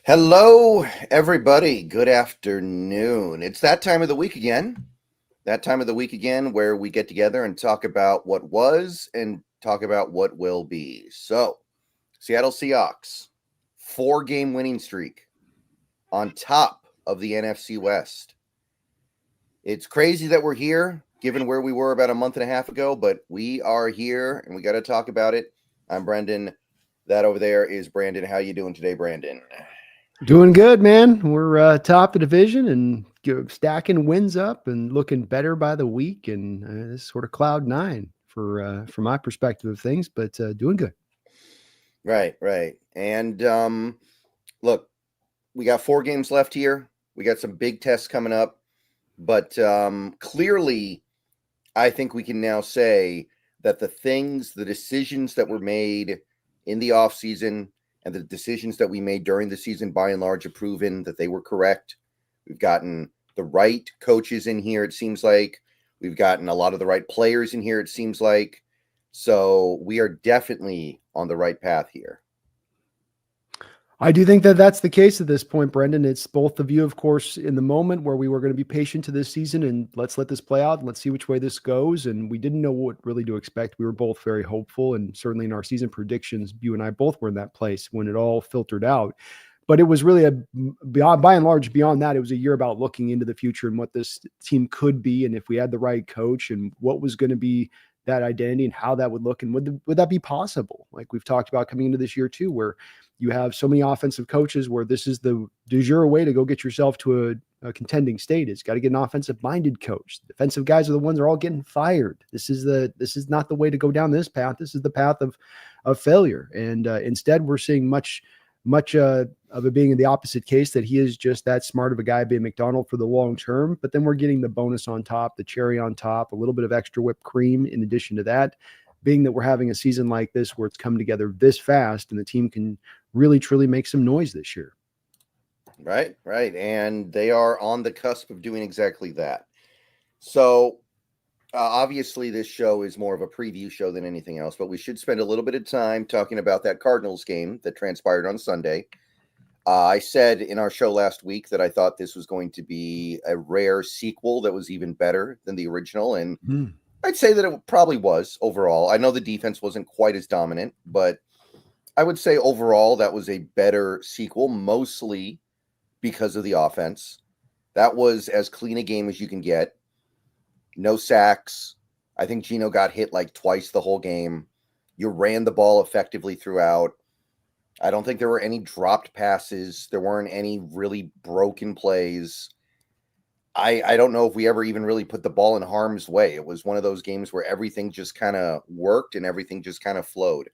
Hello, everybody. Good afternoon. It's that time of the week again. That time of the week again where we get together and talk about what was and talk about what will be. So, Seattle Seahawks, 4-game winning streak on top of the NFC West. It's crazy that we're here, given where we were about a month and a half ago, but we are here and we got to talk about it. I'm Brendan. That over there is Brandon. How you doing today, Brandon? Doing good, man. We're top of the division and stacking wins up and looking better by the week. And this is sort of cloud nine from my perspective of things, but doing good. Right. And look, we got 4 games left here. We got some big tests coming up, but clearly, I think we can now say that the decisions that were made in the offseason and the decisions that we made during the season, by and large, have proven that they were correct. We've gotten the right coaches in here, it seems like. We've gotten a lot of the right players in here, it seems like. So we are definitely on the right path here. I do think that that's the case at this point, Brendan. It's both of you, of course, in the moment where we were going to be patient to this season and let's let this play out. Let's see which way this goes. And we didn't know what really to expect. We were both very hopeful. And certainly in our season predictions, you and I both were in that place when it all filtered out. But it was really by and large, beyond that, it was a year about looking into the future and what this team could be. And if we had the right coach and what was going to be that identity and how that would look and would that be possible? Like we've talked about coming into this year too, where you have so many offensive coaches where this is the du jour way to go get yourself to a contending state. It's got to get an offensive minded coach. Defensive guys are the ones that are all getting fired. This is not the way to go down this path. This is the path of failure. And instead we're seeing much of it being in the opposite case, that he is just that smart of a guy being McDonald for the long term. But then we're getting the bonus on top, the cherry on top, a little bit of extra whipped cream in addition to that, being that we're having a season like this where it's come together this fast and the team can really, truly make some noise this year. Right. And they are on the cusp of doing exactly that. So obviously this show is more of a preview show than anything else, but we should spend a little bit of time talking about that Cardinals game that transpired on Sunday. I said in our show last week that I thought this was going to be a rare sequel that was even better than the original. And I'd say that it probably was overall. I know the defense wasn't quite as dominant, but I would say overall that was a better sequel, mostly because of the offense. That was as clean a game as you can get. No sacks. I think Gino got hit like twice the whole game. You ran the ball effectively throughout. I don't think there were any dropped passes. There weren't any really broken plays. I don't know if we ever even really put the ball in harm's way. It was one of those games where everything just kind of worked and everything just kind of flowed.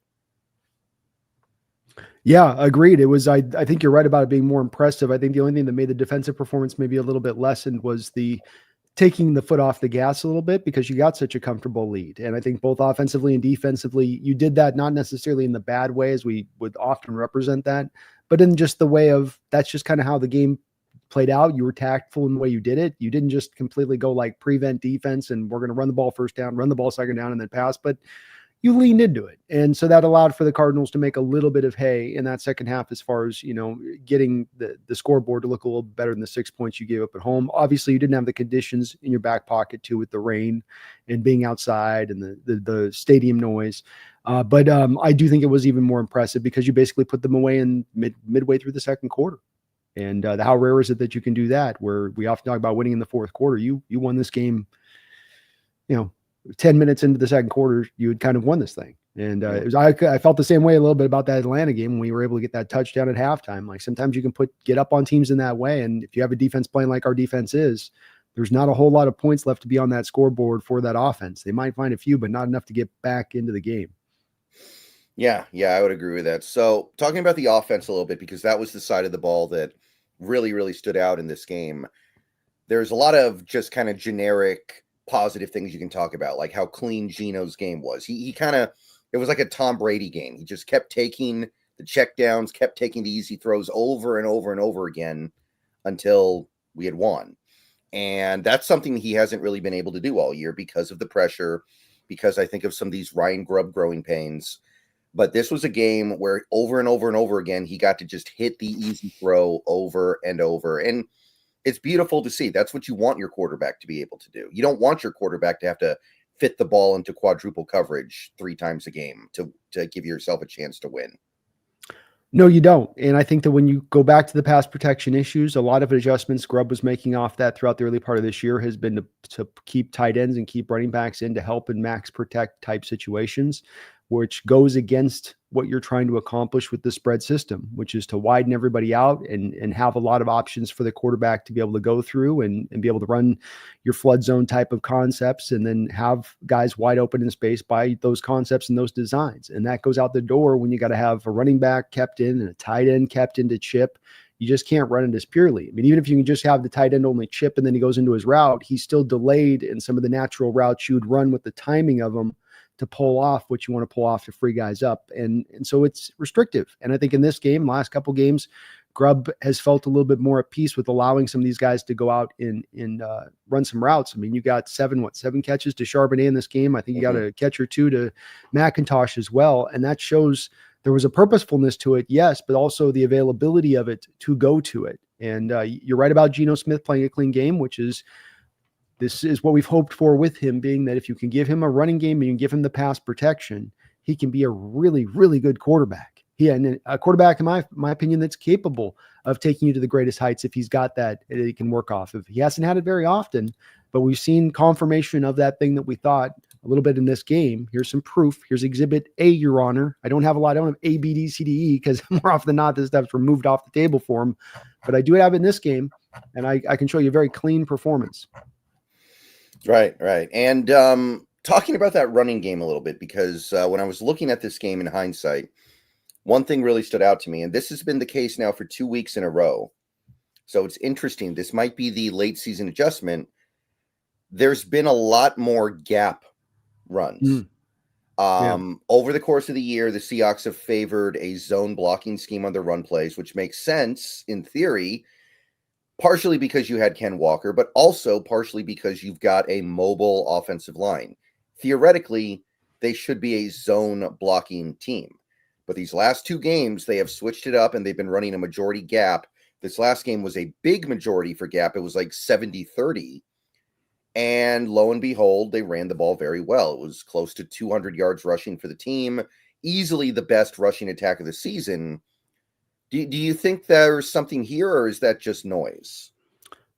Yeah, agreed. It was, I think you're right about it being more impressive. I think the only thing that made the defensive performance maybe a little bit lessened was the taking the foot off the gas a little bit because you got such a comfortable lead. And I think both offensively and defensively, you did that not necessarily in the bad way as we would often represent that, but in just the way of that's just kind of how the game played out. You were tactful in the way you did it. You didn't just completely go like prevent defense and we're going to run the ball first down, run the ball second down, and then pass, but you leaned into it. And so that allowed for the Cardinals to make a little bit of hay in that second half as far as, getting the scoreboard to look a little better than the 6 points you gave up at home. Obviously, you didn't have the conditions in your back pocket, too, with the rain and being outside and the stadium noise. But I do think it was even more impressive because you basically put them away in midway through the second quarter. And how rare is it that you can do that, where we often talk about winning in the fourth quarter. You won this game, 10 minutes into the second quarter, you had kind of won this thing. And I felt the same way a little bit about that Atlanta game when we were able to get that touchdown at halftime. Like sometimes you can get up on teams in that way. And if you have a defense playing like our defense is, there's not a whole lot of points left to be on that scoreboard for that offense. They might find a few, but not enough to get back into the game. Yeah, I would agree with that. So talking about the offense a little bit, because that was the side of the ball that really, really stood out in this game. There's a lot of just kind of generic positive things you can talk about, like how clean Gino's game was. He kind of, it was like a Tom Brady game. He just kept taking the checkdowns, kept taking the easy throws over and over and over again until we had won. And that's something he hasn't really been able to do all year because of the pressure, because I think of some of these Ryan Grubb growing pains. But this was a game where over and over and over again, he got to just hit the easy throw over and over. And it's beautiful to see. That's what you want your quarterback to be able to do. You don't want your quarterback to have to fit the ball into quadruple coverage 3 times a game to give yourself a chance to win. No, you don't. And I think that when you go back to the pass protection issues, a lot of adjustments Grubb was making off that throughout the early part of this year has been to keep tight ends and keep running backs in to help in max protect type situations, which goes against what you're trying to accomplish with the spread system, which is to widen everybody out and have a lot of options for the quarterback to be able to go through and be able to run your flood zone type of concepts and then have guys wide open in space by those concepts and those designs. And that goes out the door when you got to have a running back kept in and a tight end kept in to chip. You just can't run it as purely. I mean, even if you can just have the tight end only chip and then he goes into his route, he's still delayed in some of the natural routes you would run with the timing of them to pull off what you want to pull off to free guys up. And so it's restrictive. And I think in this game, last couple games, Grubb has felt a little bit more at peace with allowing some of these guys to go out and run some routes. I mean, you got seven catches to Charbonnet in this game. I think you got a catch or two to McIntosh as well. And that shows there was a purposefulness to it, yes, but also the availability of it to go to it. And you're right about Geno Smith playing a clean game, this is what we've hoped for with him, being that if you can give him a running game and you can give him the pass protection, he can be a really, really good quarterback. And a quarterback, in my opinion, that's capable of taking you to the greatest heights if he's got that he can work off of. He hasn't had it very often, but we've seen confirmation of that thing that we thought a little bit in this game. Here's some proof. Here's Exhibit A, Your Honor. I don't have A, B, D, C, D, E, because more often than not, this stuff's removed off the table for him. But I do have it in this game, and I can show you a very clean performance. Right. And talking about that running game a little bit, because when I was looking at this game in hindsight, one thing really stood out to me, and this has been the case now for 2 weeks in a row. So it's interesting. This might be the late season adjustment. There's been a lot more gap runs. Over the course of the year, the Seahawks have favored a zone blocking scheme on their run plays, which makes sense in theory, partially because you had Ken Walker, but also partially because you've got a mobile offensive line. Theoretically, they should be a zone blocking team. But these last 2 games, they have switched it up and they've been running a majority gap. This last game was a big majority for gap. It was like 70-30. And lo and behold, they ran the ball very well. It was close to 200 yards rushing for the team. Easily the best rushing attack of the season. Do you think there's something here, or is that just noise?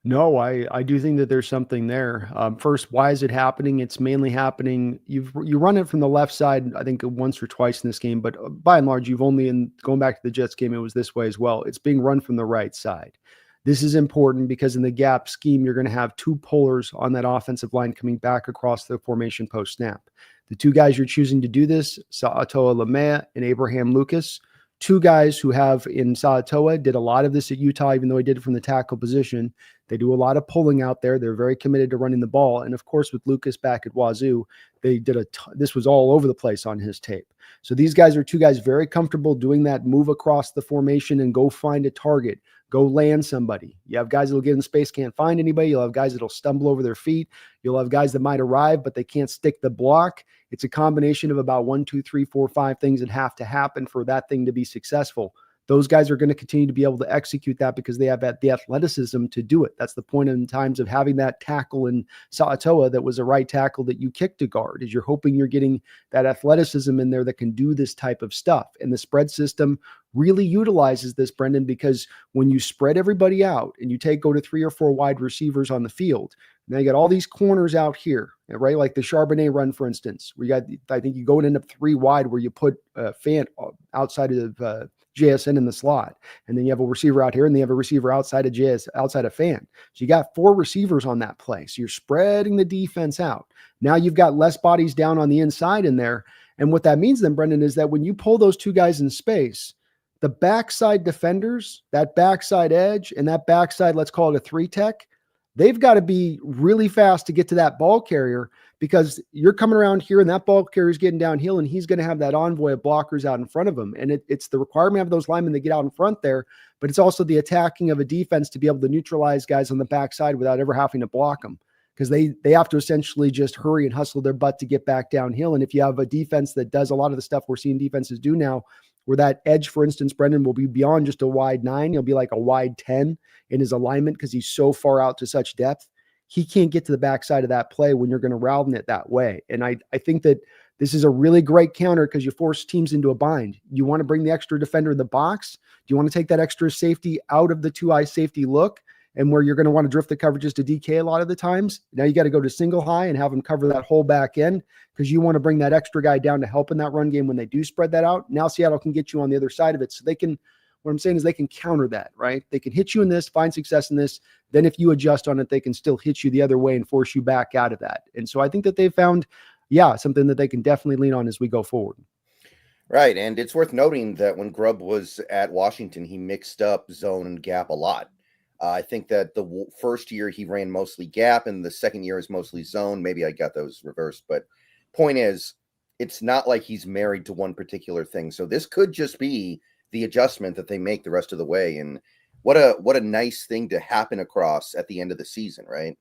No, I do think that there's something there. First, why is it happening? It's mainly happening. You run it from the left side, I think once or twice in this game, but by and large, you've only going back to the Jets game, it was this way as well. It's being run from the right side. This is important because in the gap scheme, you're going to have 2 pullers on that offensive line coming back across the formation post snap. The 2 guys you're choosing to do this, Sa'atoa Lamea and Abraham Lucas, 2 guys who have in Sa'atoa did a lot of this at Utah, even though he did it from the tackle position. They do a lot of pulling out there. They're very committed to running the ball. And of course, with Lucas back at Wazoo, they did this was all over the place on his tape. So these guys are 2 guys very comfortable doing that move across the formation and go find a target, go land somebody. You have guys that'll get in space, can't find anybody. You'll have guys that'll stumble over their feet. You'll have guys that might arrive, but they can't stick the block. It's a combination of about 1, 2, 3, 4, 5 things that have to happen for that thing to be successful. Those guys are going to continue to be able to execute that because they have the athleticism to do it. That's the point in times of having that tackle in Sa'atoa that was a right tackle that you kick to guard, is you're hoping you're getting that athleticism in there that can do this type of stuff. And the spread system really utilizes this, Brendan, because when you spread everybody out and you go to 3 or 4 wide receivers on the field, now you got all these corners out here, right? Like the Charbonnet run, for instance, where I think you go and end up 3 wide where you put Fant outside of JSN in the slot. And then you have a receiver out here and they have a receiver outside of Fant. So you got 4 receivers on that play. So you're spreading the defense out. Now you've got less bodies down on the inside in there. And what that means then, Brendan, is that when you pull those 2 guys in space, the backside defenders, that backside edge and that backside, let's call it a 3 tech, they've got to be really fast to get to that ball carrier, because you're coming around here and that ball carrier is getting downhill and he's going to have that envoy of blockers out in front of him. And it's the requirement of those linemen to get out in front there, but it's also the attacking of a defense to be able to neutralize guys on the backside without ever having to block them. because they have to essentially just hurry and hustle their butt to get back downhill. And if you have a defense that does a lot of the stuff we're seeing defenses do now, where that edge, for instance, Brendan, will be beyond just a wide 9, he'll be like a wide 10 in his alignment because he's so far out to such depth. He can't get to the backside of that play when you're going to route it that way. And I think that this is a really great counter because you force teams into a bind. You want to bring the extra defender in the box. Do you want to take that extra safety out of the 2-eye safety look and where you're going to want to drift the coverages to DK a lot of the times? Now you got to go to single high and have them cover that whole back end because you want to bring that extra guy down to help in that run game when they do spread that out. Now Seattle can get you on the other side of it. So they can, what I'm saying is they can counter that, right? They can hit you in this, find success in this. Then if you adjust on it, they can still hit you the other way and force you back out of that. And so I think that they've found, something that they can definitely lean on as we go forward. Right. And it's worth noting that when Grubb was at Washington, he mixed up zone and gap a lot. I think that the first year he ran mostly gap and the second year is mostly zone. Maybe I got those reversed, but point is, it's not like he's married to one particular thing. So this could just be the adjustment that they make the rest of the way. And what a nice thing to happen across at the end of the season, right?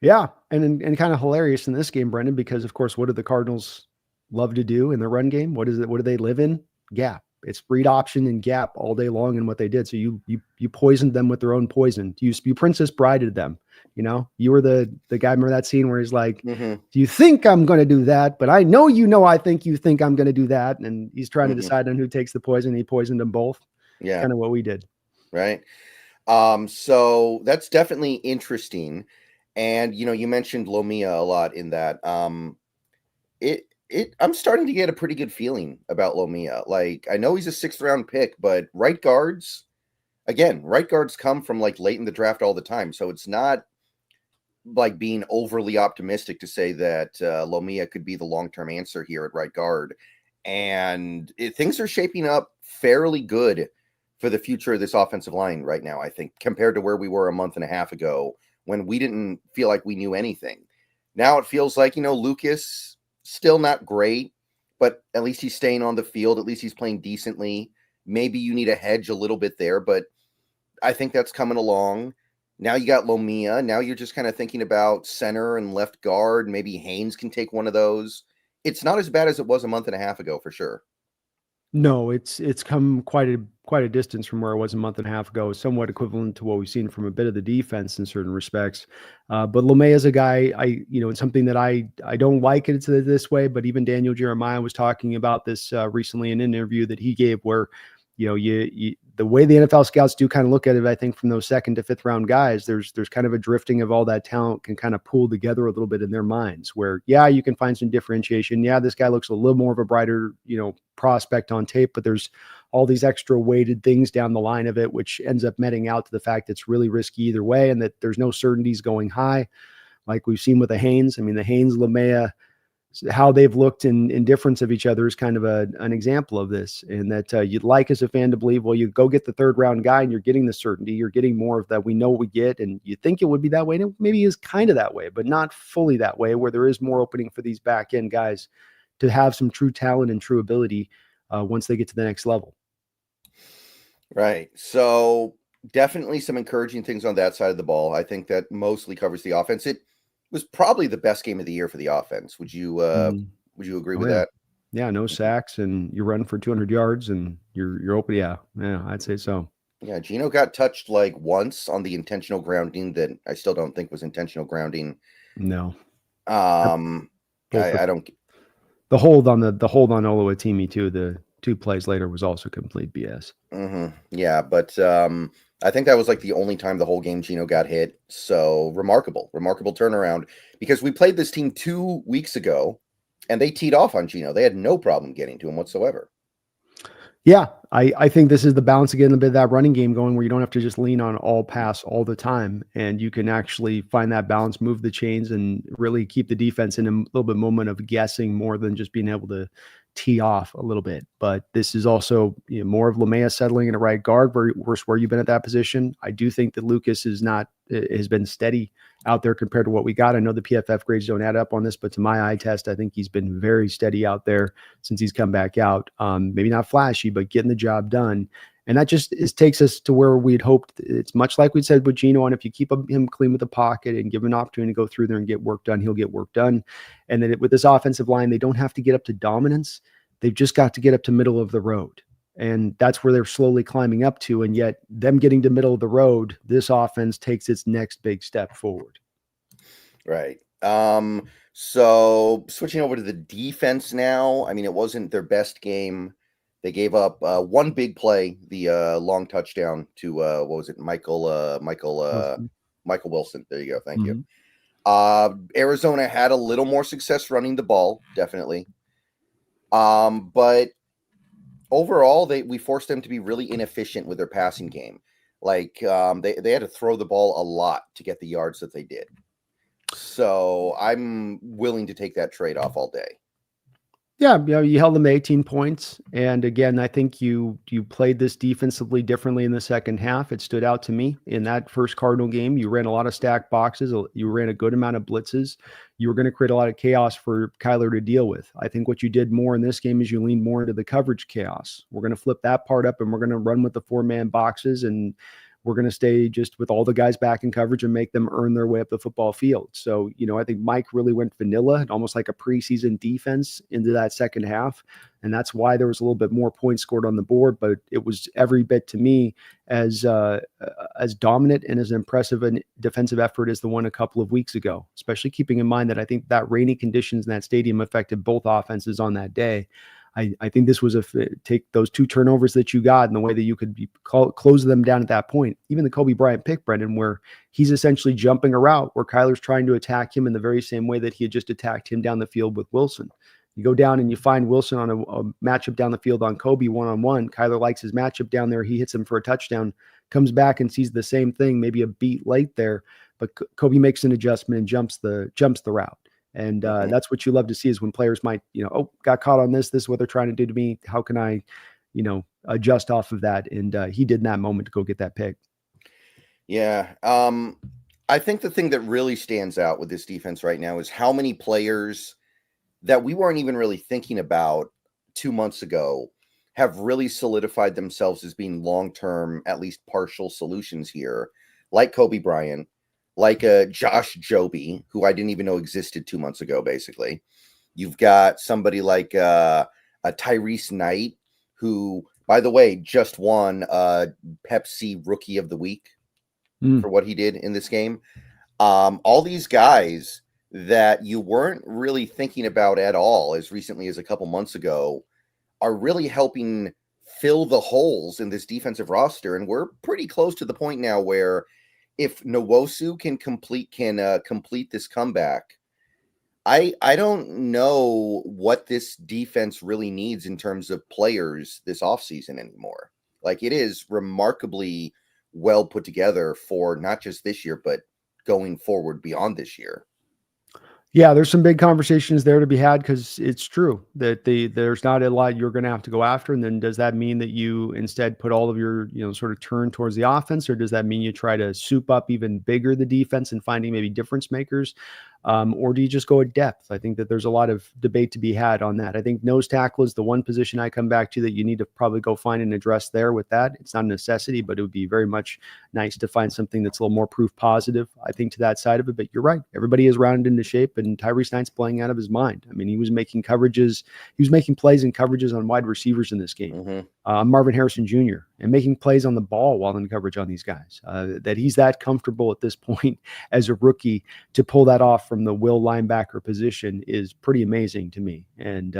Yeah. And kind of hilarious in this game, Brendan, because of course, what do the Cardinals love to do in the run game? What is it? What do they live in? Gap. It's read option and gap all day long in what they did. So you poisoned them with their own poison. You Princess Brided them. You were the guy. Remember that scene where he's like, do you think I'm going to do that? But I know, I think you think I'm going to do that. And he's trying to decide on who takes the poison. He poisoned them both. Yeah. Kind of what we did. Right. So that's definitely interesting. And, you mentioned Lomia a lot in that. I'm starting to get a pretty good feeling about Lomia. Like, I know he's a 6th round pick, but right guards come from like late in the draft all the time. So it's not like being overly optimistic to say that Lomia could be the long-term answer here at right guard. And things are shaping up fairly good for the future of this offensive line right now, I think, compared to where we were a month and a half ago when we didn't feel like we knew anything. Now it feels like, Lucas, still not great, but at least he's staying on the field. At least he's playing decently. Maybe you need a hedge a little bit there, but I think that's coming along. Now you got Lomia. Now you're just kind of thinking about center and left guard. Maybe Haynes can take one of those. It's not as bad as it was a month and a half ago, for sure. No, it's come quite a distance from where it was a month and a half ago. Somewhat equivalent to what we've seen from a bit of the defense in certain respects. But Lomea is a guy, it's something that I don't like it this way, but even Daniel Jeremiah was talking about this recently in an interview that he gave where, the way the NFL scouts do kind of look at it, I think from those 2nd to 5th round guys, there's kind of a drifting of all that talent can kind of pull together a little bit in their minds where, you can find some differentiation. Yeah, this guy looks a little more of a brighter, prospect on tape, but there's all these extra weighted things down the line of it, which ends up netting out to the fact that it's really risky either way and that there's no certainties going high. Like we've seen with the Haynes. I mean, the Haynes, Lomea, how they've looked in difference of each other is kind of an example of this. And that you'd like as a fan to believe, well, you go get the 3rd round guy and you're getting the certainty, you're getting more of that. We know what we get. And you think it would be that way. And it maybe is kind of that way, but not fully that way, where there is more opening for these back end guys to have some true talent and true ability once they get to the next level. Right. So definitely some encouraging things on that side of the ball. I think that mostly covers the offense. It was probably the best game of the year for the offense. Would you agree with that? Yeah, no sacks and you run for 200 yards and you're open. Yeah, I'd say so. Yeah, Geno got touched like once on the intentional grounding that I still don't think was intentional grounding. No. I don't. The hold on Oluwatimi too. The 2 plays later was also complete BS. Yeah, but I think that was like the only time the whole game Geno got hit. So remarkable turnaround, because we played this team 2 weeks ago and they teed off on Geno. They had no problem getting to him whatsoever. Yeah, I think this is the balance again, a bit of that running game going where you don't have to just lean on all pass all the time. And you can actually find that balance, move the chains, and really keep the defense in a little bit moment of guessing more than just being able to tee off a little bit. But this is also more of Lomea settling in a right guard versus where you've been at that position. I do think that Lucas has been steady out there compared to what we got. I know the PFF grades don't add up on this, but to my eye test, I think he's been very steady out there since he's come back out. Maybe not flashy, but getting the job done. And that just takes us to where we'd hoped. It's much like we said with Geno, and if you keep him clean with the pocket and give him an opportunity to go through there and get work done, he'll get work done. And then with this offensive line, they don't have to get up to dominance. They've just got to get up to middle of the road. And that's where they're slowly climbing up to. And yet them getting to middle of the road, this offense takes its next big step forward. Right. So switching over to the defense now, I mean, it wasn't their best game. They gave up one big play, the long touchdown to what was it, Michael Wilson. There you go. Thank you. Arizona had a little more success running the ball, definitely. But overall, we forced them to be really inefficient with their passing game. Like they had to throw the ball a lot to get the yards that they did. So I'm willing to take that trade-off all day. Yeah, you held them to 18 points. And again, I think you played this defensively differently in the second half. It stood out to me in that first Cardinal game. You ran a lot of stacked boxes. You ran a good amount of blitzes. You were going to create a lot of chaos for Kyler to deal with. I think what you did more in this game is you leaned more into the coverage chaos. We're going to flip that part up and we're going to run with the 4-man boxes, and we're going to stay just with all the guys back in coverage and make them earn their way up the football field. So, I think Mike really went vanilla, almost like a preseason defense into that second half. And that's why there was a little bit more points scored on the board, but it was every bit to me as dominant and as impressive a defensive effort as the one a couple of weeks ago, especially keeping in mind that I think that rainy conditions in that stadium affected both offenses on that day. I think this was take those 2 turnovers that you got and the way that you could close them down at that point. Even the Kobe Bryant pick, Brendan, where he's essentially jumping a route where Kyler's trying to attack him in the very same way that he had just attacked him down the field with Wilson. You go down and you find Wilson on a matchup down the field on Kobe one-on-one. Kyler likes his matchup down there. He hits him for a touchdown, comes back and sees the same thing, maybe a beat late there, but Kobe makes an adjustment and jumps the route. And that's what you love to see is when players might, got caught on this is what they're trying to do to me. How can I, adjust off of that? And he did in that moment to go get that pick. Yeah. I think the thing that really stands out with this defense right now is how many players that we weren't even really thinking about 2 months ago have really solidified themselves as being long-term, at least partial solutions here, like Kobe Bryant, like Josh Joby, who I didn't even know existed 2 months ago, basically. You've got somebody like a Tyrese Knight, who, by the way, just won Pepsi Rookie of the Week for what he did in this game. All these guys that you weren't really thinking about at all as recently as a couple months ago are really helping fill the holes in this defensive roster. And we're pretty close to the point now where if Nwosu can complete this comeback, I don't know what this defense really needs in terms of players this offseason anymore. Like, it is remarkably well put together for not just this year, but going forward beyond this year. Yeah, there's some big conversations there to be had because it's true that there's not a lot you're going to have to go after. And then does that mean that you instead put all of your, sort of turn towards the offense, or does that mean you try to soup up even bigger the defense and finding maybe difference makers? Or do you just go at depth? I think that there's a lot of debate to be had on that. I think nose tackle is the one position I come back to that you need to probably go find and address there with that. It's not a necessity, but it would be very much nice to find something that's a little more proof positive, I think, to that side of it. But you're right. Everybody is rounded into shape, and Tyrese Knight's playing out of his mind. I mean, he was making coverages. He was making plays and coverages on wide receivers in this game. Marvin Harrison Jr. and making plays on the ball while in coverage on these guys. That he's that comfortable at this point as a rookie to pull that off from the will linebacker position is pretty amazing to me. And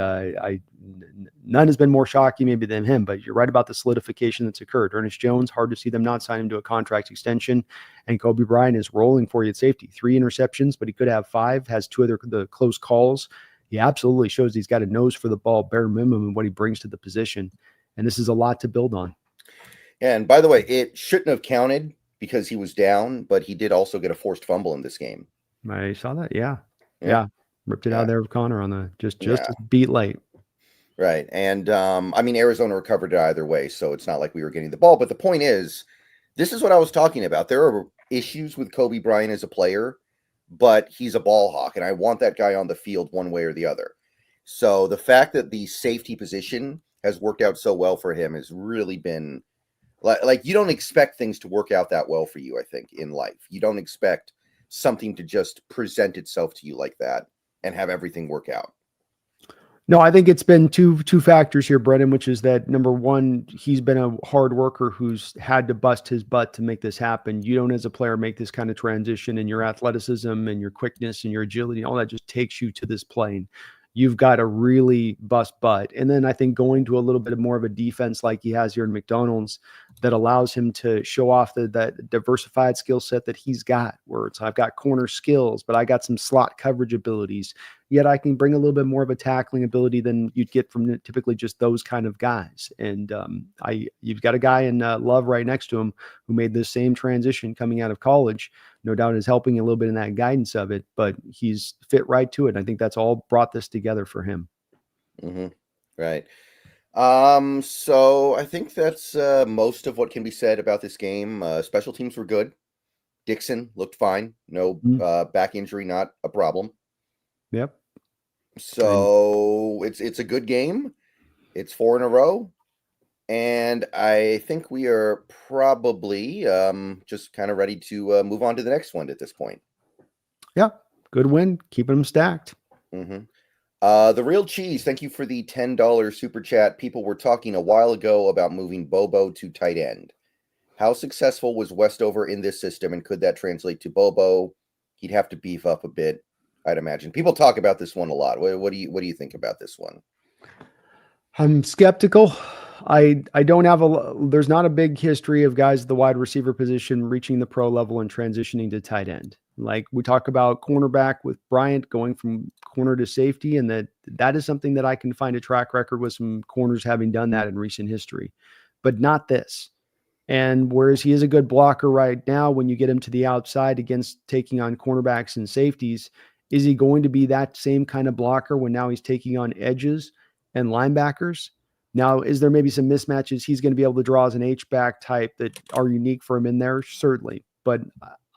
none has been more shocking maybe than him, but you're right about the solidification that's occurred. Ernest Jones, hard to see them not sign him to a contract extension. And Kobe Bryant is rolling for you at safety. 3 interceptions, but he could have 5, has 2 other the close calls. He absolutely shows he's got a nose for the ball, bare minimum, and what he brings to the position. And this is a lot to build on. And by the way, it shouldn't have counted because he was down, but he did also get a forced fumble in this game. I saw that. Yeah. Ripped it out of there with Connor on the just a beat late. Right. And I mean, Arizona recovered it either way, so it's not like we were getting the ball. But the point is, this is what I was talking about. There are issues with Kobe Bryant as a player, but he's a ball hawk, and I want that guy on the field one way or the other. So the fact that the safety position has worked out so well for him has really been Like you don't expect things to work out that well for you, I think, in life. You don't expect something to just present itself to you like that and have everything work out. No, I think it's been two factors here, Brendan, which is that number one, he's been a hard worker who's had to bust his butt to make this happen. You don't, as a player, make this kind of transition, and your athleticism and your quickness and your agility, all that just takes you to this plane. You've got to really bust butt. And then I think going to a little bit more of a defense like he has here in McDonald's that allows him to show off that diversified skill set that he's got, where it's I've got corner skills, but I got some slot coverage abilities. Yet I can bring a little bit more of a tackling ability than you'd get from typically just those kind of guys. And you've got a guy in Love right next to him who made this same transition coming out of college. No doubt is helping a little bit in that guidance of it, but he's fit right to it. And I think that's all brought this together for him. Mm-hmm. Right. So I think that's most of what can be said about this game. Special teams were good. Dixon looked fine. No back injury, not a problem. Yep. So it's a good game. It's 4 in a row. And I think we are probably just kind of ready to move on to the next one at this point. Yeah. Good win. Keeping them stacked. Mm-hmm. The Real Cheese, thank you for the $10 super chat. People were talking a while ago about moving Bobo to tight end. How successful was Westover in this system, and could that translate to Bobo? He'd have to beef up a bit, I'd imagine. People talk about this one a lot. What do you think about this one? I'm skeptical. I don't have there's not a big history of guys at the wide receiver position reaching the pro level and transitioning to tight end. Like we talk about cornerback with Bryant going from corner to safety, and that is something that I can find a track record with some corners having done that in recent history, but not this. And whereas he is a good blocker right now, when you get him to the outside against taking on cornerbacks and safeties, is he going to be that same kind of blocker when now he's taking on edges and linebackers? Now, is there maybe some mismatches he's going to be able to draw as an H-back type that are unique for him in there? Certainly. But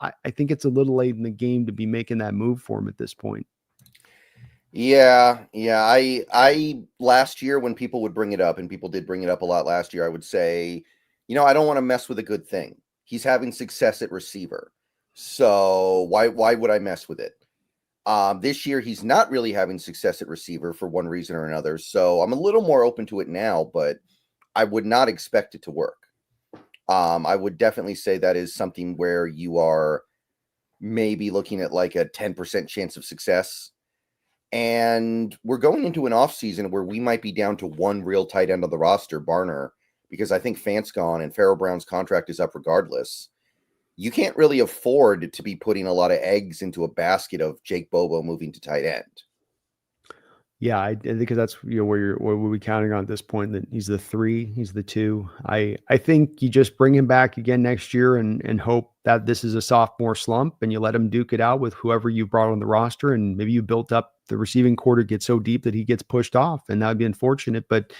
I think it's a little late in the game to be making that move for him at this point. Yeah. I last year when people would bring it up, and people did bring it up a lot last year, I would say, I don't want to mess with a good thing. He's having success at receiver. So why would I mess with it? This year, he's not really having success at receiver for one reason or another. So I'm a little more open to it now, but I would not expect it to work. I would definitely say that is something where you are maybe looking at like a 10% chance of success. And we're going into an offseason where we might be down to one real tight end on the roster, Barner, because I think Fant's gone and Pharaoh Brown's contract is up regardless. You can't really afford to be putting a lot of eggs into a basket of Jake Bobo moving to tight end. Yeah, because that's where we're counting on at this point, that he's the 3, he's the 2. I think you just bring him back again next year and hope that this is a sophomore slump, and you let him duke it out with whoever you brought on the roster, and maybe you built up the receiving core to get so deep that he gets pushed off, and that would be unfortunate. But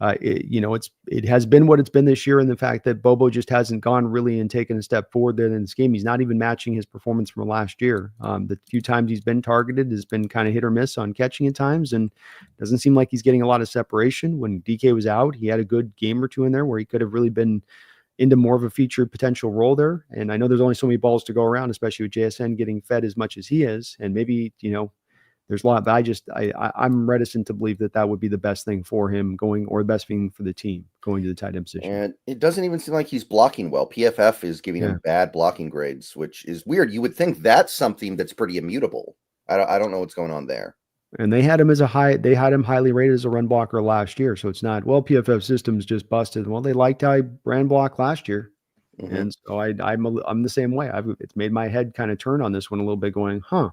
it has been what it's been this year, and the fact that Bobo just hasn't gone really and taken a step forward there in this game. He's not even matching his performance from last year. The few times he's been targeted has been kind of hit or miss on catching at times, and doesn't seem like he's getting a lot of separation. When DK was out, he had a good game or two in there where he could have really been into more of a featured potential role there. And I know there's only so many balls to go around, especially with JSN getting fed as much as he is, and maybe there's a lot, but I'm reticent to believe that would be the best thing for him going, or the best thing for the team going to the tight end position. And it doesn't even seem like he's blocking well. PFF is giving him bad blocking grades, which is weird. You would think that's something that's pretty immutable. I don't know what's going on there. And they had him highly rated as a run blocker last year. So it's not, PFF systems just busted. Well, they liked how he ran block last year. Mm-hmm. And so I'm the same way. It's made my head kind of turn on this one a little bit, going, I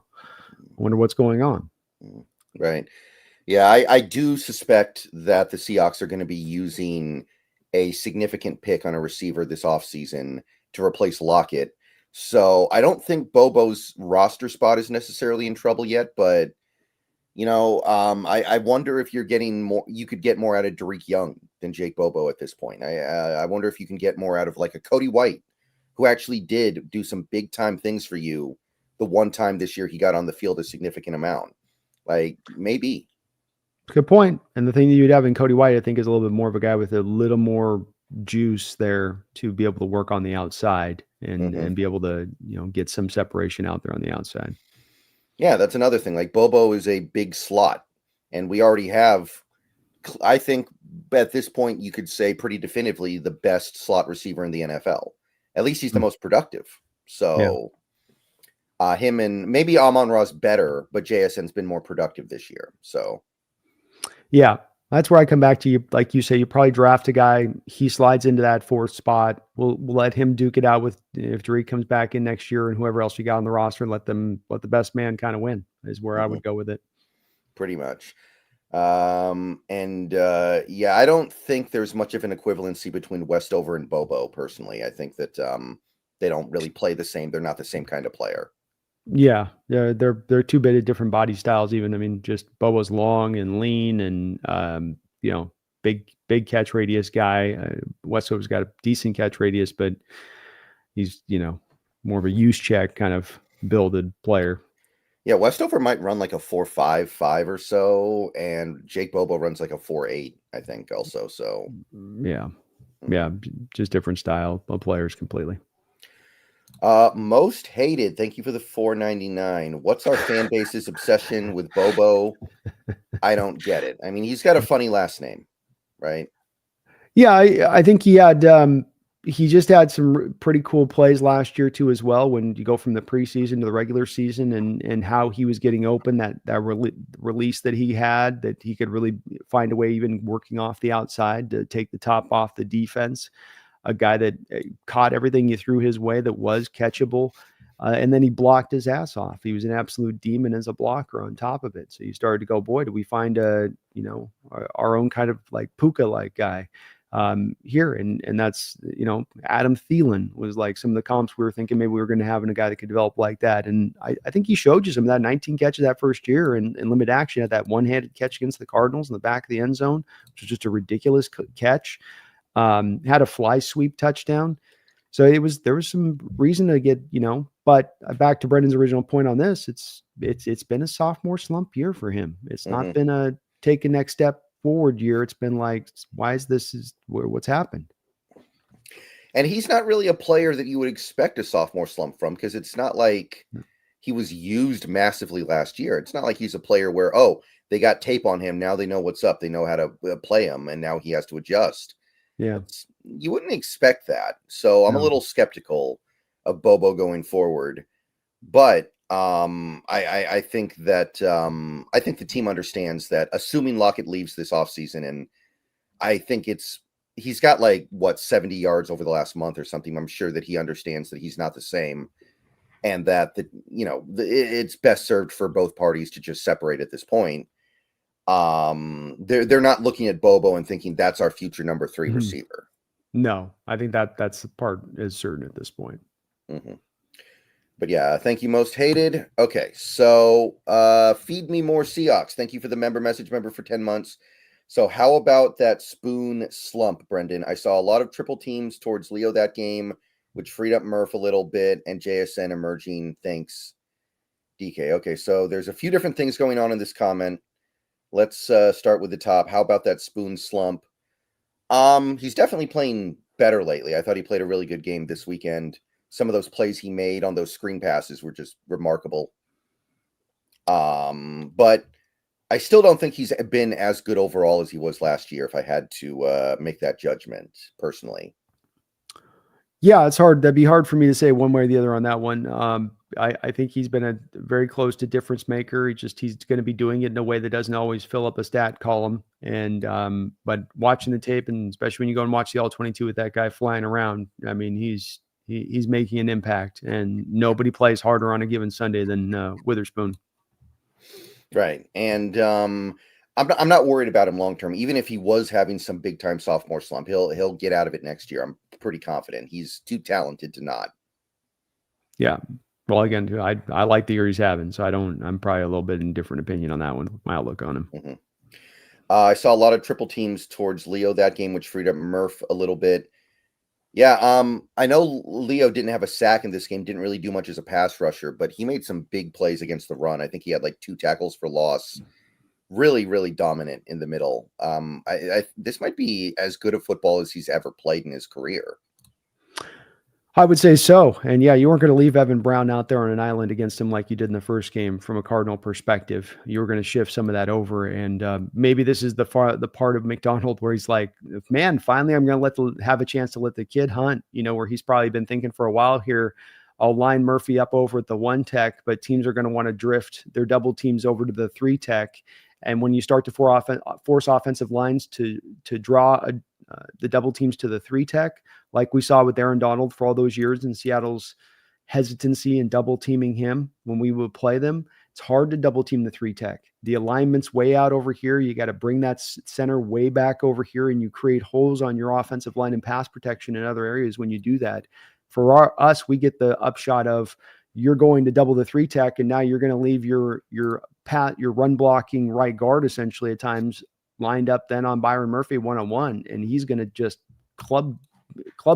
wonder what's going on. Right. Yeah, I do suspect that the Seahawks are going to be using a significant pick on a receiver this offseason to replace Lockett. So I don't think Bobo's roster spot is necessarily in trouble yet, but I wonder if you're getting more. You could get more out of Derek Young than Jake Bobo at this point. I wonder if you can get more out of like a Cody White, who actually did do some big time things for you the one time this year he got on the field a significant amount. Like maybe. Good point. And the thing that you'd have in Cody White, I think, is a little bit more of a guy with a little more juice there to be able to work on the outside and Mhm. be able to, get some separation out there on the outside. Yeah, that's another thing. Like Bobo is a big slot, and we already have, I think, at this point, you could say pretty definitively the best slot receiver in the NFL. At least he's the Mm. most productive. Yeah. So him and maybe Amon-Ra's better, but JSN's been more productive this year. So Yeah. That's where I come back to you. Like you say, you probably draft a guy. He slides into that fourth spot. We'll let him duke it out with if Drake comes back in next year and whoever else you got on the roster, and let the best man kind of win is where I mhm, would go with it. pretty much. Yeah, I don't think there's much of an equivalency between Westover and Bobo personally. I think that they don't really play the same. They're not the same kind of player. Yeah, they're two bit of different body styles. Even I mean, just Bobo's long and lean, and big catch radius guy. Westover's got a decent catch radius, but he's more of a use check kind of builded player. Yeah, Westover might run like a 4.55 or so, and Jake Bobo runs like a 4.8, I think, also. So Yeah, mhm. just different style of players completely. Most hated. Thank you for the 4.99. What's our fan base's obsession with Bobo? I don't get it. I mean, he's got a funny last name, right? Yeah, I think he just had some pretty cool plays last year too as well. When you go from the preseason to the regular season, and how he was getting open, that release that he had, that he could really find a way, even working off the outside, to take the top off the defense. A guy that caught everything you threw his way that was catchable. And then he blocked his ass off. He was an absolute demon as a blocker on top of it. So you started to go, boy, do we find our own kind of like Puka like guy here? And that's, Adam Thielen was like some of the comps we were thinking maybe we were going to have in a guy that could develop like that. And I think he showed you some of that. 19 catches that first year in limited action. Had that one-handed catch against the Cardinals in the back of the end zone, which was just a ridiculous catch. Had a fly sweep touchdown. So there was some reason to get, but back to Brendan's original point on this, it's been a sophomore slump year for him. It's not Hmm. been a take a next step forward year. It's been like, why is what's happened? And he's not really a player that you would expect a sophomore slump from, because it's not like he was used massively last year. It's not like he's a player where, oh, they got tape on him. Now they know what's up. They know how to play him, and now he has to adjust. Yeah. You wouldn't expect that. So I'm a No. little skeptical of Bobo going forward. But I think that I think the team understands that, assuming Lockett leaves this offseason, and I think he's got like 70 yards over the last month or something. I'm sure that he understands that he's not the same, and that it's best served for both parties to just separate at this point. They're not looking at Bobo and thinking that's our future number 3 Mhm. receiver. No, I think that's the part is certain at this point. Hmm. But yeah, thank you, most hated. Okay, so feed me more Seahawks. Thank you for the member for 10 months. So how about that spoon slump, Brendan? I saw a lot of triple teams towards Leo that game, which freed up Murph a little bit, and JSN emerging. Thanks, DK. Okay, so there's a few different things going on in this comment. Let's start with the top. How about that spoon slump? He's definitely playing better lately. I thought he played a really good game this weekend. Some of those plays he made on those screen passes were just remarkable. But I still don't think he's been as good overall as he was last year, if I had to make that judgment personally. Yeah, it's hard. That'd be hard for me to say one way or the other on that one. I think he's been a very close to difference maker. He's going to be doing it in a way that doesn't always fill up a stat column. And but watching the tape, and especially when you go and watch the all-22 with that guy flying around, I mean, he's making an impact. And nobody plays harder on a given Sunday than Witherspoon. Right, and I'm not worried about him long term. Even if he was having some big time sophomore slump, he'll get out of it next year. I'm pretty confident. He's too talented to not. Yeah. Well, again, I like the year he's having, so I'm probably a little bit in different opinion on that one. My outlook on him. Mm-hmm. I saw a lot of triple teams towards Leo that game, which freed up Murph a little bit. Yeah, I know Leo didn't have a sack in this game, didn't really do much as a pass rusher, but he made some big plays against the run. I think he had like 2 tackles for loss. really, really dominant in the middle. This might be as good a football as he's ever played in his career. I would say so. And yeah, you weren't going to leave Evan Brown out there on an island against him like you did in the first game from a Cardinal perspective. You were going to shift some of that over. And maybe this is the part of McDonald where he's like, man, finally I'm going to have a chance to let the kid hunt, where he's probably been thinking for a while here. I'll line Murphy up over at the 1 tech, but teams are going to want to drift their double teams over to the 3 tech. And when you start to force offensive lines to draw the double teams to the 3 tech, like we saw with Aaron Donald for all those years in Seattle's hesitancy and double teaming him when we would play them, it's hard to double team the 3 tech. The alignment's way out over here. You got to bring that center way back over here, and you create holes on your offensive line and pass protection in other areas when you do that. For us, we get the upshot of you're going to double the 3 tech, and now you're going to leave your run blocking right guard essentially at times lined up then on Byron Murphy 1-on-1, and he's going to just club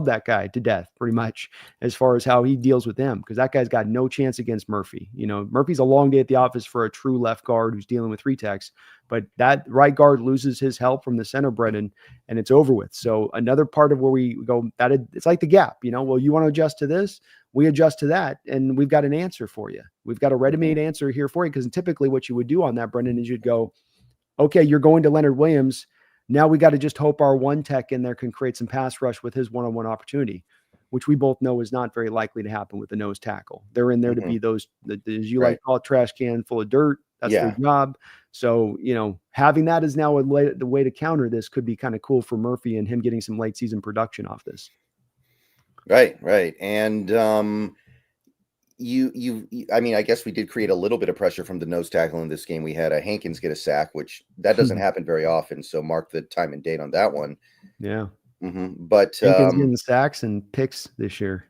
that guy to death pretty much as far as how he deals with them, because that guy's got no chance against Murphy. Murphy's a long day at the office for a true left guard who's dealing with 3 techs, but that right guard loses his help from the center, Brendan, and it's over with. So another part of where we go, it's like the gap, well, you want to adjust to this, we adjust to that, and we've got an answer for you. We've got a ready-made answer here for you, because typically what you would do on that, Brendan, is you'd go, okay, you're going to Leonard Williams. Now we got to just hope our 1 tech in there can create some pass rush with his one-on-one opportunity, which we both know is not very likely to happen with the nose tackle. They're in there to be those, as you like to call it, trash can full of dirt. That's their job. So, having that is now the way to counter this could be kind of cool for Murphy and him getting some late season production off this. Right. And I guess we did create a little bit of pressure from the nose tackle in this game. We had Hankins get a sack, which that doesn't happen very often. So mark the time and date on that one. Yeah. But Hankins getting sacks and picks this year.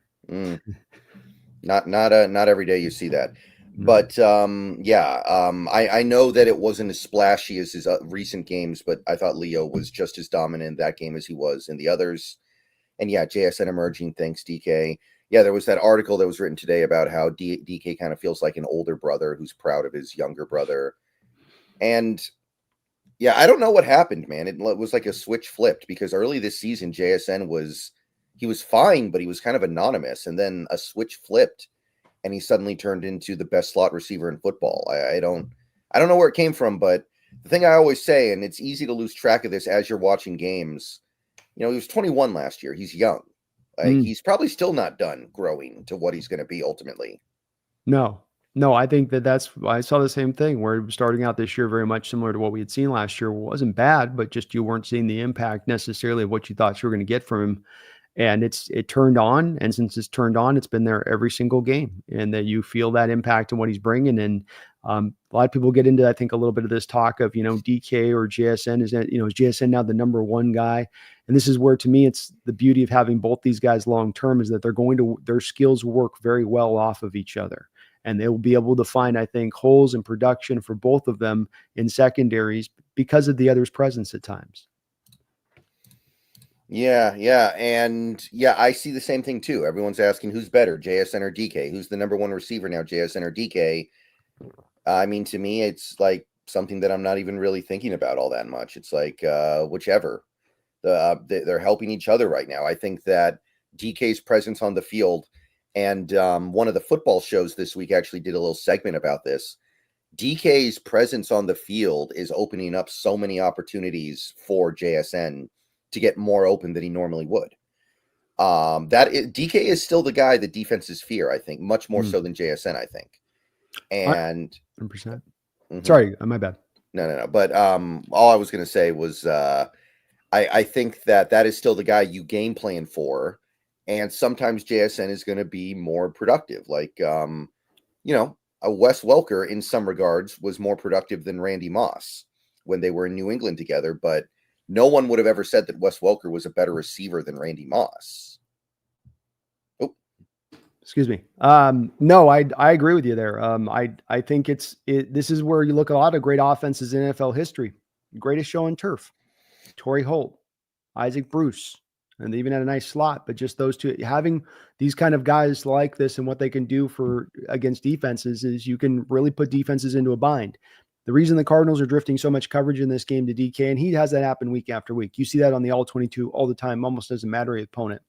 Not every day you see that. But I know that it wasn't as splashy as his recent games, but I thought Leo was just as dominant in that game as he was in the others. And JSN emerging, thanks DK. Yeah, there was that article that was written today about how DK kind of feels like an older brother who's proud of his younger brother. And I don't know what happened, man. It was like a switch flipped, because early this season, JSN was fine, but he was kind of anonymous. And then a switch flipped and he suddenly turned into the best slot receiver in football. I don't know where it came from, but the thing I always say, and it's easy to lose track of this as you're watching games, he was 21 last year. He's young. He's probably still not done growing to what he's going to be ultimately. No, I think I saw the same thing where it was starting out this year very much similar to what we had seen last year. It wasn't bad, but just you weren't seeing the impact necessarily of what you thought you were going to get from him. And it turned on. And since it's turned on, it's been there every single game, and that you feel that impact and what he's bringing. And a lot of people get into, I think, a little bit of this talk of, DK or JSN. Is JSN now the number 1 guy? And this is where, to me, it's the beauty of having both these guys long-term, is that their skills work very well off of each other. And they will be able to find, I think, holes in production for both of them in secondaries because of the other's presence at times. Yeah. And I see the same thing too. Everyone's asking who's better, JSN or DK? Who's the number 1 receiver now, JSN or DK? To me, it's like something that I'm not even really thinking about all that much. It's like whichever. They're helping each other right now. I think that DK's presence on the field, and one of the football shows this week actually did a little segment about this. DK's presence on the field is opening up so many opportunities for JSN to get more open than he normally would. DK is still the guy that defenses fear, I think, much more so than JSN, I think. And 100%. Sorry, my bad. No. But all I was going to say was I think that is still the guy you game plan for. And sometimes JSN is going to be more productive. Like, a Wes Welker in some regards was more productive than Randy Moss when they were in New England together. But no one would have ever said that Wes Welker was a better receiver than Randy Moss. Oh, excuse me. No, I agree with you there. I think this is where you look at a lot of great offenses in NFL history. Greatest show on turf. Torrey Holt, Isaac Bruce, and they even had a nice slot. But just those two, having these kind of guys like this and what they can do against defenses is you can really put defenses into a bind. The reason the Cardinals are drifting so much coverage in this game to DK, and he has that happen week after week. You see that on the all 22 all the time, almost doesn't matter the opponent.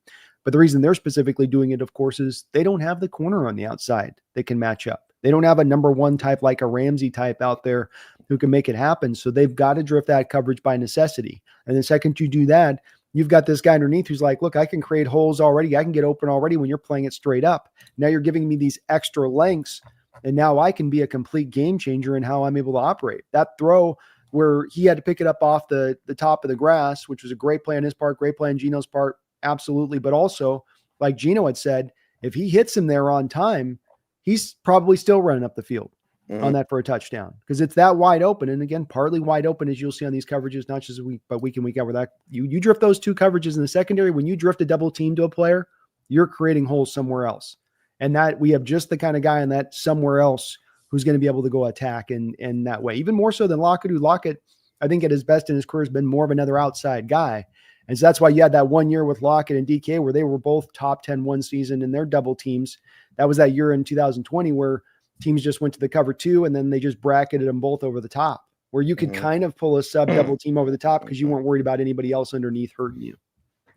But the reason they're specifically doing it, of course, is they don't have the corner on the outside that can match up. They don't have a number one type like a Ramsey type out there who can make it happen. So they've got to drift that coverage by necessity. And the second you do that, you've got this guy underneath who's like, look, I can create holes already. I can get open already when you're playing it straight up. Now you're giving me these extra lengths, and now I can be a complete game changer in how I'm able to operate. That throw where he had to pick it up off the top of the grass, which was a great play on his part, great play on Geno's part, absolutely. But also, like Geno had said, if he hits him there on time, he's probably still running up the field on that for a touchdown because it's that wide open. And again, partly wide open, as you'll see on these coverages, not just week in, week out, where that you drift those two coverages in the secondary. When you drift a double team to a player, you're creating holes somewhere else. And that we have just the kind of guy in that somewhere else who's going to be able to go attack in that way, even more so than Lockett, who Lockett, I think at his best in his career has been more of another outside guy. And so that's why you had that 1 year with Lockett and DK where they were both top 10 one season in their double teams. That was that year in 2020 where teams just went to the cover two and then they just bracketed them both over the top, where you could kind of pull a sub double team over the top because you weren't worried about anybody else underneath hurting you.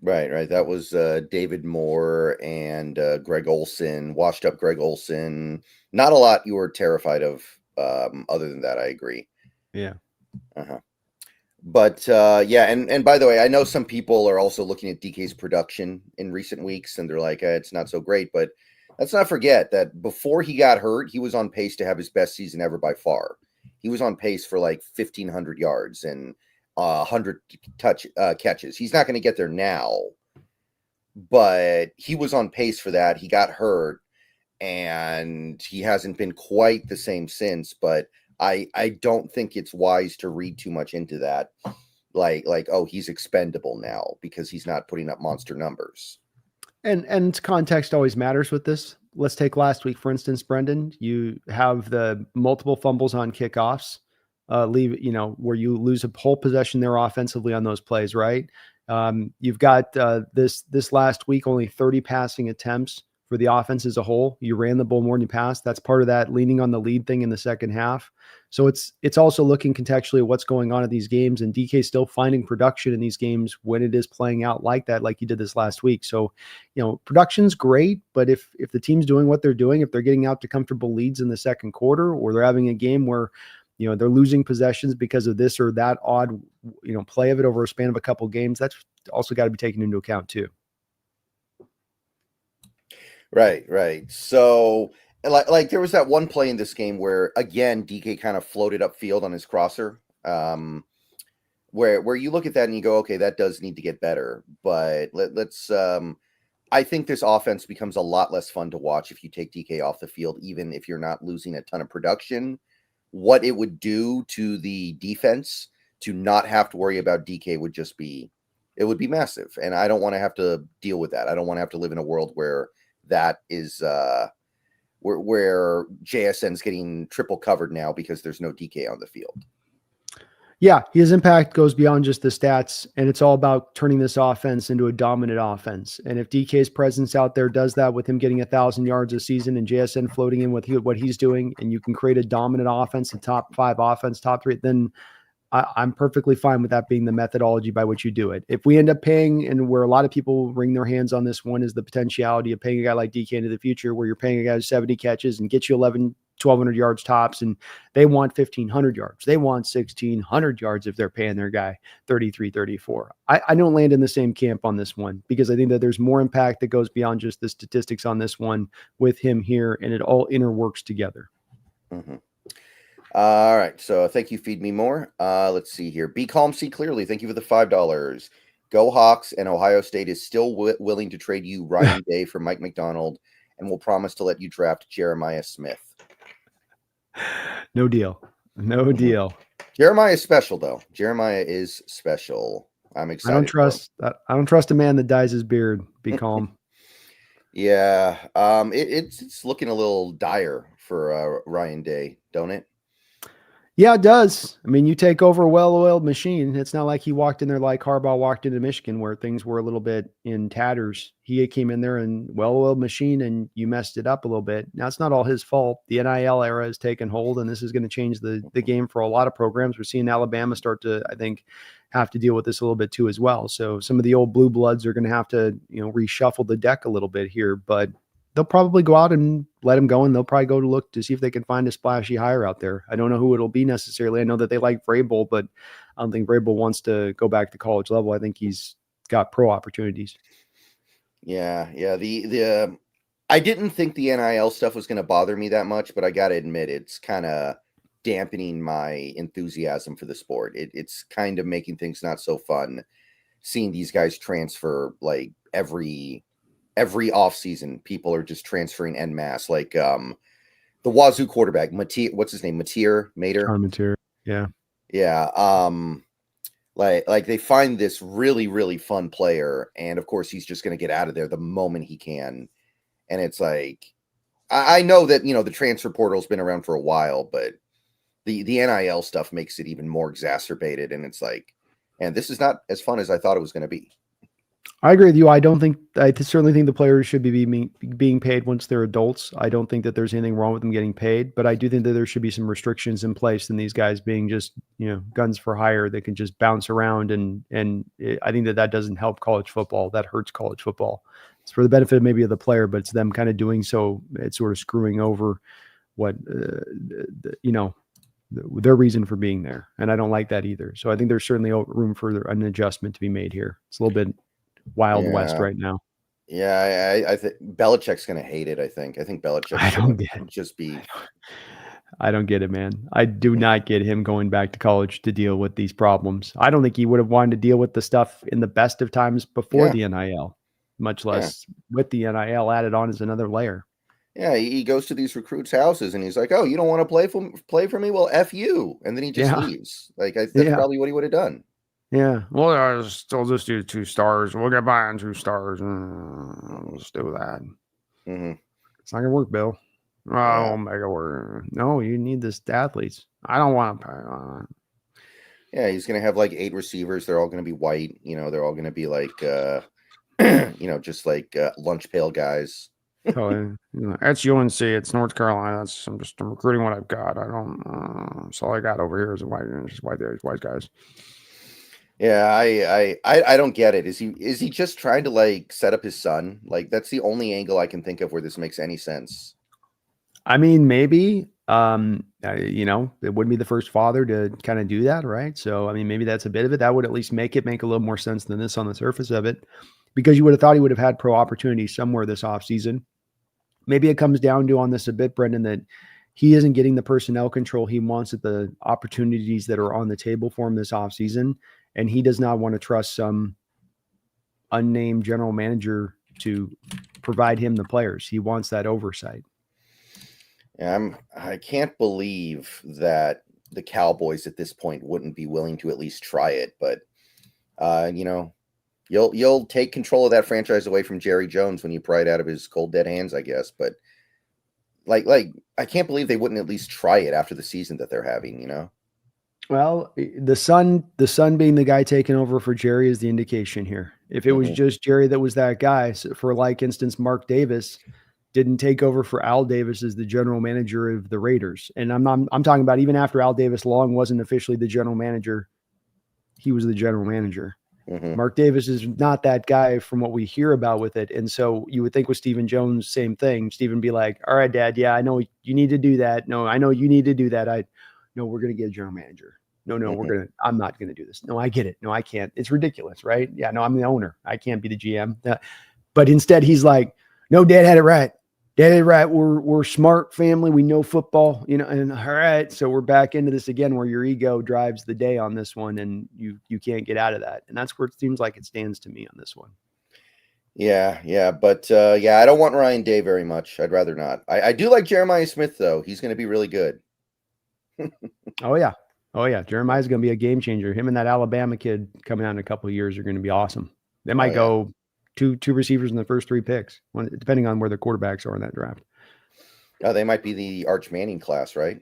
Right. That was David Moore and Greg Olson, washed up Greg Olson. Not a lot you were terrified of other than that. I agree. Yeah. But yeah, and by the way, I know some people are also looking at DK's production in recent weeks and they're like, it's not so great. But let's not forget that before he got hurt, he was on pace to have his best season ever by far. He was on pace for like 1,500 yards and 100 catches. He's not going to get there now, but he was on pace for that. He got hurt and he hasn't been quite the same since, but I don't think it's wise to read too much into that. Like, oh, he's expendable now because he's not putting up monster numbers. And context always matters with this. Let's take last week, for instance, Brendan. You have the multiple fumbles on kickoffs, where you lose a whole possession there offensively on those plays, right? You've got this last week, only 30 passing attempts for the offense as a whole. You ran the ball more than you passed. That's part of that leaning on the lead thing in the second half. So it's also looking contextually at what's going on at these games, and DK still finding production in these games when it is playing out like that, like he did this last week. So, production's great, but if the team's doing what they're doing, if they're getting out to comfortable leads in the second quarter, or they're having a game where, they're losing possessions because of this or that odd, play of it over a span of a couple games, that's also got to be taken into account too. Right. So like there was that one play in this game where, again, DK kind of floated upfield on his crosser, where you look at that and you go, okay, that does need to get better. But let's I think this offense becomes a lot less fun to watch if you take DK off the field, even if you're not losing a ton of production. What it would do to the defense to not have to worry about DK would be massive. And I don't want to have to deal with that. I don't want to have to live in a world where that is where JSN's getting triple covered now because there's no DK on the field. Yeah, his impact goes beyond just the stats, and it's all about turning this offense into a dominant offense. And if DK's presence out there does that with him getting 1,000 yards a season and JSN floating in with what he's doing, and you can create a dominant offense, a top 5 offense, top 3, then I'm perfectly fine with that being the methodology by which you do it. If we end up paying, and where a lot of people wring their hands on this one, is the potentiality of paying a guy like DK into the future, where you're paying a guy 70 catches and gets you 1,200 yards tops, and they want 1,500 yards. They want 1,600 yards if they're paying their guy 33, 34. I don't land in the same camp on this one because I think that there's more impact that goes beyond just the statistics on this one with him here, and it all interworks together. Mm-hmm. All right. So thank you, Feed Me More. Let's see here. Be Calm, See Clearly. Thank you for the $5. Go Hawks, and Ohio State is still willing to trade you Ryan Day for Mike McDonald and will promise to let you draft Jeremiah Smith. No deal. No deal. Jeremiah is special, though. Jeremiah is special. I'm excited. I don't trust a man that dyes his beard. Be calm. Yeah. It's looking a little dire for Ryan Day, don't it? Yeah, it does. I mean, you take over a well-oiled machine. It's not like he walked in there like Harbaugh walked into Michigan, where things were a little bit in tatters. He came in there and well-oiled machine, and you messed it up a little bit. Now, it's not all his fault. The NIL era has taken hold, and this is going to change the game for a lot of programs. We're seeing Alabama start to, I think, have to deal with this a little bit too as well. So some of the old blue bloods are going to have to, reshuffle the deck a little bit here, but they'll probably go out and let him go, and they'll probably go to look to see if they can find a splashy hire out there. I don't know who it'll be necessarily. I know that they like Vrabel, but I don't think Vrabel wants to go back to college level. I think he's got pro opportunities. Yeah. The I didn't think the NIL stuff was going to bother me that much, but I got to admit, it's kind of dampening my enthusiasm for the sport. It's kind of making things not so fun seeing these guys transfer like every offseason. People are just transferring en masse. Like the Wazoo quarterback, what's his name? Mater. Yeah. Yeah. Like they find this really, really fun player, and of course he's just going to get out of there the moment he can. And it's like, I know that, the transfer portal's been around for a while, but the NIL stuff makes it even more exacerbated. And it's like, and this is not as fun as I thought it was going to be. I agree with you. I certainly think the players should be being paid once they're adults. I don't think that there's anything wrong with them getting paid, but I do think that there should be some restrictions in place than these guys being just, guns for hire. They can just bounce around. I think that doesn't help college football. That hurts college football. It's for the benefit maybe of the player, but it's them kind of doing so. It's sort of screwing over what, their reason for being there. And I don't like that either. So I think there's certainly room for an adjustment to be made here. It's a little bit Wild West right now. Yeah, I think Belichick's going to hate it. I think Belichick's going to just be. I don't get it, man. I do not get him going back to college to deal with these problems. I don't think he would have wanted to deal with the stuff in the best of times before the NIL, much less with the NIL added on as another layer. Yeah, he goes to these recruits' houses and he's like, "Oh, you don't want to play for me? Well, F you," and then he just leaves. Like that's probably what he would have done. Yeah. Well, I'll just do 2 stars. We'll get by on 2 stars. Let's do that. Mm-hmm. It's not gonna work, Bill. I won't make it work. No, you need this athletes. I don't want to pay. Yeah, he's gonna have like 8 receivers. They're all gonna be white. They're all gonna be like, just like lunch pail guys. It's UNC. It's North Carolina. I'm recruiting what I've got. I don't. That's all I got over here is white guys. Yeah, I don't get it. Is he just trying to like set up his son? Like that's the only angle I can think of where this makes any sense. I mean, maybe it wouldn't be the first father to kind of do that, right? So I mean, maybe that's a bit of it. That would at least make a little more sense than this on the surface of it, because you would have thought he would have had pro opportunities somewhere this offseason. Maybe it comes down to on this a bit, Brendan, that he isn't getting the personnel control he wants at the opportunities that are on the table for him this offseason. And he does not want to trust some unnamed general manager to provide him the players. He wants that oversight. Yeah, I can't believe that the Cowboys at this point wouldn't be willing to at least try it. But, you'll take control of that franchise away from Jerry Jones when you pry it out of his cold dead hands, I guess. But like I can't believe they wouldn't at least try it after the season that they're having. Well, the son being the guy taking over for Jerry is the indication here. If it was just Jerry that was that guy, so for like instance, Mark Davis didn't take over for Al Davis as the general manager of the Raiders. And I'm talking about even after Al Davis long wasn't officially the general manager, he was the general manager. Mm-hmm. Mark Davis is not that guy from what we hear about with it. And so you would think with Stephen Jones, same thing. Stephen be like, all right, Dad, yeah, I know you need to do that. No, I know you need to do that. No, we're going to get a general manager. No, I'm not going to do this. No, I get it. No, I can't. It's ridiculous, right? Yeah, no, I'm the owner. I can't be the GM. But instead he's like, no, Dad had it right. We're smart family. We know football, and all right. So we're back into this again, where your ego drives the day on this one and you can't get out of that. And that's where it seems like it stands to me on this one. Yeah. But I don't want Ryan Day very much. I'd rather not. I do like Jeremiah Smith though. He's going to be really good. Oh yeah. Jeremiah's going to be a game changer. Him and that Alabama kid coming out in a couple of years are going to be awesome. They might go two receivers in the first 3 picks, depending on where the quarterbacks are in that draft. Oh, they might be the Arch Manning class, right?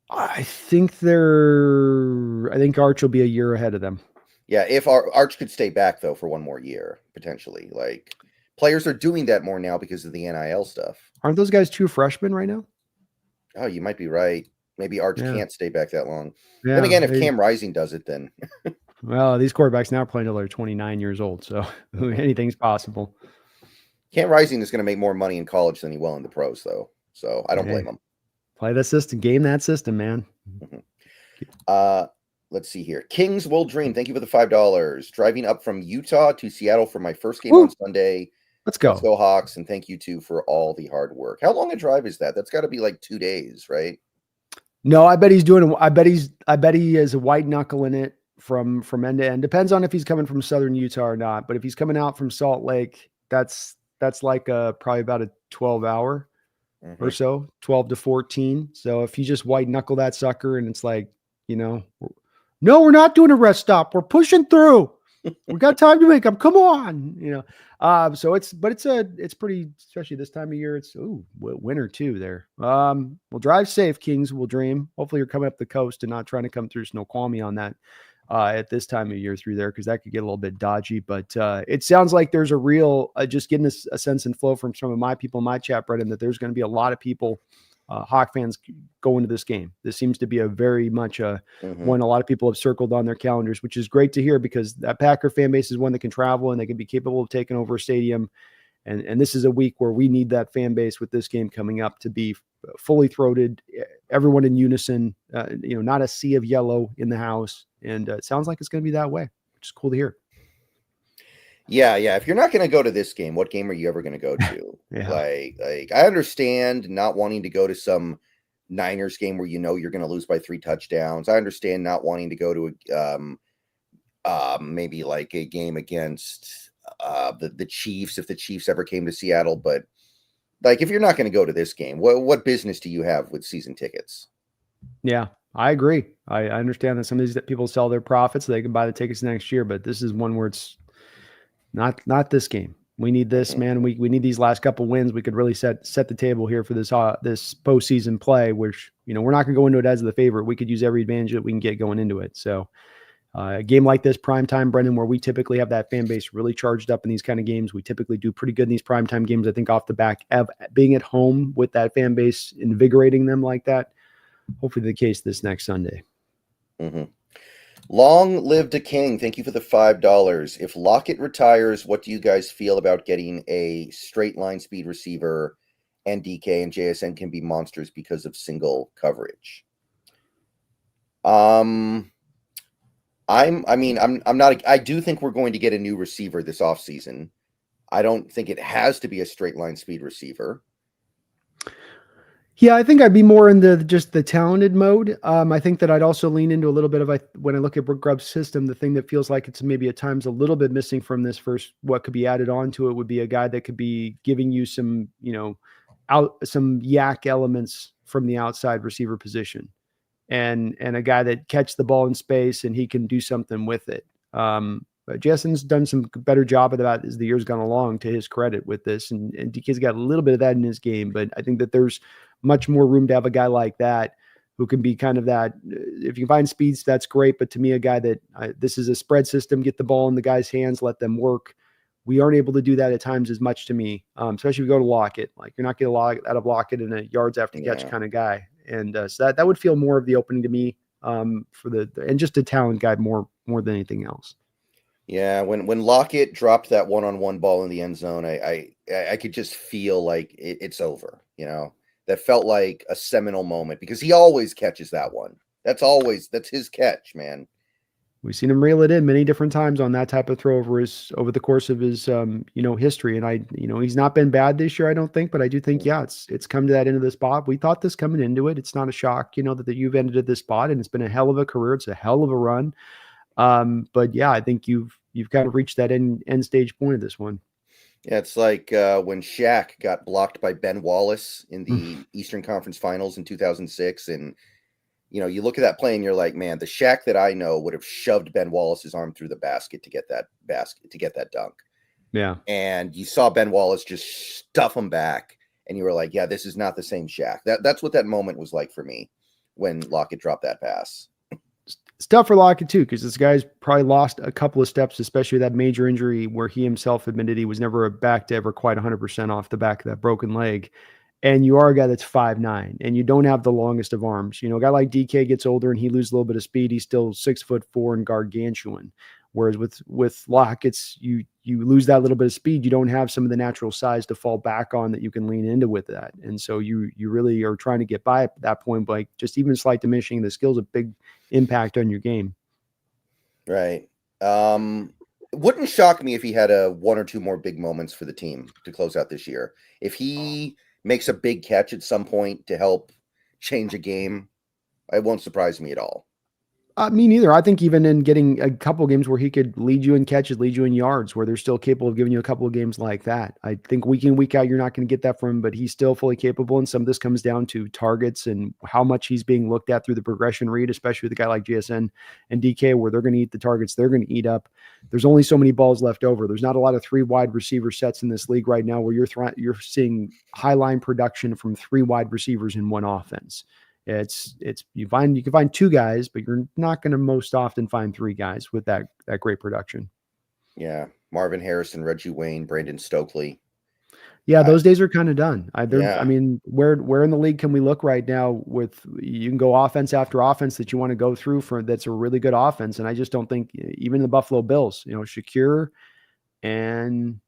I think Arch will be a year ahead of them. Yeah, if Arch could stay back though for one more year potentially, like players are doing that more now because of the NIL stuff. Aren't those guys two freshmen right now? Oh, you might be right. Maybe Arch Yeah. can't stay back that long. Then Yeah. again, if Cam Rising does it, then Well, these quarterbacks now are playing until they're 29 years old, so anything's possible. Cam Rising is going to make more money in college than he will in the pros, though. So I don't blame him. Play that system, game that system, man. Let's see here. Kings Will Dream. Thank you for the $5. Driving up from Utah to Seattle for my first game on Sunday. Let's go. Let's go Hawks, and thank you too for all the hard work. How long a drive is that? That's got to be like 2 days, right? No, I bet he's doing. I bet he is a white knuckle in it from end to end. Depends on if he's coming from Southern Utah or not. But if he's coming out from Salt Lake, that's like probably about a 12-hour or so, 12 to 14. So if you just white knuckle that sucker, and it's like, no, we're not doing a rest stop. We're pushing through. We got time to make them. Come on, So it's pretty, especially this time of year. It's winter too there. We'll drive safe, Kings will dream. Hopefully you're coming up the coast and not trying to come through Snoqualmie on that at this time of year through there, because that could get a little bit dodgy. But it sounds like there's a real just getting a sense and flow from some of my people in my chat, Brendan, that there's going to be a lot of people, Hawk fans, go into this game. This seems to be a very much one a lot of people have circled on their calendars, which is great to hear, because that Packer fan base is one that can travel and they can be capable of taking over a stadium. And this is a week where we need that fan base with this game coming up to be fully throated, everyone in unison, not a sea of yellow in the house. And it sounds like it's going to be that way, which is cool to hear. Yeah. If you're not going to go to this game, what game are you ever going to go to? Like I understand not wanting to go to some Niners game where you're going to lose by 3 touchdowns. I understand not wanting to go to maybe like a game against the Chiefs if the Chiefs ever came to Seattle. But like, if you're not going to go to this game, what business do you have with season tickets? Yeah, I agree. I understand that some of these people sell their profits so they can buy the tickets next year, but this is one where it's not this game. We need this, man. We need these last couple wins. We could really set the table here for this postseason play, which, we're not going to go into it as the favorite. We could use every advantage that we can get going into it. So a game like this, primetime, Brendan, where we typically have that fan base really charged up in these kind of games. We typically do pretty good in these primetime games, I think, off the back of being at home with that fan base, invigorating them like that. Hopefully the case this next Sunday. Long live the king. Thank you for the $5. If Lockett retires, what do you guys feel about getting a straight line speed receiver, and DK and JSN can be monsters because of single coverage? I do think we're going to get a new receiver this offseason. I don't think it has to be a straight line speed receiver. Yeah, I think I'd be more in just the talented mode. I think that I'd also lean into a little bit of, when I look at Brooke Grubb's system, the thing that feels like it's maybe at times a little bit missing from this first, what could be added on to it would be a guy that could be giving you some, some yak elements from the outside receiver position, and a guy that catch the ball in space and he can do something with it. But Jason's done some better job of that as the years gone along, to his credit, with this. And DK's got a little bit of that in his game, but I think that there's much more room to have a guy like that who can be kind of that. If you can find speeds, that's great. But to me, a guy that this is a spread system, get the ball in the guy's hands, let them work. We aren't able to do that at times as much, to me, especially if you go to Lockett. Like, you're not getting a lot out of Lockett in a yards after catch kind of guy. And so that would feel more of the opening to me for and just a talent guy more than anything else. Yeah, when Lockett dropped that one-on-one ball in the end zone, I could just feel like it's over. That felt like a seminal moment, because he always catches that one. That's his catch, man. We've seen him reel it in many different times on that type of throw over the course of his history. And he's not been bad this year, I don't think, but I do think, it's come to that end of the spot. We thought this coming into it. It's not a shock, that you've ended at this spot, and it's been a hell of a career. It's a hell of a run. But yeah, I think you've kind of reached that end stage point of this one. Yeah, it's like when Shaq got blocked by Ben Wallace in the Eastern Conference Finals in 2006, and you look at that play and you're like, man, the Shaq that I know would have shoved Ben Wallace's arm through the basket to get that dunk. Yeah, and you saw Ben Wallace just stuff him back, and you were like, yeah, this is not the same Shaq. That's what that moment was like for me. when Lockett dropped that pass. It's tough for Lockett too, because this guy's probably lost a couple of steps, especially that major injury where he himself admitted he was never back to ever quite 100% off the back of that broken leg. And you are a guy that's 5'9", and you don't have the longest of arms. You know, a guy like DK gets older and he loses a little bit of speed. He's still 6'4" and gargantuan. Whereas with Lockett's, you lose that little bit of speed. You don't have some of the natural size to fall back on that you can lean into with that. And so you really are trying to get by at that point, like just even slight diminishing the skills, a big impact on your game. Right. Wouldn't shock me if he had one or two more big moments for the team to close out this year. If he makes a big catch at some point to help change a game, it won't surprise me at all. Me neither. I think even in getting a couple of games where he could lead you in catches, lead you in yards, where they're still capable of giving you a couple of games like that. I think week in, week out, you're not going to get that from him, but he's still fully capable. And some of this comes down to targets and how much he's being looked at through the progression read, especially with a guy like JSN and DK, where they're going to eat the targets they're going to eat up. There's only so many balls left over. There's not a lot of 3 wide receiver sets in this league right now where you're seeing high line production from 3 wide receivers in one offense. You can find 2 guys, but you're not going to most often find 3 guys with that great production. Yeah, Marvin Harrison, Reggie Wayne, Brandon Stokely. Yeah, those days are kind of done. I Yeah. mean, where in the league can we look right now with you can go offense after offense that you want to go through that's a really good offense, and I just don't think even the Buffalo Bills, Shakir and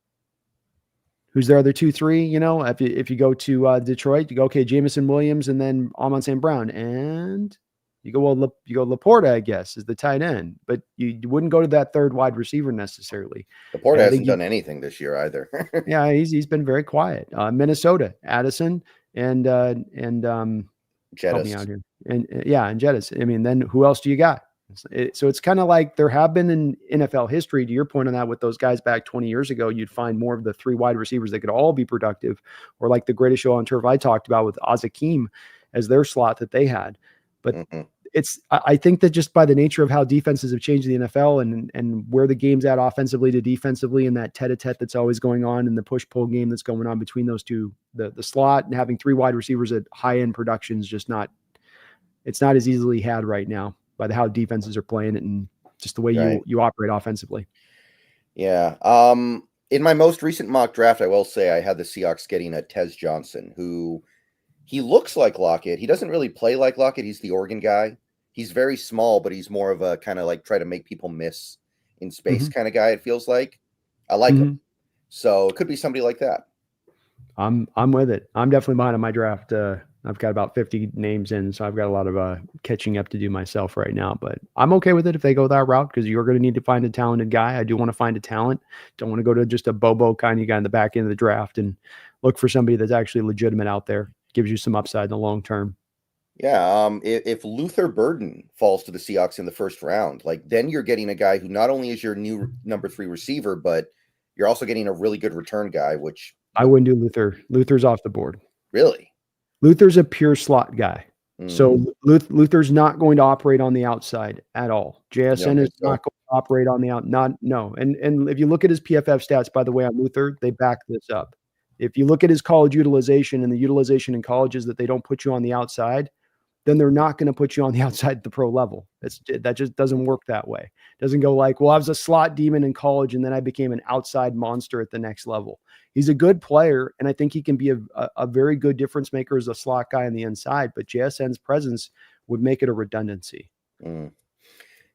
who's their other 2, 3, if you go to Detroit, you go, okay, Jameson Williams and then Amon St. Brown. And you go, Laporta, I guess, is the tight end. But you wouldn't go to that 3rd wide receiver necessarly. Laporta hasn't done anything this year either. Yeah, he's been very quiet. Minnesota, Addison and help me out here. And Jettis. I mean, then who else do you got? So it's kind of like there have been in NFL history, to your point on that, with those guys back 20 years ago, you'd find more of the 3 wide receivers that could all be productive, or like the greatest show on turf I talked about with Azakim as their slot that they had. But I think that just by the nature of how defenses have changed in the NFL and where the game's at offensively to defensively, and that tete-a-tete that's always going on, and the push-pull game that's going on between those two, the slot and having 3 wide receivers at high-end production is just it's not as easily had right now by how defenses are playing it and just the way you operate offensively. Yeah. In my most recent mock draft, I will say I had the Seahawks getting a Tez Johnson, who he looks like Lockett. He doesn't really play like Lockett. He's the Oregon guy. He's very small, but he's more of a kind of like try to make people miss in space kind of guy, it feels like. I like him. So it could be somebody like that. I'm with it. I'm definitely behind on my draft. I've got about 50 names in, so I've got a lot of catching up to do myself right now. But I'm okay with it if they go that route, because you're going to need to find a talented guy. I do want to find a talent. Don't want to go to just a Bobo kind of guy in the back end of the draft and look for somebody that's actually legitimate out there. Gives you some upside in the long term. Yeah. If Luther Burden falls to the Seahawks in the 1st round, like then you're getting a guy who not only is your new number 3 receiver, but you're also getting a really good return guy, which I wouldn't do Luther. Luther's off the board. Really? Luther's a pure slot guy. So Luther's not going to operate on the outside at all. JSN is not going to operate on the And if you look at his PFF stats, by the way, on Luther, they back this up. If you look at his college utilization and the utilization in colleges that they don't put you on the outside, then they're not going to put you on the outside at the pro level. That just doesn't work that way. It doesn't go like, well, I was a slot demon in college and then I became an outside monster at the next level. He's a good player, and I think he can be a very good difference maker as a slot guy on the inside, but JSN's presence would make it a redundancy.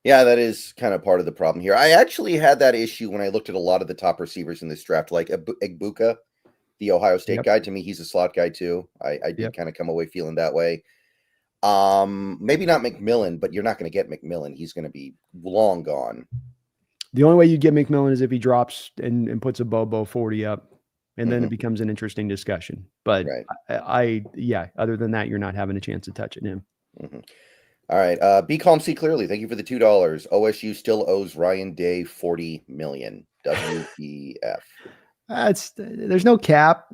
Yeah, that is kind of part of the problem here. I actually had that issue when I looked at a lot of the top receivers in this draft, like Egbuka, the Ohio State guy. To me, he's a slot guy too. I did kind of come away feeling that way. Maybe not McMillan, but you're not going to get McMillan. He's going to be long gone. The only way you get McMillan is if he drops and puts a Bobo 40 up, and then it becomes an interesting discussion. But other than that, you're not having a chance to touch him. All right. Be calm, see clearly. Thank you for the $2. OSU still owes Ryan Day $40 million. WEF. There's no cap,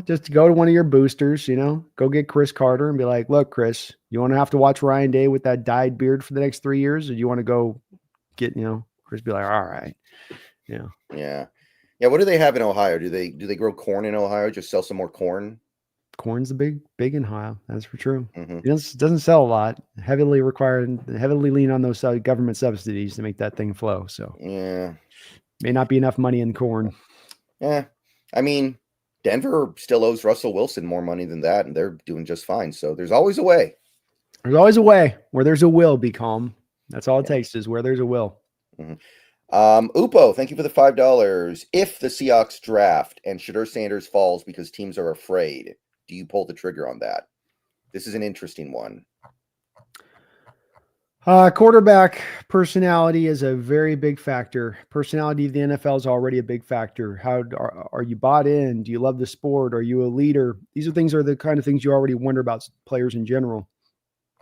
just go to one of your boosters, go get Chris Carter and be like, look, Chris, you want to have to watch Ryan Day with that dyed beard for the next 3 years? Or do you want to go get, Chris be like, all right. Yeah. What do they have in Ohio? Do they grow corn in Ohio? Just sell some more corn? Corn's the big in Ohio. That's for true. Mhm. It doesn't sell a lot. Heavily lean on those government subsidies to make that thing flow. So Yeah. may not be enough money in corn. Yeah. I mean, Denver still owes Russell Wilson more money than that, and they're doing just fine. So there's always a way. There's always a way. Where there's a will, be calm. That's all it Yeah. takes is where there's a will. Mhm. Upo, thank you for the $5. If the Seahawks draft and Shadur Sanders falls because teams are afraid, do you pull the trigger on that? This is an interesting one. Quarterback personality is a very big factor. Personality of the NFL is already a big factor. How are you bought in? Do you love the sport? Are you a leader? These are the kind of things you already wonder about players in general.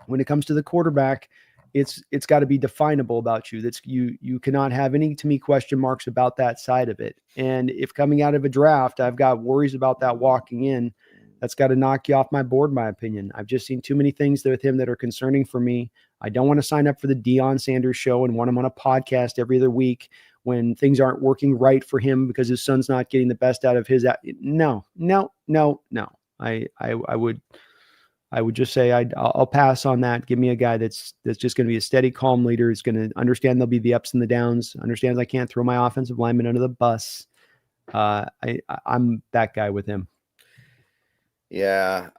When it comes to the quarterback, it's got to be definable about you. That's you cannot have any, to me, question marks about that side of it. And if coming out of a draft, I've got worries about that walking in, that's got to knock you off my board, in my opinion. I've just seen too many things with him that are concerning for me. I don't want to sign up for the Deion Sanders show and want him on a podcast every other week when things aren't working right for him because his son's not getting the best out of his. No. I would just say I'll pass on that. Give me a guy that's just going to be a steady, calm leader. He's going to understand there'll be the ups and the downs. Understands I can't throw my offensive lineman under the bus. I'm that guy with him. Yeah.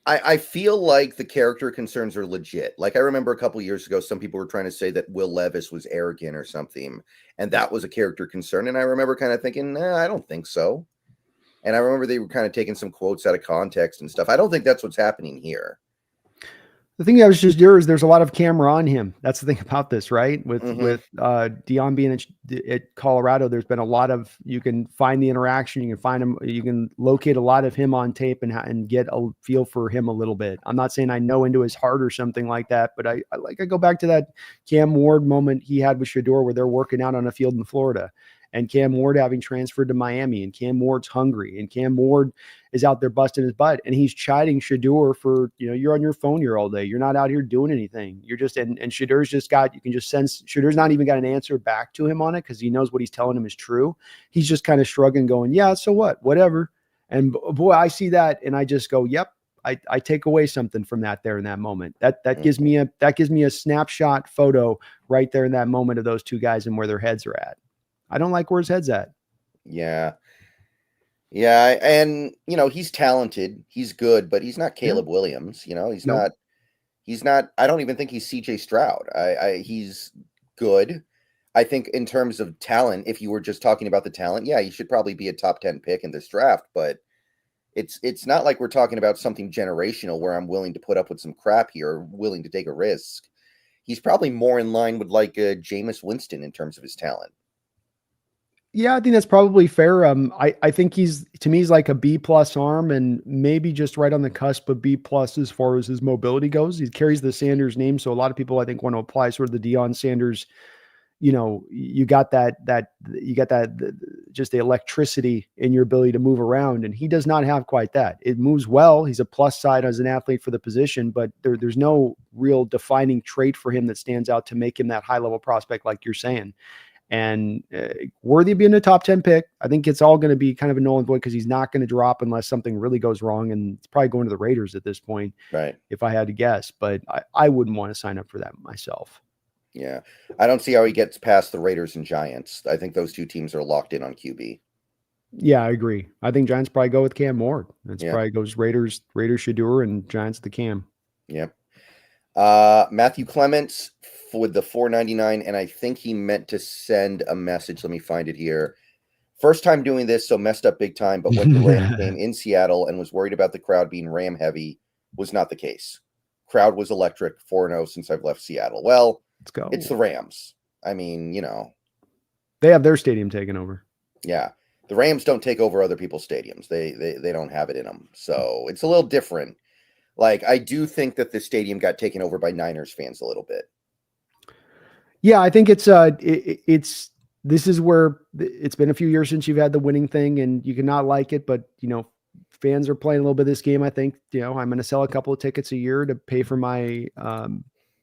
I feel like the character concerns are legit. Like I remember a couple years ago, some people were trying to say that Will Levis was arrogant or something, and that was a character concern. And I remember kind of thinking, I don't think so. And I remember they were kind of taking some quotes out of context and stuff. I don't think that's what's happening here. The thing I was just doing is there's a lot of camera on him. That's the thing about this, right? With Deion being at Colorado, there's been a lot of, you can find the interaction, you can find him, you can locate a lot of him on tape and get a feel for him a little bit. I'm not saying I know into his heart or something like that, but I go back to that Cam Ward moment he had with Shador where they're working out on a field in Florida. And Cam Ward having transferred to Miami, and Cam Ward's hungry, and Cam Ward is out there busting his butt, and he's chiding Shador for, you're on your phone here all day. You're not out here doing anything. You're just, and Shador's just got, you can just sense Shador's not even got an answer back to him on it because he knows what he's telling him is true. He's just kind of shrugging, going, yeah, so what, whatever. And boy, I see that, and I just go, yep. I take away something from that there in that moment. That gives me a snapshot photo right there in that moment of those two guys and where their heads are at. I don't like where his head's at. Yeah. Yeah. And, he's talented. He's good, but he's not Caleb Williams. He's not, I don't even think he's CJ Stroud. He's good. I think in terms of talent, if you were just talking about the talent, yeah, he should probably be a top 10 pick in this draft, but it's not like we're talking about something generational where I'm willing to put up with some crap here, or willing to take a risk. He's probably more in line with like Jameis Winston in terms of his talent. Yeah, I think that's probably fair. I think he's like a B+ arm and maybe just right on the cusp of B+ as far as his mobility goes. He carries the Sanders name, so a lot of people I think want to apply sort of the Deion Sanders. You got that just the electricity in your ability to move around, and he does not have quite that. It moves well. He's a plus side as an athlete for the position, but there's no real defining trait for him that stands out to make him that high level prospect like you're saying. And worthy of being a top 10 pick. I think it's all going to be kind of a null and void because he's not going to drop unless something really goes wrong. And it's probably going to the Raiders at this point, right? If I had to guess, but I wouldn't want to sign up for that myself. Yeah. I don't see how he gets past the Raiders and Giants. I think those two teams are locked in on QB. Yeah, I agree. I think Giants probably go with Cam Ward. Probably goes Raiders Shador and Giants the Cam. Yep. Matthew Clements with the $4.99, and I think he meant to send a message. Let me find it here. First time doing this, so messed up big time, but went to Ram game in Seattle and was worried about the crowd being Ram heavy. Was not the case. Crowd was electric, 4-0 since I've left Seattle. Well, let's go. It's the Rams. I mean, they have their stadium taken over. Yeah. The Rams don't take over other people's stadiums. They don't have it in them. So it's a little different. Like, I do think that the stadium got taken over by Niners fans a little bit. Yeah, I think this is where it's been a few years since you've had the winning thing and you cannot like it, but fans are playing a little bit of this game. I think, I'm going to sell a couple of tickets a year to pay for my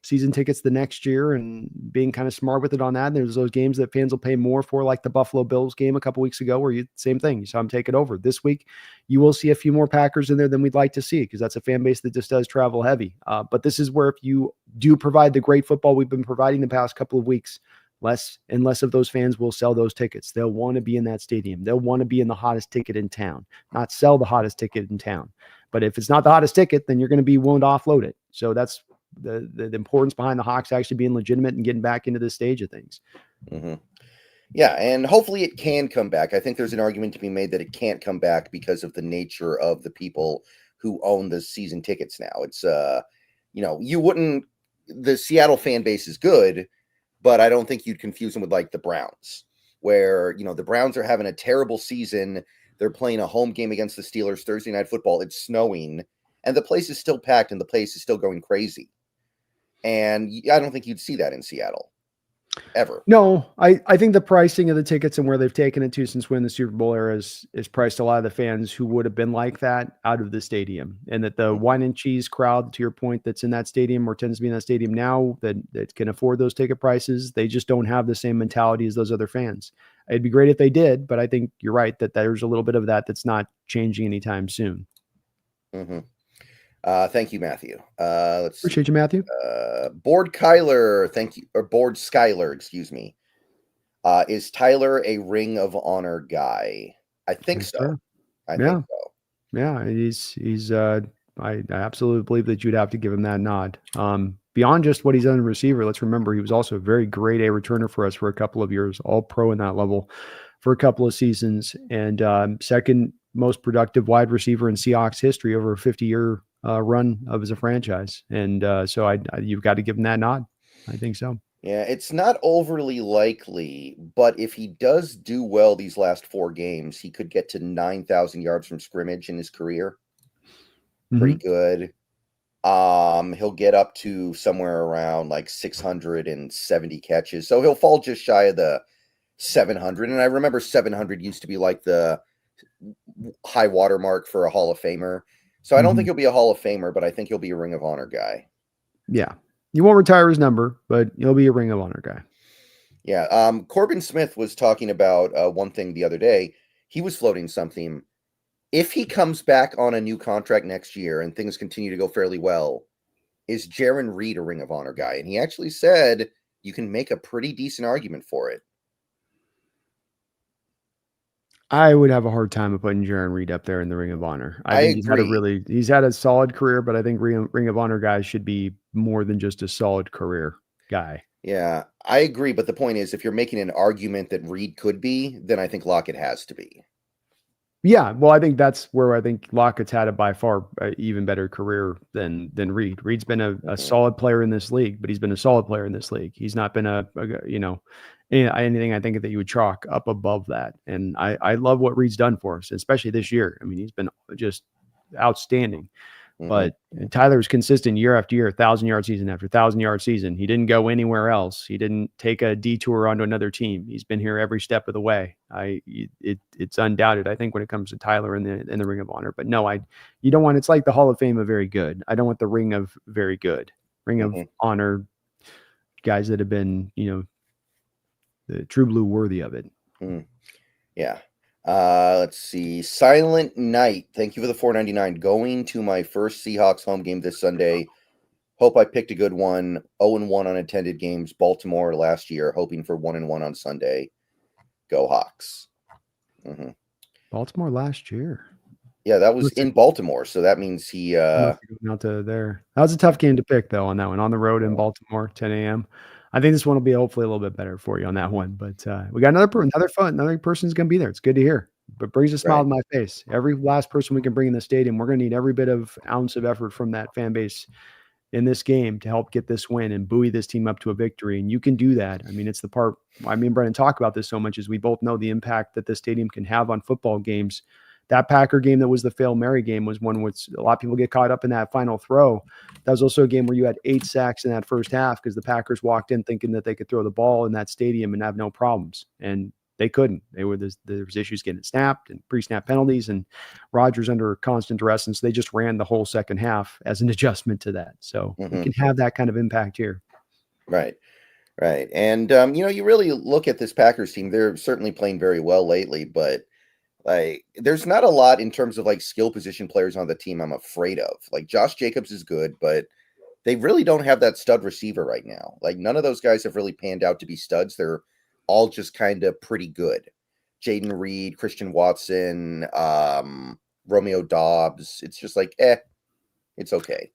season tickets the next year and being kind of smart with it on that. There's those games that fans will pay more for, like the Buffalo Bills game a couple weeks ago, where same thing. You saw them take it over. This week, you will see a few more Packers in there than we'd like to see, because that's a fan base that just does travel heavy. But this is where, if you do provide the great football we've been providing the past couple of weeks, less and less of those fans will sell those tickets. They'll want to be in that stadium. They'll want to be in the hottest ticket in town, not sell the hottest ticket in town. But if it's not the hottest ticket, then you're going to be willing to offload it. So that's the importance behind the Hawks actually being legitimate and getting back into this stage of things. Mm-hmm. Yeah, and hopefully it can come back. I think there's an argument to be made that it can't come back because of the nature of the people who own the season tickets now. It's the Seattle fan base is good, but I don't think you'd confuse them with like the Browns, where, the Browns are having a terrible season. They're playing a home game against the Steelers Thursday Night Football. It's snowing, and the place is still packed, and the place is still going crazy. And I don't think you'd see that in Seattle ever. No, I think the pricing of the tickets and where they've taken it to since winning the Super Bowl era is priced a lot of the fans who would have been like that out of the stadium, and that the wine and cheese crowd, to your point, that's in that stadium or tends to be in that stadium now that can afford those ticket prices, they just don't have the same mentality as those other fans. It'd be great if they did, but I think you're right that there's a little bit of that's not changing anytime soon. Mm-hmm. Thank you, Matthew. Let's appreciate you, Matthew. Board Kyler, thank you, or Board Skyler, excuse me. Is Tyler a Ring of Honor guy? I think so. I think so. Yeah, he's. I absolutely believe that you'd have to give him that nod. Beyond just what he's done in receiver, let's remember he was also a very grade A returner for us for a couple of years, all pro in that level for a couple of seasons, and second most productive wide receiver in Seahawks history over a 50-year run of as a franchise. And so you've got to give him that nod. I think so. Yeah, it's not overly likely, but if he does do well these last 4 games, he could get to 9,000 yards from scrimmage in his career. Pretty good. He'll get up to somewhere around like 670 catches. So he'll fall just shy of the 700. And I remember 700 used to be like the high water mark for a Hall of Famer. So I don't think he'll be a Hall of Famer, but I think he'll be a Ring of Honor guy. Yeah. You won't retire his number, but he'll be a Ring of Honor guy. Yeah. Corbin Smith was talking about one thing the other day. He was floating something. If he comes back on a new contract next year and things continue to go fairly well, is Jaron Reed a Ring of Honor guy? And he actually said you can make a pretty decent argument for it. I would have a hard time of putting Jaron Reed up there in the Ring of Honor. I think he's had a solid career, but I think Ring of Honor guys should be more than just a solid career guy. Yeah, I agree. But the point is, if you're making an argument that Reed could be, then I think Lockett has to be. Yeah, well, I think that's where I think Lockett's had a by far even better career than Reed. Reed's been a solid player in this league, but he's been a solid player in this league. He's not been anything I think that you would chalk up above that. And I love what Reed's done for us, especially this year. I mean, he's been just outstanding. But Tyler's consistent year after year, 1,000-yard season after 1,000-yard season. He didn't go anywhere else. He didn't take a detour onto another team. He's been here every step of the way. It's undoubted, I think, when it comes to Tyler in the Ring of Honor. But no, you don't want. It's like the Hall of Fame of very good. I don't want the Ring of very good. Ring of Honor guys that have been, the true blue worthy of it. Yeah. Let's see. Silent Night. Thank you for the $4.99. Going to my first Seahawks home game this Sunday. Hope I picked a good one. 0-1 unattended games. Baltimore last year. Hoping for 1-1 on Sunday. Go Hawks. Baltimore last year. Yeah, that was in Baltimore. So that means he out to there. That was a tough game to pick though on that one. On the road in Baltimore, 10 a.m. I think this one will be hopefully a little bit better for you on that one. But we got another person's going to be there. It's good to hear. But brings a smile to my face. Every last person we can bring in the stadium, we're going to need every bit of ounce of effort from that fan base in this game to help get this win and buoy this team up to a victory. And you can do that. I mean, it's the part I mean, Brendan talk about this so much is we both know the impact that the stadium can have on football games. That Packer game that was the Fail Mary game was one which a lot of people get caught up in that final throw. That was also a game where you had 8 sacks in that first half because the Packers walked in thinking that they could throw the ball in that stadium and have no problems. And they couldn't. There was issues getting snapped and pre-snap penalties, and Rodgers under constant duress, and so they just ran the whole second half as an adjustment to that. So we can have that kind of impact here. Right. Right. And, you really look at this Packers team, they're certainly playing very well lately, but like there's not a lot in terms of like skill position players on the team I'm afraid of. Like Josh Jacobs is good, but they really don't have that stud receiver right now. Like none of those guys have really panned out to be studs. They're all just kind of pretty good. Jaden Reed, Christian Watson, Romeo Dobbs. It's just like, it's okay.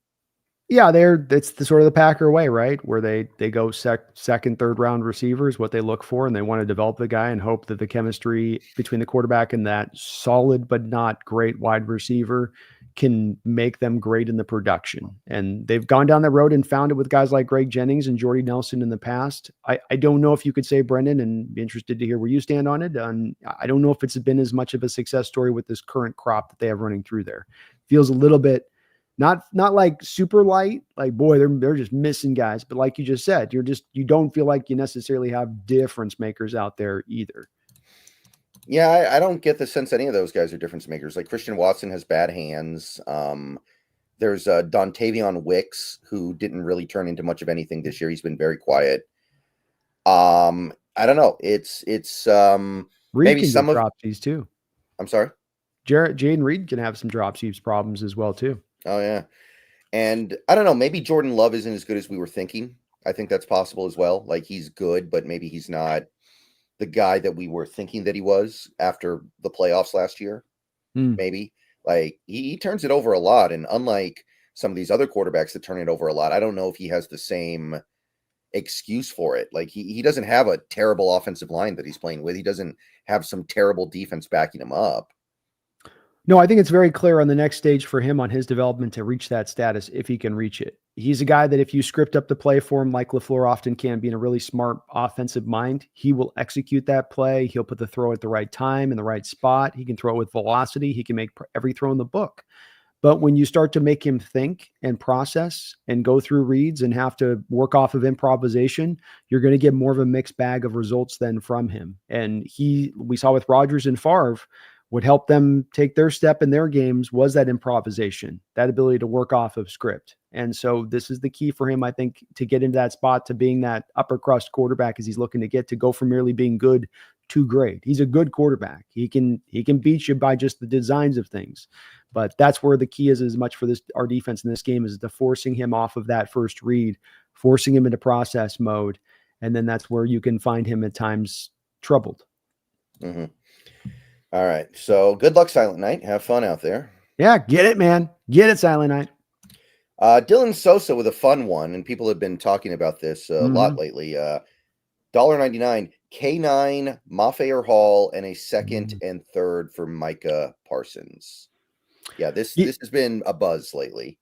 Yeah, it's the sort of the Packer way, right? Where they go second, third round receivers, what they look for, and they want to develop the guy and hope that the chemistry between the quarterback and that solid but not great wide receiver can make them great in the production. And they've gone down that road and found it with guys like Greg Jennings and Jordy Nelson in the past. I don't know if you could say, Brendan, and be interested to hear where you stand on it. I don't know if it's been as much of a success story with this current crop that they have running through there. Feels a little bit not like super light, like boy, they're just missing guys. But like you just said, you don't feel like you necessarily have difference makers out there either. Yeah, I don't get the sense any of those guys are difference makers. Like Christian Watson has bad hands. There's Dontavion Wicks, who didn't really turn into much of anything this year. He's been very quiet. I don't know. It's Reed maybe can some get of dropsies too. I'm sorry. Jaden Reed can have some dropsies problems as well too. Oh yeah. And I don't know, maybe Jordan Love isn't as good as we were thinking. I think that's possible as well. Like he's good, but maybe he's not the guy that we were thinking that he was after the playoffs last year. Maybe like he turns it over a lot. And unlike some of these other quarterbacks that turn it over a lot, I don't know if he has the same excuse for it. Like he doesn't have a terrible offensive line that he's playing with. He doesn't have some terrible defense backing him up. No, I think it's very clear on the next stage for him on his development to reach that status if he can reach it. He's a guy that if you script up the play for him, like LaFleur often can, being a really smart offensive mind, he will execute that play. He'll put the throw at the right time in the right spot. He can throw it with velocity. He can make every throw in the book. But when you start to make him think and process and go through reads and have to work off of improvisation, you're going to get more of a mixed bag of results than from him. And we saw with Rodgers and Favre, what helped them take their step in their games was that improvisation, that ability to work off of script. And so this is the key for him, I think, to get into that spot, to being that upper crust quarterback as he's looking to get, to go from merely being good to great. He's a good quarterback. He can beat you by just the designs of things. But that's where the key is as much for our defense in this game, is the forcing him off of that first read, forcing him into process mode. And then that's where you can find him at times troubled. Mm-hmm. All right. So good luck, Silent Night. Have fun out there. Yeah, get it, man. Get it, Silent Night. Dylan Sosa with a fun one, and people have been talking about this a lot lately. $1.99, K9, Mafair Hall, and a second and third for Micah Parsons. Yeah, this has been a buzz lately.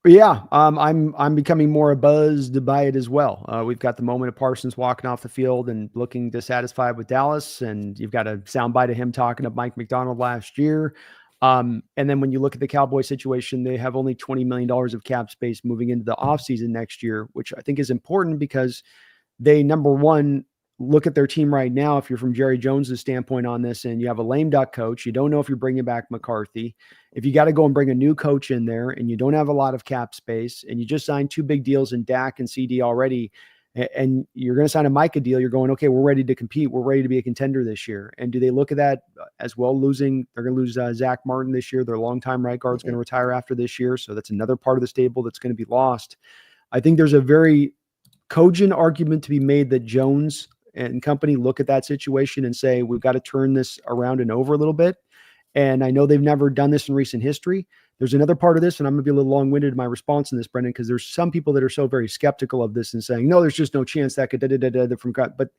Yeah, I'm becoming more buzzed by it as well. We've got the moment of Parsons walking off the field and looking dissatisfied with Dallas, and you've got a soundbite of him talking to Mike McDonald last year. And then when you look at the Cowboy situation, they have only $20 million of cap space moving into the offseason next year, which I think is important because they, number one, look at their team right now. If you're from Jerry Jones's standpoint on this, and you have a lame duck coach, you don't know if you're bringing back McCarthy. If you got to go and bring a new coach in there and you don't have a lot of cap space and you just signed 2 big deals in Dak and CD already, and you're going to sign a Micah deal, you're going, okay, we're ready to compete. We're ready to be a contender this year. And do they look at that as well? They're going to lose Zach Martin this year. Their longtime right guard's going to retire after this year. So that's another part of the stable that's going to be lost. I think there's a very cogent argument to be made that Jones and company look at that situation and say, we've got to turn this around and over a little bit. And I know they've never done this in recent history. There's another part of this, and I'm going to be a little long-winded in my response in this, Brendan, because there's some people that are so very skeptical of this and saying, no, there's just no chance that could from God. But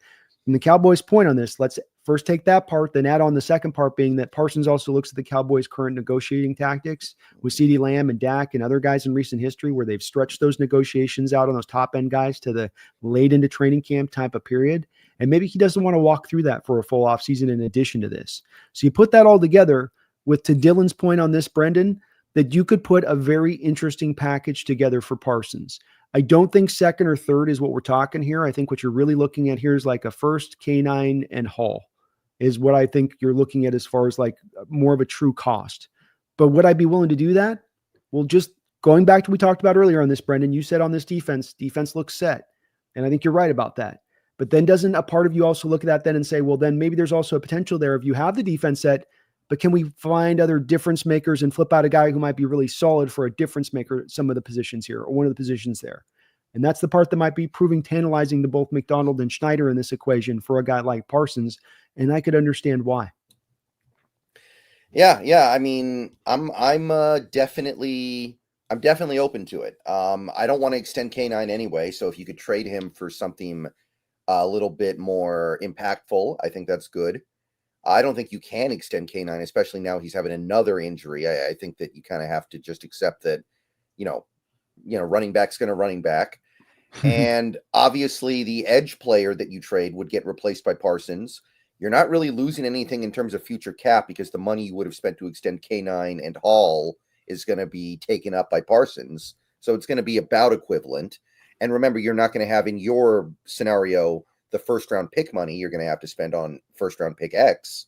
from the Cowboys' point on this, let's first take that part, then add on the second part being that Parsons also looks at the Cowboys' current negotiating tactics with CeeDee Lamb and Dak and other guys in recent history, where they've stretched those negotiations out on those top-end guys to the late into training camp type of period. And maybe he doesn't want to walk through that for a full offseason in addition to this. So you put that all together with, to Dylan's point on this, Brendan, that you could put a very interesting package together for Parsons. I don't think second or third is what we're talking here. I think what you're really looking at here is like a first, K9, and Hall. is what I think you're looking at as far as like more of a true cost. But would I be willing to do that? Well, just going back to what we talked about earlier on this, Brendan, you said on this defense looks set. And I think you're right about that. But then doesn't a part of you also look at that then and say, well, then maybe there's also a potential there if you have the defense set, but can we find other difference makers and flip out a guy who might be really solid for a difference maker at some of the positions here or one of the positions there? And that's the part that might be proving tantalizing to both McDonald and Schneider in this equation for a guy like Parsons. And I could understand why. Yeah. I mean, I'm definitely open to it. I don't want to extend K9 anyway, so if you could trade him for something a little bit more impactful, I think that's good. I don't think you can extend K9, especially now he's having another injury. I think that you kind of have to just accept that, running back's going to running back. And obviously the edge player that you trade would get replaced by Parsons. You're not really losing anything in terms of future cap because the money you would have spent to extend K9 and Hall is going to be taken up by Parsons. So it's going to be about equivalent. And remember, you're not going to have in your scenario the first round pick money you're going to have to spend on first round pick X.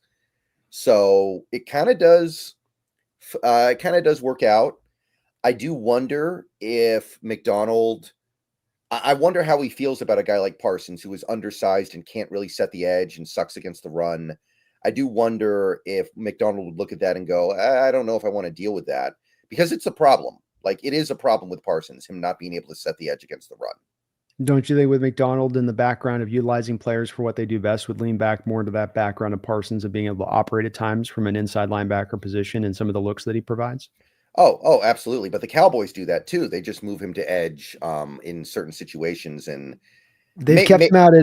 So it kind of does work out. I do wonder if McDonald, I wonder how he feels about a guy like Parsons who is undersized and can't really set the edge and sucks against the run. I do wonder if McDonald would look at that and go, I don't know if I want to deal with that, because it's a problem. Like, it is a problem with Parsons, him not being able to set the edge against the run. Don't you think with McDonald in the background of utilizing players for what they do best would lean back more into that background of Parsons of being able to operate at times from an inside linebacker position and some of the looks that he provides? Oh, absolutely. But the Cowboys do that too. They just move him to edge in certain situations, and they've kept him out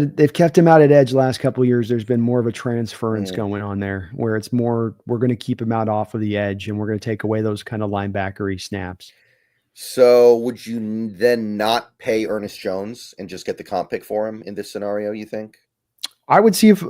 at edge the last couple of years. There's been more of a transference going on there where it's more, we're going to keep him out off of the edge and we're going to take away those kind of linebackery snaps. So would you then not pay Ernest Jones and just get the comp pick for him in this scenario, you think? I would see if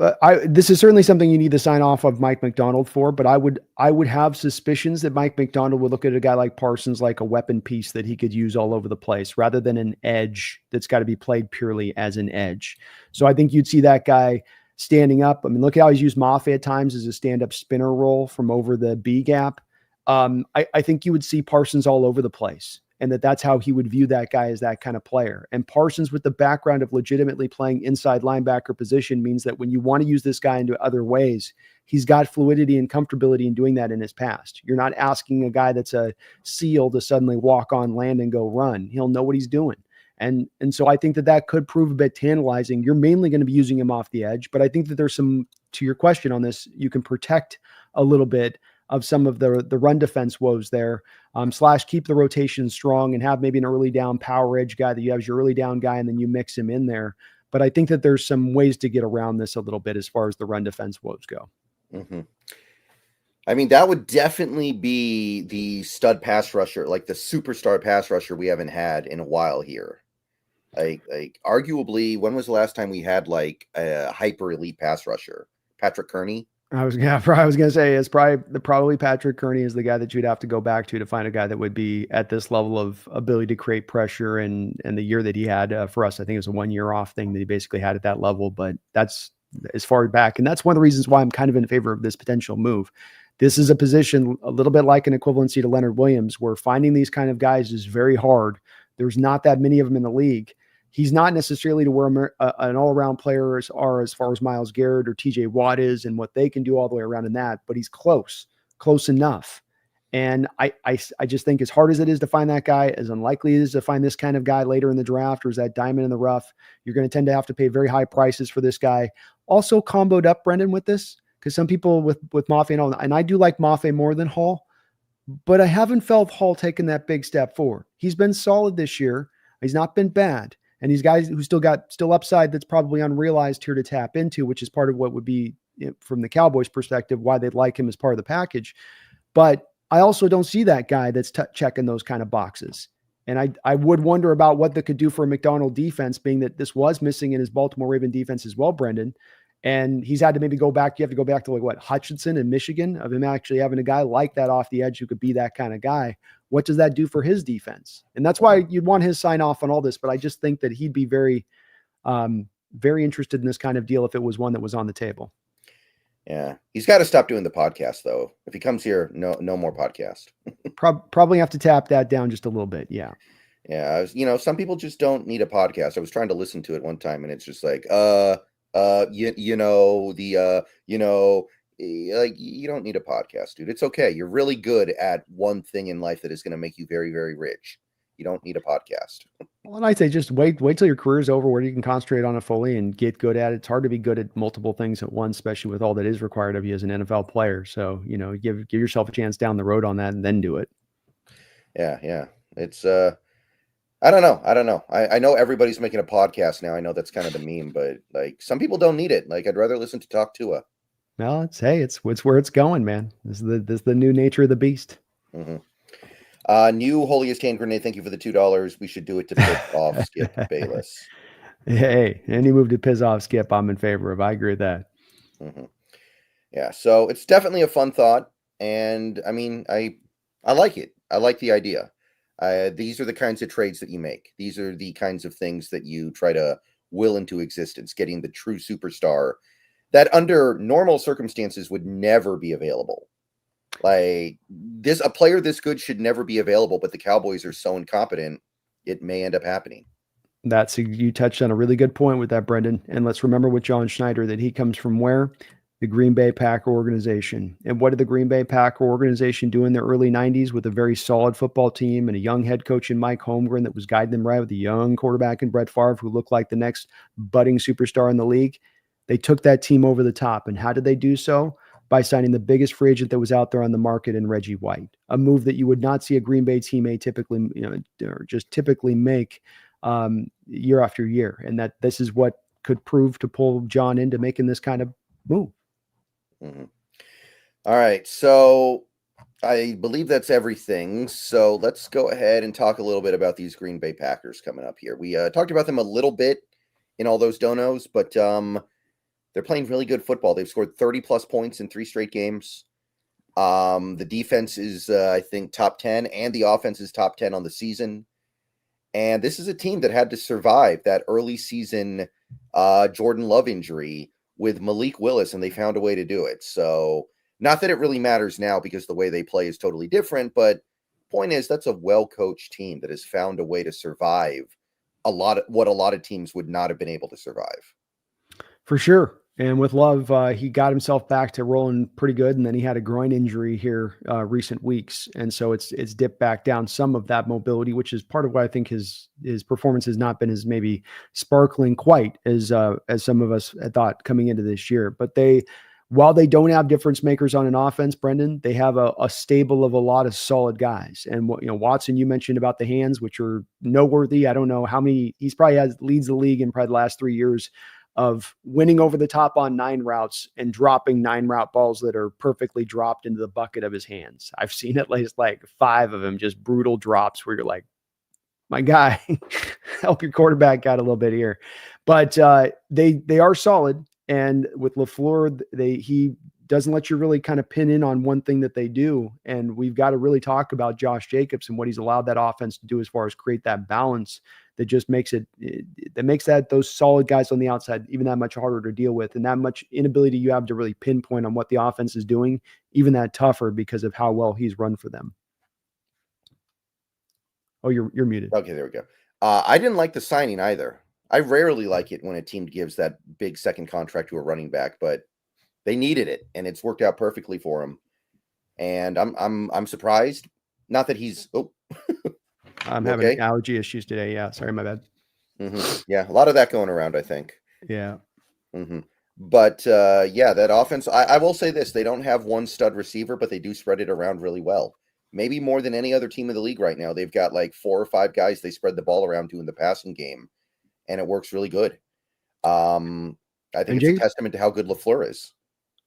this is certainly something you need to sign off of Mike McDonald for, but I would have suspicions that Mike McDonald would look at a guy like Parsons like a weapon piece that he could use all over the place rather than an edge that's got to be played purely as an edge. So I think you'd see that guy standing up. I mean, look at how he's used Mafe at times as a stand-up spinner role from over the B gap. I think you would see Parsons all over the place, and that's how he would view that guy as that kind of player. And Parsons, with the background of legitimately playing inside linebacker position, means that when you want to use this guy into other ways, he's got fluidity and comfortability in doing that in his past. You're not asking a guy that's a SEAL to suddenly walk on land and go run. He'll know what he's doing. And so I think that could prove a bit tantalizing. You're mainly going to be using him off the edge, but I think that there's some, to your question on this, you can protect a little bit of some of the run defense woes there, / keep the rotation strong and have maybe an early down power edge guy that you have as your early down guy, and then you mix him in there. But I think that there's some ways to get around this a little bit as far as the run defense woes go. Mm-hmm. I mean, that would definitely be the stud pass rusher, like the superstar pass rusher we haven't had in a while here. Like arguably, when was the last time we had like a hyper elite pass rusher? Patrick Kearney? I was going to say it's probably Patrick Kearney is the guy that you'd have to go back to find a guy that would be at this level of ability to create pressure. And the year that he had for us, I think it was a 1 year off thing that he basically had at that level, but that's as far back. And that's one of the reasons why I'm kind of in favor of this potential move. This is a position a little bit like an equivalency to Leonard Williams, where finding these kind of guys is very hard. There's not that many of them in the league. He's not necessarily to where an all-around player as far as Myles Garrett or TJ Watt is and what they can do all the way around in that, but he's close enough. And I just think as hard as it is to find that guy, as unlikely it is to find this kind of guy later in the draft or is that diamond in the rough, you're going to tend to have to pay very high prices for this guy. Also comboed up, Brendan, with this, because some people with Mafe and all, and I do like Mafe more than Hall, but I haven't felt Hall taking that big step forward. He's been solid this year. He's not been bad. And these guys who still upside that's probably unrealized here to tap into, which is part of what would be, from the Cowboys perspective, why they'd like him as part of the package. But I also don't see that guy that's checking those kind of boxes. And I would wonder about what that could do for a McDonald defense, being that this was missing in his Baltimore Raven defense as well, Brendan. And he's had to maybe go back. You have to go back to Hutchinson in Michigan, of him actually having a guy like that off the edge who could be that kind of guy. What does that do for his defense? And that's why you'd want his sign off on all this. But I just think that he'd be very, very interested in this kind of deal if it was one that was on the table. Yeah, he's got to stop doing the podcast though. If he comes here, no more podcast. Probably have to tap that down just a little bit. Yeah. Yeah, some people just don't need a podcast. I was trying to listen to it one time, and it's just like, like you don't need a podcast, dude. It's okay. You're really good at one thing in life that is going to make you very, very rich. You don't need a podcast. Well, and I'd say just wait till your career's over where you can concentrate on it fully and get good at it. It's hard to be good at multiple things at once, especially with all that is required of you as an NFL player. So, give yourself a chance down the road on that and then do it. Yeah. It's I don't know. I know everybody's making a podcast now. I know that's kind of the meme, but like some people don't need it. Like I'd rather listen to Talk Tua. Well, it's where it's going, man. This is the new nature of the beast. Mm-hmm. New holiest hand grenade. Thank you for the $2. We should do it to piss off Skip Bayless. Hey, any move to piss off Skip, I'm in favor of. I agree with that. Mm-hmm. Yeah, so it's definitely a fun thought, and I mean, I like it. I like the idea. These are the kinds of trades that you make. These are the kinds of things that you try to will into existence, getting the true superstar that under normal circumstances would never be available. Like a player this good should never be available, but the Cowboys are so incompetent, it may end up happening. You touched on a really good point with that, Brendan. And let's remember with John Schneider that he comes from where? The Green Bay Packer organization. And what did the Green Bay Packer organization do in the early 90s with a very solid football team and a young head coach in Mike Holmgren that was guiding them right with a young quarterback in Brett Favre who looked like the next budding superstar in the league? They took that team over the top. And how did they do so? By signing the biggest free agent that was out there on the market in Reggie White, a move that you would not see a Green Bay teammate typically make year after year. And that this is what could prove to pull John into making this kind of move. Mm-hmm. All right. So I believe that's everything. So let's go ahead and talk a little bit about these Green Bay Packers coming up here. We talked about them a little bit in all those donos, but they're playing really good football. They've scored 30 plus points in 3 straight games. The defense is, I think, top 10, and the offense is top 10 on the season. And this is a team that had to survive that early season Jordan Love injury with Malik Willis, and they found a way to do it. So not that it really matters now because the way they play is totally different, but point is that's a well-coached team that has found a way to survive what a lot of teams would not have been able to survive. For sure. And with Love, he got himself back to rolling pretty good, and then he had a groin injury here recent weeks, and so it's dipped back down some of that mobility, which is part of why I think his performance has not been as maybe sparkling quite as some of us had thought coming into this year. But while they don't have difference makers on an offense, Brendan, they have a stable of a lot of solid guys. And Watson, you mentioned about the hands, which are noteworthy. I don't know how many he's probably leads the league in probably the last 3 years of winning over the top on 9 routes and dropping 9 route balls that are perfectly dropped into the bucket of his hands. I've seen at least like 5 of them, just brutal drops where you're like, my guy, help your quarterback out a little bit here. But they are solid. And with LaFleur, he doesn't let you really kind of pin in on one thing that they do. And we've got to really talk about Josh Jacobs and what he's allowed that offense to do as far as create that balance that just makes those solid guys on the outside even that much harder to deal with, and that much inability you have to really pinpoint on what the offense is doing, even that tougher because of how well he's run for them. Oh, you're muted. Okay, there we go. I didn't like the signing either. I rarely like it when a team gives that big second contract to a running back, but they needed it, and it's worked out perfectly for him. And I'm surprised. Not that he's I'm having allergy issues today. Yeah, sorry, my bad. Mm-hmm. Yeah, a lot of that going around, I think. Yeah. Mm-hmm. But yeah, that offense. I will say this: they don't have one stud receiver, but they do spread it around really well. Maybe more than any other team in the league right now. They've got like 4 or 5 guys they spread the ball around to in the passing game, and it works really good. I think it's a testament to how good LaFleur is.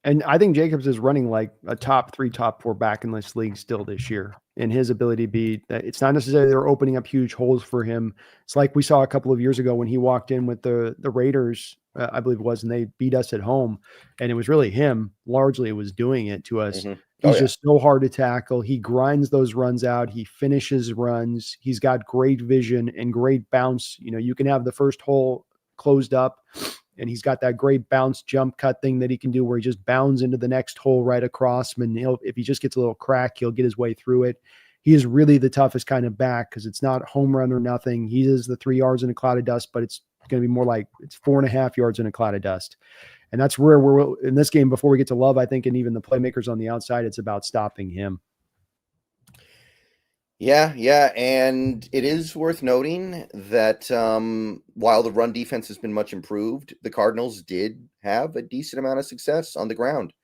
And I think Jacobs is running like a top 3, top 4 back in this league still this year. And his ability to be, it's not necessarily they're opening up huge holes for him. It's like we saw a couple of years ago when he walked in with the Raiders, I believe it was, and they beat us at home. And it was really him, largely it was doing it to us. Mm-hmm. He's just so hard to tackle. He grinds those runs out. He finishes runs. He's got great vision and great bounce. You can have the first hole closed up and he's got that great bounce jump cut thing that he can do where he just bounds into the next hole right across him. And if he just gets a little crack, he'll get his way through it. He is really the toughest kind of back because it's not home run or nothing. He is the 3 yards in a cloud of dust, but it's going to be more like it's 4.5 yards in a cloud of dust. And that's where we're in this game before we get to Love, I think, and even the playmakers on the outside, it's about stopping him. Yeah. And it is worth noting that while the run defense has been much improved, the Cardinals did have a decent amount of success on the ground.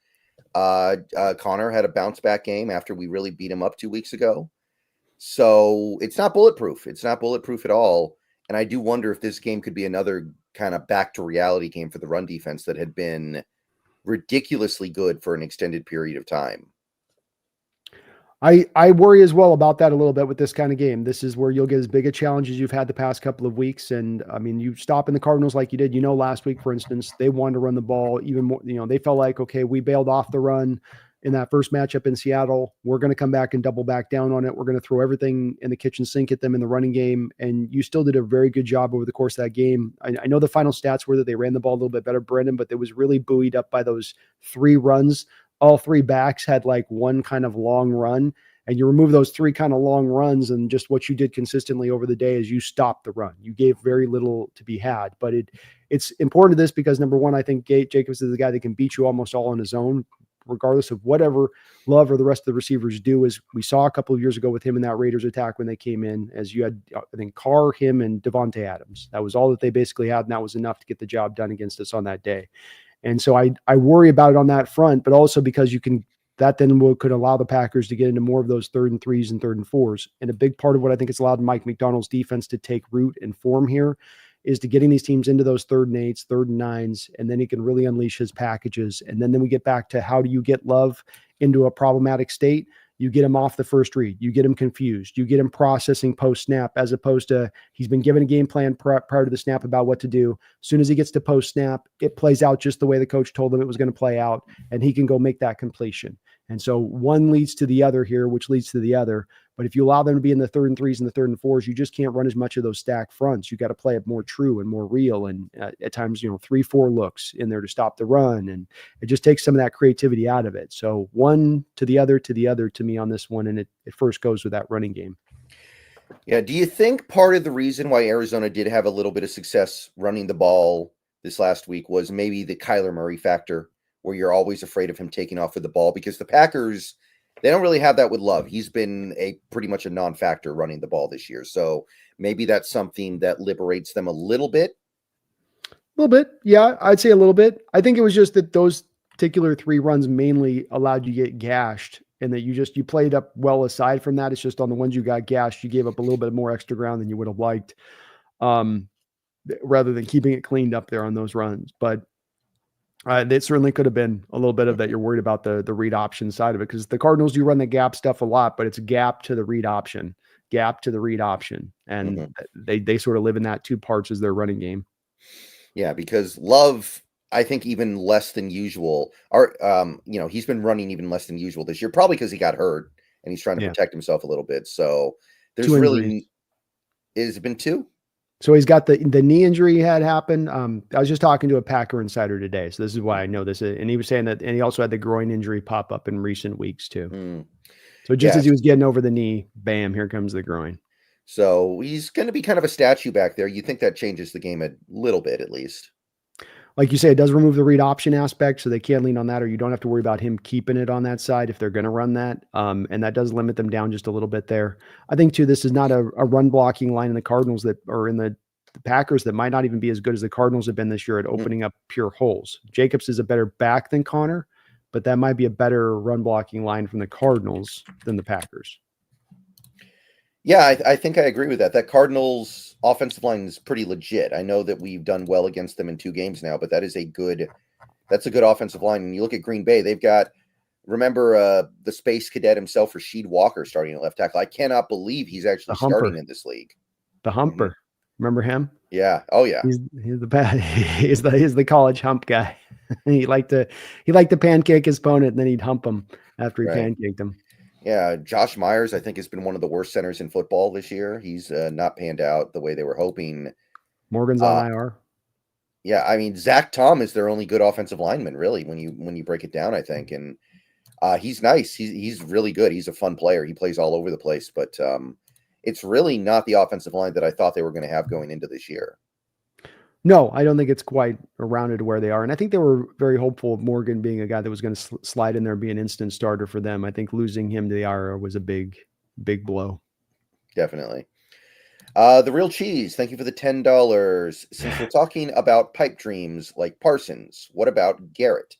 Connor had a bounce back game after we really beat him up 2 weeks ago. So it's not bulletproof. It's not bulletproof at all. And I do wonder if this game could be another kind of back to reality game for the run defense that had been ridiculously good for an extended period of time. I worry as well about that a little bit with this kind of game. This is where you'll get as big a challenge as you've had the past couple of weeks. And I mean, you stop in the Cardinals like you did, last week, for instance, they wanted to run the ball even more. They felt like, okay, we bailed off the run in that first matchup in Seattle. We're going to come back and double back down on it. We're going to throw everything in the kitchen sink at them in the running game. And you still did a very good job over the course of that game. I know the final stats were that they ran the ball a little bit better, Brendan, but it was really buoyed up by those 3 runs. All 3 backs had like one kind of long run. And you remove those 3 kind of long runs, and just what you did consistently over the day is you stopped the run. You gave very little to be had. But it's important to this because, number one, I think Jacobs is the guy that can beat you almost all on his own, regardless of whatever Love or the rest of the receivers do. As we saw a couple of years ago with him in that Raiders attack when they came in, as you had, I think, Carr, him, and Devontae Adams. That was all that they basically had, and that was enough to get the job done against us on that day. And so I worry about it on that front, but also because that then could allow the Packers to get into more of those 3rd and 3s and 3rd and 4s. And a big part of what I think it's allowed Mike McDonald's defense to take root and form here is to getting these teams into those 3rd and 8s, 3rd and 9s, and then he can really unleash his packages. And then we get back to how do you get Love into a problematic state? You get him off the first read. You get him confused. You get him processing post-snap as opposed to he's been given a game plan prior to the snap about what to do. As soon as he gets to post-snap, it plays out just the way the coach told him it was going to play out, and he can go make that completion. And so one leads to the other here, which leads to the other. But if you allow them to be in the 3rd and 3s and the 3rd and 4s, you just can't run as much of those stack fronts. You got to play it more true and more real. And at times, 3-4 looks in there to stop the run. And it just takes some of that creativity out of it. So one to the other to me on this one. And it first goes with that running game. Yeah. Do you think part of the reason why Arizona did have a little bit of success running the ball this last week was maybe the Kyler Murray factor, where you're always afraid of him taking off with the ball? Because the Packers, they don't really have that with Love. He's been pretty much a non-factor running the ball this year. So maybe that's something that liberates them a little bit. A little bit. Yeah, I'd say a little bit. I think it was just that those particular 3 runs mainly allowed you to get gashed, and that you played up well aside from that. It's just on the ones you got gashed, you gave up a little bit more extra ground than you would have liked, rather than keeping it cleaned up there on those runs. But it certainly could have been a little bit of that. You're worried about the read option side of it, because the Cardinals do run the gap stuff a lot, but it's gap to the read option, and they sort of live in that 2 parts as their running game. Yeah, because Love, I think even less than usual, he's been running even less than usual this year, probably because he got hurt and he's trying to protect himself a little bit. So there's has it been 2? So he's got the knee injury he had happen. I was just talking to a Packer insider today, so this is why I know this. And he was saying that, and he also had the groin injury pop up in recent weeks too. So just as he was getting over the knee, bam, here comes the groin. So he's going to be kind of a statue back there. You think that changes the game a little bit, at least. Like you say, it does remove the read option aspect, so they can't lean on that, or you don't have to worry about him keeping it on that side if they're going to run that. And that does limit them down just a little bit there. I think, too, this is not a run blocking line in the Cardinals that are in the Packers that might not even be as good as the Cardinals have been this year at opening up pure holes. Jacobs is a better back than Connor, but that might be a better run blocking line from the Cardinals than the Packers. Yeah, I think I agree with that. That Cardinals offensive line is pretty legit. I know that we've done well against them in 2 games now, but that's a good offensive line. And you look at Green Bay, they've got, remember the space cadet himself, Rasheed Walker, starting at left tackle. I cannot believe he's actually starting in this league. The Humper. Remember him? Yeah. Oh yeah. He's the bad. He's the college hump guy. he liked to pancake his opponent and then he'd hump him after he pancaked him. Yeah, Josh Myers, I think, has been one of the worst centers in football this year. He's not panned out the way they were hoping. Morgan's on IR. Yeah, I mean, Zach Tom is their only good offensive lineman, really, when you break it down, I think. And he's nice. He's really good. He's a fun player. He plays all over the place, but it's really not the offensive line that I thought they were going to have going into this year. No, I don't think it's quite rounded to where they are. And I think they were very hopeful of Morgan being a guy that was going to slide in there and be an instant starter for them. I think losing him to the IR was a big blow. Definitely. The Real Cheese, thank you for the $10. Since we're talking about pipe dreams like Parsons, what about Garrett?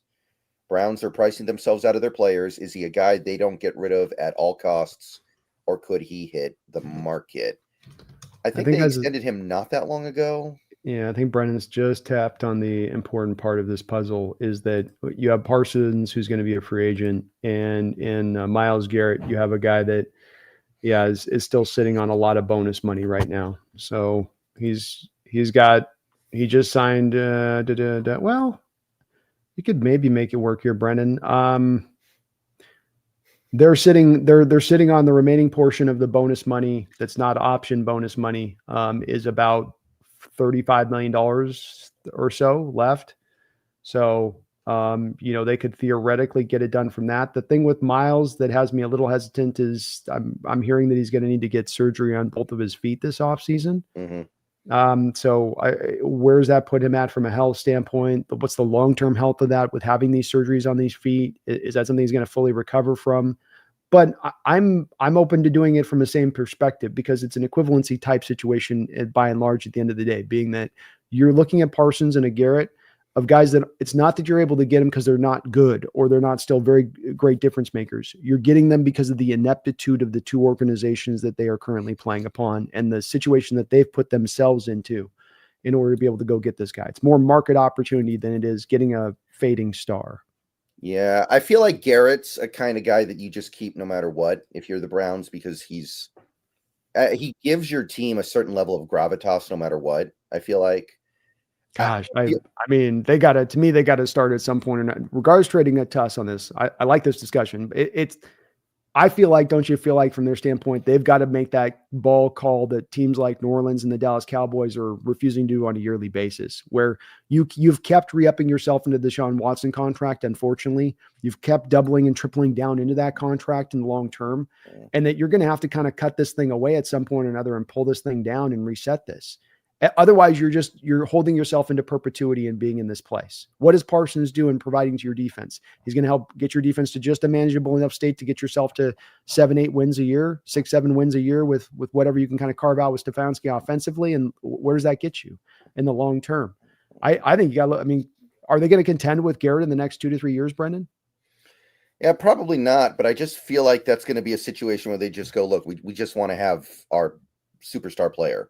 Browns are pricing themselves out of their players. Is he a guy they don't get rid of at all costs, or could he hit the market? I think they extended him not that long ago. Yeah, I think Brennan's just tapped on the important part of this puzzle is that you have Parsons, who's going to be a free agent, and in Myles Garrett, you have a guy that, is still sitting on a lot of bonus money right now. So he just signed. Well, you could maybe make it work here, Brennan. They're sitting on the remaining portion of the bonus money that's not option bonus money, is about $35 million or so left. So, they could theoretically get it done from that. The thing with Myles that has me a little hesitant is I'm hearing that he's going to need to get surgery on both of his feet this offseason. So where's that put him at from a health standpoint? What's the long-term health of that with having these surgeries on these feet? Is that something he's going to fully recover from? But I'm open to doing it from the same perspective because it's an equivalency type situation by and large at the end of the day, being that you're looking at Parsons and a Garrett of guys that it's not that you're able to get them because they're not good or they're not still very great difference makers. You're getting them because of the ineptitude of the two organizations that they are currently playing upon and the situation that they've put themselves into in order to be able to go get this guy. It's more market opportunity than it is getting a fading star. Yeah, I feel like Garrett's a kind of guy that you just keep no matter what if you're the Browns because he gives your team a certain level of gravitas no matter what. I feel like. Gosh, I mean, they got to start at some point. And regardless trading at Tuss on this, I like this discussion. I feel like, don't you feel like from their standpoint, they've got to make that ball call that teams like New Orleans and the Dallas Cowboys are refusing to do on a yearly basis, where you've kept re-upping yourself into the Deshaun Watson contract. Unfortunately, you've kept doubling and tripling down into that contract in the long term, and that you're going to have to kind of cut this thing away at some point or another and pull this thing down and reset this. Otherwise, you're holding yourself into perpetuity and being in this place. What does Parsons do in providing to your defense? He's going to help get your defense to just a manageable enough state to get yourself to 7-8 wins a year, 6-7 wins a year with whatever you can kind of carve out with Stefanski offensively. And where does that get you in the long term? I think you got to, I mean, are they going to contend with Garrett in the next 2 to 3 years, Brendan? Yeah, probably not. But I just feel like that's going to be a situation where they just go, look, we just want to have our superstar player.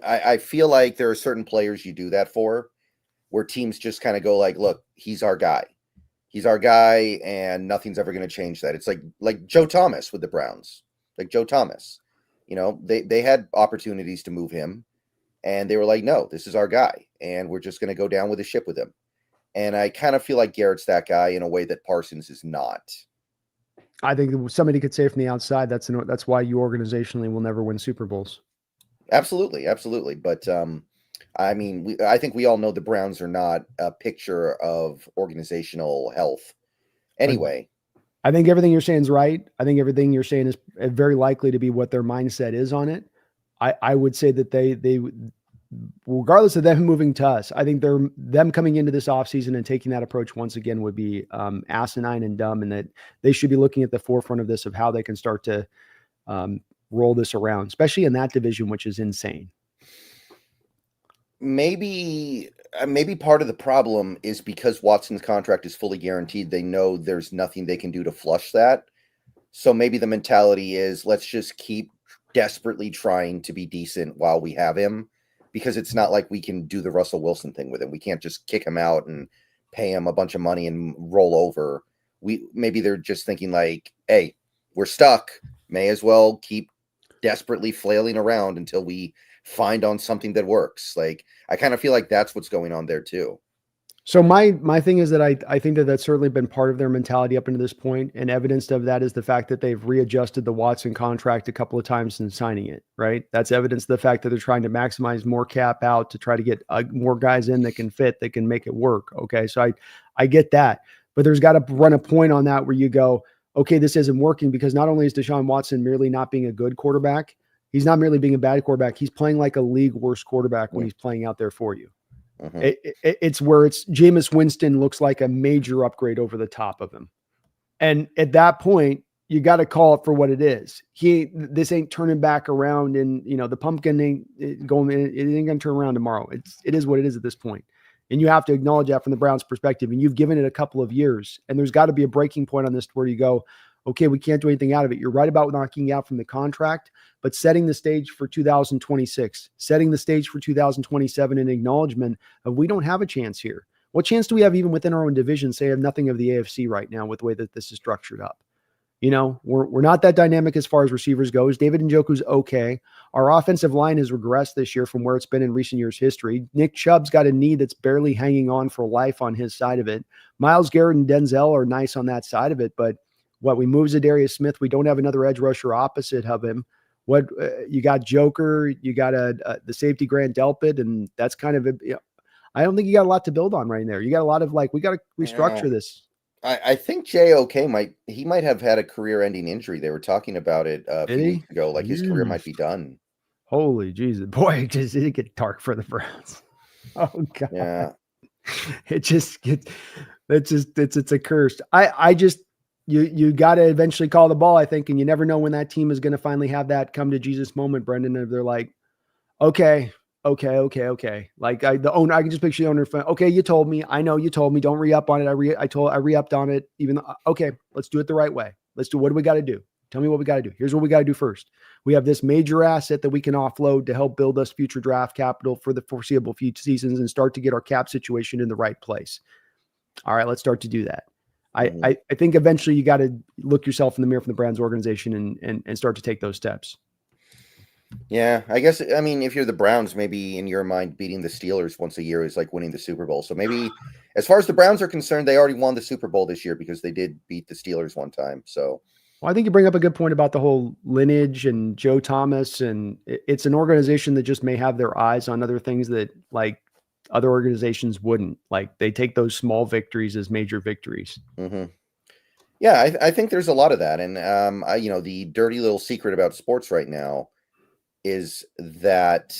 I feel like there are certain players you do that for where teams just kind of go like, look, he's our guy. He's our guy and nothing's ever going to change that. It's like Joe Thomas with the Browns, like Joe Thomas, they had opportunities to move him and they were like, no, this is our guy. And we're just going to go down with the ship with him. And I kind of feel like Garrett's that guy in a way that Parsons is not. I think somebody could say from the outside, that's why you organizationally will never win Super Bowls. Absolutely. But I mean, I think we all know the Browns are not a picture of organizational health. Anyway, I think everything you're saying is right. I think everything you're saying is very likely to be what their mindset is on it. I would say that they regardless of them moving to us, I think them coming into this offseason and taking that approach once again would be asinine and dumb, and that they should be looking at the forefront of this of how they can start to roll this around, especially in that division, which is insane. Maybe part of the problem is because Watson's contract is fully guaranteed. They know there's nothing they can do to flush that. So maybe the mentality is let's just keep desperately trying to be decent while we have him, because it's not like we can do the Russell Wilson thing with him. We can't just kick him out and pay him a bunch of money and roll over. Maybe they're just thinking like, hey, we're stuck. May as well keep desperately flailing around until we find on something that works. Like, I kind of feel like that's what's going on there too. So my thing is that I think that that's certainly been part of their mentality up into this point, and evidenced of that is the fact that they've readjusted the Watson contract a couple of times since signing it. Right, that's evidence of the fact that they're trying to maximize more cap out to try to get more guys in that can fit, that can make it work. Okay, so I get that, but there's got to run a point on that where you go, okay, this isn't working, because not only is Deshaun Watson merely not being a good quarterback, he's not merely being a bad quarterback. He's playing like a league worst quarterback when he's playing out there for you. Mm-hmm. It's where it's Jameis Winston looks like a major upgrade over the top of him. And at that point, you got to call it for what it is. This ain't turning back around, and the pumpkin ain't going, it ain't going to turn around tomorrow. It is what it is at this point. And you have to acknowledge that from the Browns' perspective. And you've given it a couple of years, and there's got to be a breaking point on this where you go, okay, we can't do anything out of it. You're right about knocking out from the contract, but setting the stage for 2026, setting the stage for 2027 in acknowledgement of we don't have a chance here. What chance do we have even within our own division? Say, have nothing of the AFC right now with the way that this is structured up. We're not that dynamic as far as receivers goes. David Njoku's okay. Our offensive line has regressed this year from where it's been in recent years' history. Nick Chubb's got a knee that's barely hanging on for life on his side of it. Myles Garrett and Denzel are nice on that side of it, but we move Zadarius Smith. We don't have another edge rusher opposite of him. You got Joker, you got the safety Grant Delpit, and that's kind of I don't think you got a lot to build on right there. You got a lot of we got to restructure this. I think JOK might have had a career-ending injury. They were talking about it a few weeks ago. Like his career might be done. Holy Jesus, boy! It get dark for the Browns. Oh God, yeah. It's a curse. I just. You got to eventually call the ball, I think, and you never know when that team is going to finally have that come to Jesus moment, Brendan. If they're like, okay. Like the owner, I can just picture the owner. Okay, you told me. I know you told me. Don't re-up on it. I re-upped on it. Even though, okay, let's do it the right way. Let's do what do we got to do? Tell me what we got to do. Here's what we got to do first. We have this major asset that we can offload to help build us future draft capital for the foreseeable future seasons and start to get our cap situation in the right place. All right, let's start to do that. I think eventually you got to look yourself in the mirror from the Browns organization and start to take those steps. Yeah, I guess, I mean, if you're the Browns, maybe in your mind, beating the Steelers once a year is like winning the Super Bowl. So maybe as far as the Browns are concerned, they already won the Super Bowl this year because they did beat the Steelers one time. So, well, I think you bring up a good point about the whole lineage and Joe Thomas, and it's an organization that just may have their eyes on other things that other organizations wouldn't. Like they take those small victories as major victories. Mm-hmm. Yeah, I think there's a lot of that. And, the dirty little secret about sports right now is that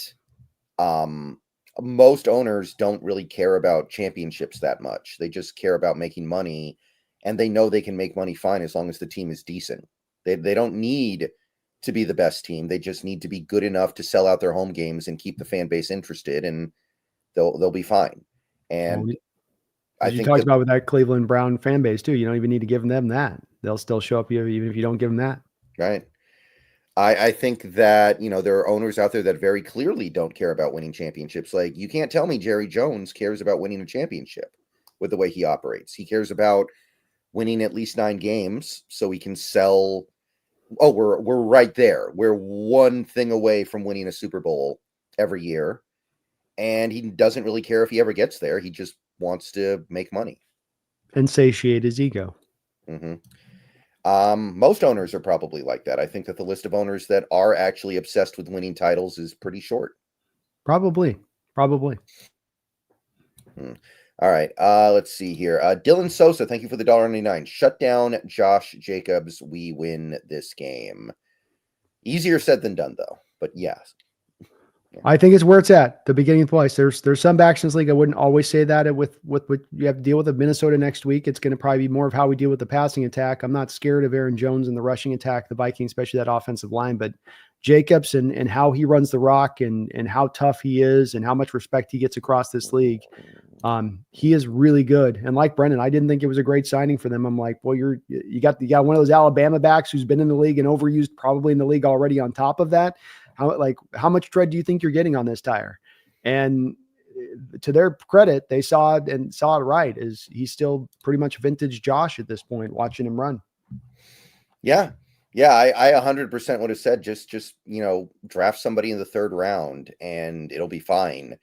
most owners don't really care about championships that much. They just care about making money, and they know they can make money fine as long as the team is decent. They don't need to be the best team. They just need to be good enough to sell out their home games and keep the fan base interested, and they'll be fine. And I think you talked about with that Cleveland Brown fan base too. You don't even need to give them that. They'll still show up even if you don't give them that. Right. I think that, there are owners out there that very clearly don't care about winning championships. Like, you can't tell me Jerry Jones cares about winning a championship with the way he operates. He cares about winning at least 9 games so he can sell. Oh, we're right there. We're one thing away from winning a Super Bowl every year. And he doesn't really care if he ever gets there. He just wants to make money. And satiate his ego. Mm-hmm. Most owners are probably like that. I think that the list of owners that are actually obsessed with winning titles is pretty short. Probably. All right. Let's see here. Dylan Sosa, thank you for the $1.99. Shut down Josh Jacobs. We win this game. Easier said than done, though. But yes. Yeah. I think it's where it's at, the beginning of the place. There's some backs in this league. I wouldn't always say that with what you have to deal with at Minnesota next week. It's going to probably be more of how we deal with the passing attack. I'm not scared of Aaron Jones and the rushing attack, the Vikings, especially that offensive line, but Jacobs and how he runs the rock and how tough he is and how much respect he gets across this league. He is really good. And like Brendan, I didn't think it was a great signing for them. I'm like, well, you got one of those Alabama backs who's been in the league and overused probably in the league already on top of that. How much tread do you think you're getting on this tire? And to their credit, they saw it right. Is he's still pretty much vintage Josh at this point, watching him run. Yeah. I 100% would have said just draft somebody in the 3rd round and it'll be fine.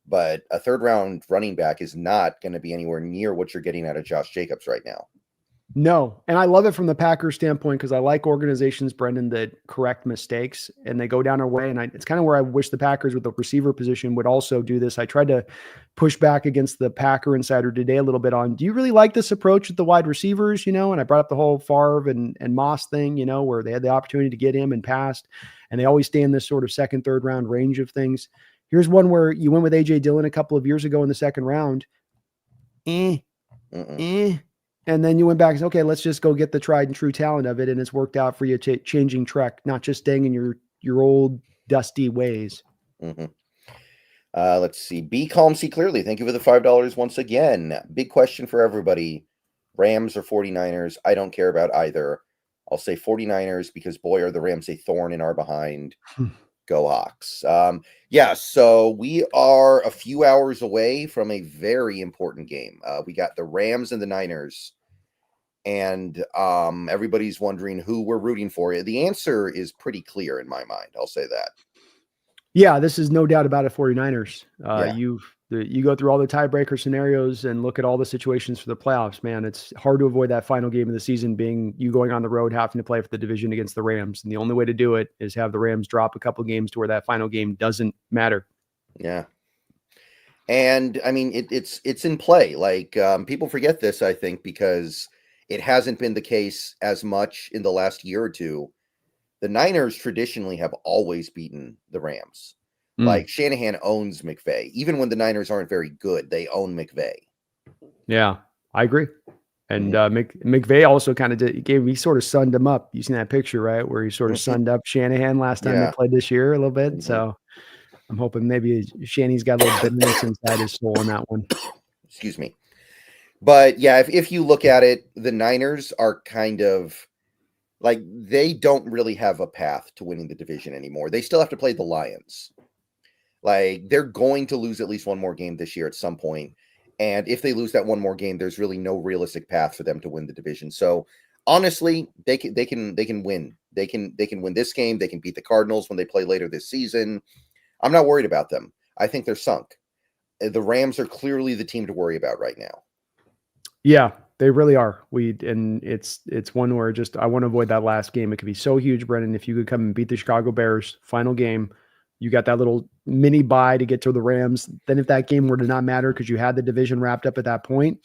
but a third round running back is not going to be anywhere near what you're getting out of Josh Jacobs right now. No. And I love it from the Packers standpoint because I like organizations, Brendan, that correct mistakes and they go down our way. And it's kind of where I wish the Packers with the receiver position would also do this. I tried to push back against the Packer Insider today a little bit on, do you really like this approach with the wide receivers? And I brought up the whole Favre and Moss thing, where they had the opportunity to get him and passed, and they always stay in this sort of second, third round range of things. Here's one where you went with A.J. Dillon a couple of years ago in the second round. And then you went back and said, okay, let's just go get the tried and true talent of it. And it's worked out for you, changing track, not just staying in your old dusty ways. Mm-hmm. Let's see. Be calm, see clearly. Thank you for the $5 once again. Big question for everybody. Rams or 49ers? I don't care about either. I'll say 49ers because boy, are the Rams a thorn in our behind. Go Hawks. So we are a few hours away from a very important game. We got the Rams and the Niners, and everybody's wondering who we're rooting for. The answer is pretty clear in my mind. I'll say that. Yeah, this is no doubt about it, 49ers. Yeah. You go through all the tiebreaker scenarios and look at all the situations for the playoffs, man. It's hard to avoid that final game of the season being you going on the road, having to play for the division against the Rams. And the only way to do it is have the Rams drop a couple games to where that final game doesn't matter. Yeah. And I mean, it's in play. Like people forget this, I think, because it hasn't been the case as much in the last year or two. The Niners traditionally have always beaten the Rams. Like Shanahan owns McVay. Even when the Niners aren't very good, they own McVay. Yeah, I agree. And McVay also kind of he sort of sunned him up. You seen that picture, right? Where he sort of sunned up Shanahan last time they played this year a little bit. So I'm hoping maybe Shanny's got a little bitterness inside his soul on that one. Excuse me. But yeah, if you look at it, the Niners are kind of like, they don't really have a path to winning the division anymore. They still have to play the Lions. Like, they're going to lose at least one more game this year at some point. And if they lose that one more game, there's really no realistic path for them to win the division. So honestly, they can win. They can win this game. They can beat the Cardinals when they play later this season. I'm not worried about them. I think they're sunk. The Rams are clearly the team to worry about right now. Yeah, they really are. And it's one where I want to avoid that last game. It could be so huge, Brendan, if you could come and beat the Chicago Bears, final game. You got that little mini bye to get to the Rams. Then if that game were to not matter because you had the division wrapped up at that point,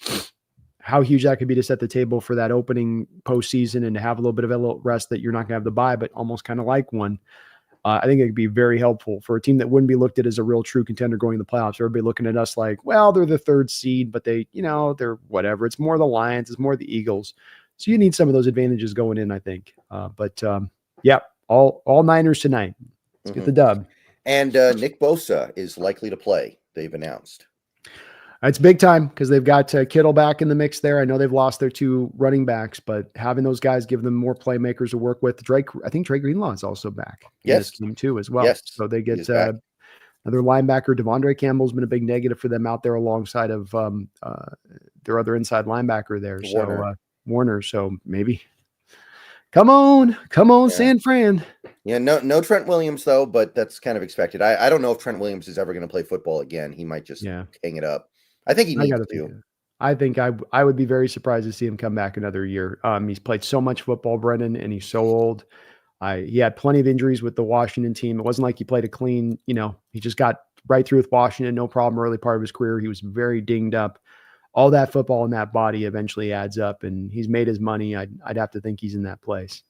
how huge that could be to set the table for that opening postseason and to have a little bit of a little rest that you're not going to have the bye, but almost kind of like one. I think it could be very helpful for a team that wouldn't be looked at as a real true contender going to the playoffs. Everybody looking at us like, well, they're the third seed, but they're whatever. It's more the Lions. It's more the Eagles. So you need some of those advantages going in, I think. All Niners tonight. Let's get the dub. And Nick Bosa is likely to play, they've announced. It's big time because they've got Kittle back in the mix there. I know they've lost their two running backs, but having those guys give them more playmakers to work with. I think Dre Greenlaw is also back in this team too as well. Yes, so they get another linebacker. Devondre Campbell's been a big negative for them out there alongside of their other inside linebacker there. Warner. So maybe come on, San Fran. Yeah, no Trent Williams though, but that's kind of expected. I don't know if Trent Williams is ever going to play football again. He might just hang it up. I think he needs to. I think I would be very surprised to see him come back another year. He's played so much football, Brendan, and he's so old. He had plenty of injuries with the Washington team. It wasn't like he played a clean, he just got right through with Washington, no problem early part of his career. He was very dinged up. All that football in that body eventually adds up, and he's made his money. I'd have to think he's in that place.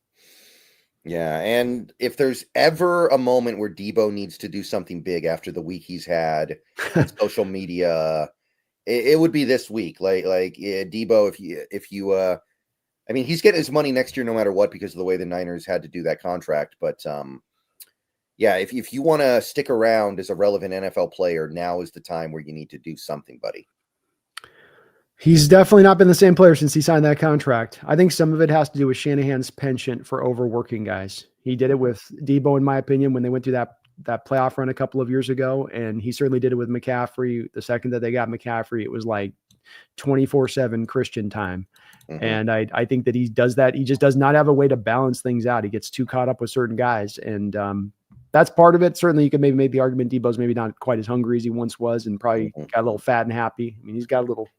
Yeah, and if there's ever a moment where Debo needs to do something big after the week he's had on social media, it would be this week. Debo, if you I mean, he's getting his money next year no matter what because of the way the Niners had to do that contract. But if you want to stick around as a relevant NFL player, now is the time where you need to do something, buddy. He's definitely not been the same player since he signed that contract. I think some of it has to do with Shanahan's penchant for overworking guys. He did it with Debo, in my opinion, when they went through that playoff run a couple of years ago. And he certainly did it with McCaffrey. The second that they got McCaffrey, it was like 24/7 Christian time. Mm-hmm. And I think that he does that. He just does not have a way to balance things out. He gets too caught up with certain guys. And that's part of it. Certainly, you could maybe make the argument Debo's maybe not quite as hungry as he once was, and probably got a little fat and happy. I mean, he's got a little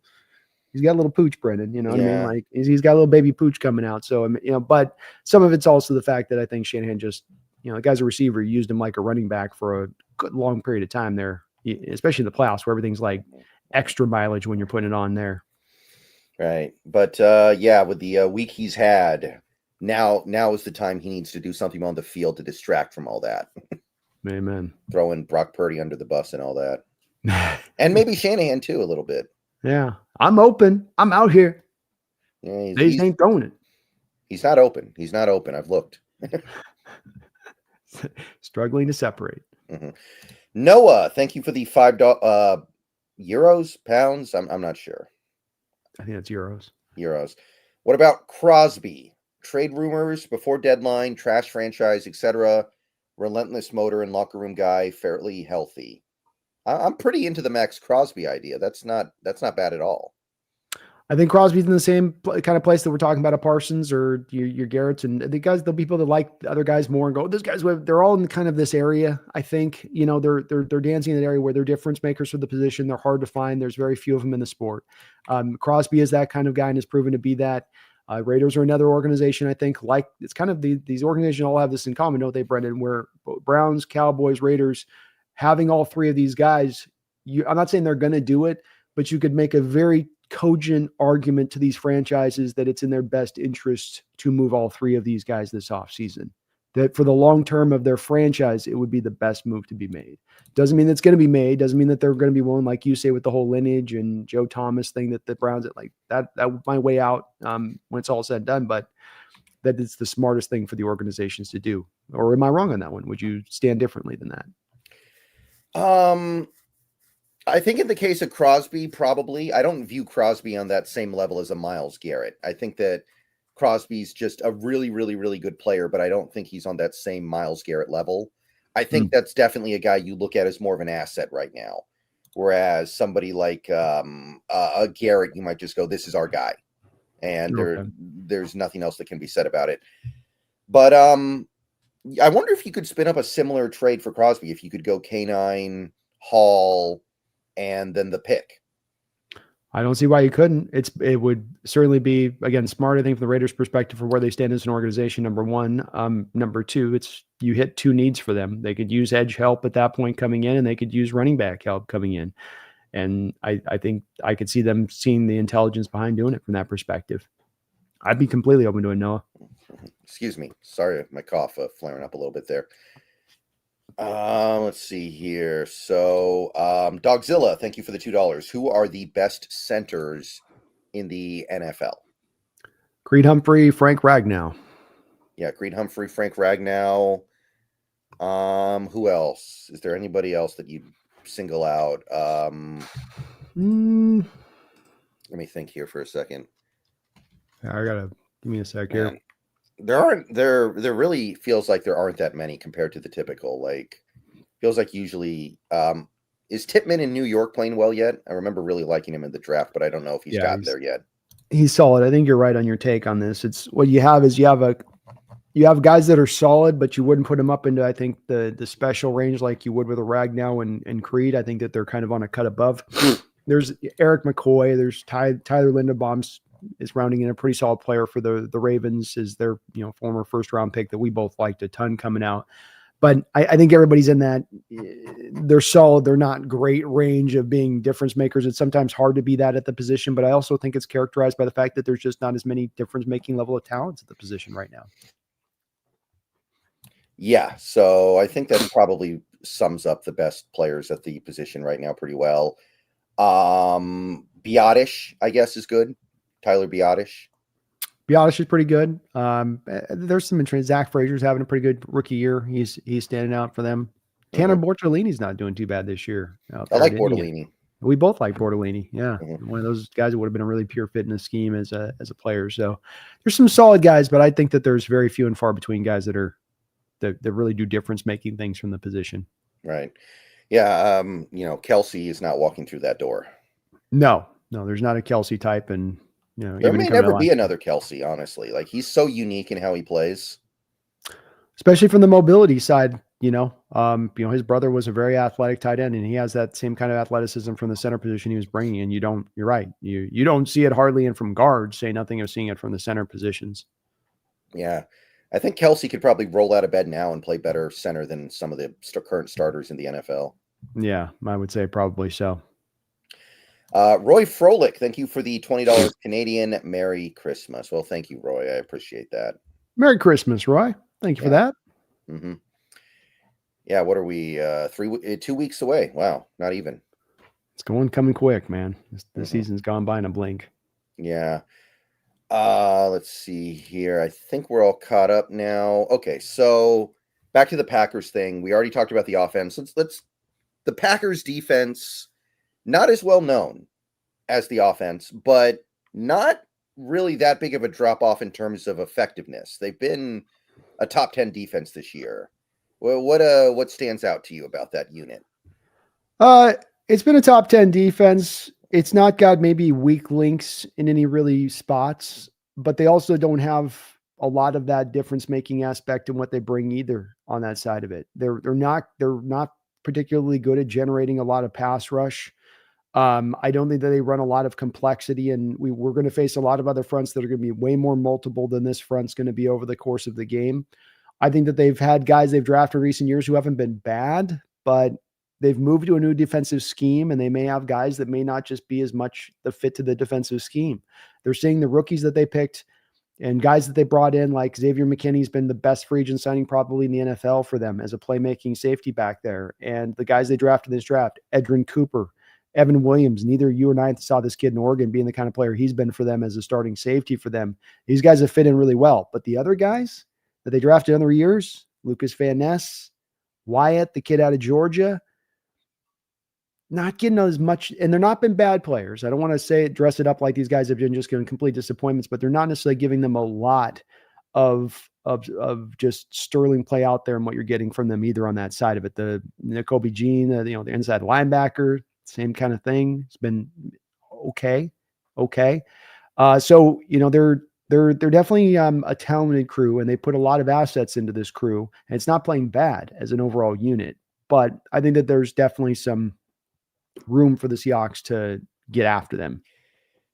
pooch, Brendan. You know what I mean? Like he's got a little baby pooch coming out. So I mean, but some of it's also the fact that I think Shanahan just, the guy's a receiver, used him like a running back for a good long period of time there, especially in the playoffs where everything's like extra mileage when you're putting it on there. Right. But with the week he's had, now is the time he needs to do something on the field to distract from all that. Amen. Throwing Brock Purdy under the bus and all that. And maybe Shanahan too, a little bit. Yeah. I'm open. I'm out here. Yeah, they just ain't throwing it. He's not open. He's not open. I've looked. Struggling to separate. Mm-hmm. Noah, thank you for the $5 euros, pounds. I'm not sure. I think that's euros. Euros. What about Crosby? Trade rumors before deadline, trash franchise, etc. Relentless motor and locker room guy, fairly healthy. I'm pretty into the Max Crosby idea. That's not bad at all. I think Crosby's in the same kind of place that we're talking about at Parsons or your Garrett's, and the guys, there'll be people that like the other guys more and go, this guy's, they're all in kind of this area. I think, they're dancing in an area where they're difference makers for the position. They're hard to find. There's very few of them in the sport. Crosby is that kind of guy and has proven to be that. Raiders are another organization, I think, like it's kind of these organizations all have this in common, don't they, Brendan? Where Browns, Cowboys, Raiders, having all three of these guys, I'm not saying they're going to do it, but you could make a very cogent argument to these franchises that it's in their best interest to move all three of these guys this offseason. That for the long term of their franchise, it would be the best move to be made. Doesn't mean it's going to be made. Doesn't mean that they're going to be willing, like you say, with the whole lineage and Joe Thomas thing that the Browns like that my way out when it's all said and done. But that it's the smartest thing for the organizations to do. Or am I wrong on that one? Would you stand differently than that? I think in the case of Crosby, probably. I don't view Crosby on that same level as a Myles Garrett. I think that Crosby's just a really, really, really good player, but I don't think he's on that same Myles Garrett level. I think that's definitely a guy you look at as more of an asset right now. Whereas somebody like a Garrett, you might just go, this is our guy. And there's nothing else that can be said about it. But I wonder if you could spin up a similar trade for Crosby, if you could go K9, Hall, and then the pick. I don't see why you couldn't. It would certainly be, again, smart, I think, from the Raiders' perspective for where they stand as an organization, number one. Number two, it's you hit two needs for them. They could use edge help at that point coming in, and they could use running back help coming in. And I think I could see them seeing the intelligence behind doing it from that perspective. I'd be completely open to it, Noah. Excuse me. Sorry, my cough flaring up a little bit there. Let's see here. So, Dogzilla, thank you for the $2. Who are the best centers in the NFL? Creed Humphrey, Frank Ragnow. Yeah, Creed Humphrey, Frank Ragnow. Who else? Is there anybody else that you'd single out? Let me think here for a second. Give me a sec here. There really feels like there aren't that many compared to the typical. Like, feels like usually is Tippmann in New York playing well yet? I remember really liking him in the draft, but I don't know if he's gotten there yet. He's solid. I think you're right on your take on this. It's what you have is you have guys that are solid, but you wouldn't put them up into, I think, the special range like you would with a Ragnow and Creed. I think that they're kind of on a cut above. There's Eric McCoy. There's Tyler Linderbaum is rounding in a pretty solid player for the Ravens, is their former first round pick that we both liked a ton coming out. But I think everybody's in that. They're solid. They're not great range of being difference makers. It's sometimes hard to be that at the position, but I also think it's characterized by the fact that there's just not as many difference making level of talents at the position right now. Yeah, so I think that probably sums up the best players at the position right now pretty well. Biotish, I guess, is good. Tyler Biotish. Biotish is pretty good. There's some interest. Zach Frazier's having a pretty good rookie year. He's standing out for them. Tanner Bortolini's not doing too bad this year. I like Bortolini. We both like Bortolini. Yeah. One of those guys that would have been a really pure fit in the scheme as a player. So there's some solid guys, but I think that there's very few and far between guys that really do difference making things from the position. Right. Yeah. Kelsey is not walking through that door. No, there's not a Kelsey type. And, there may never be another Kelsey, honestly. Like, he's so unique in how he plays. Especially from the mobility side. his brother was a very athletic tight end, and he has that same kind of athleticism from the center position he was bringing. And you're right. You don't see it hardly in from guards, say nothing of seeing it from the center positions. Yeah. I think Kelsey could probably roll out of bed now and play better center than some of the current starters in the NFL. Yeah, I would say probably so. Roy Froelich, thank you for the $20 Canadian. Merry Christmas. Well, thank you, Roy. I appreciate that. Merry Christmas, Roy. Thank you for that. Mm-hmm. Yeah, what are we? 2 weeks away. Wow, not even. It's coming quick, man. The season's gone by in a blink. Yeah. Let's see here. I think we're all caught up now. Okay, so back to the Packers thing. We already talked about the offense. The Packers defense, not as well known as the offense, but not really that big of a drop off in terms of effectiveness. They've been a top 10 defense this year. Well, what stands out to you about that unit? It's been a top 10 defense. It's not got maybe weak links in any really spots, but they also don't have a lot of that difference making aspect in what they bring either on that side of it. They're not particularly good at generating a lot of pass rush. I don't think that they run a lot of complexity, and we're going to face a lot of other fronts that are going to be way more multiple than this front's going to be over the course of the game. I think that they've had guys they've drafted in recent years who haven't been bad, but they've moved to a new defensive scheme, and they may have guys that may not just be as much the fit to the defensive scheme. They're seeing the rookies that they picked and guys that they brought in, like Xavier McKinney's been the best free agent signing probably in the NFL for them as a playmaking safety back there. And the guys they drafted in this draft, Edrin Cooper, Evan Williams, neither you or I saw this kid in Oregon being the kind of player he's been for them as a starting safety for them. These guys have fit in really well. But the other guys that they drafted in other years, Lucas Van Ness, Wyatt, the kid out of Georgia, not getting as much, and they're not been bad players. I don't want to dress it up like these guys have been just getting complete disappointments, but they're not necessarily giving them a lot of just sterling play out there and what you're getting from them either on that side of it. The Kobe Jean, the inside linebacker, same kind of thing. It's been okay. So they're definitely a talented crew, and they put a lot of assets into this crew, and it's not playing bad as an overall unit. But I think that there's definitely some room for the Seahawks to get after them.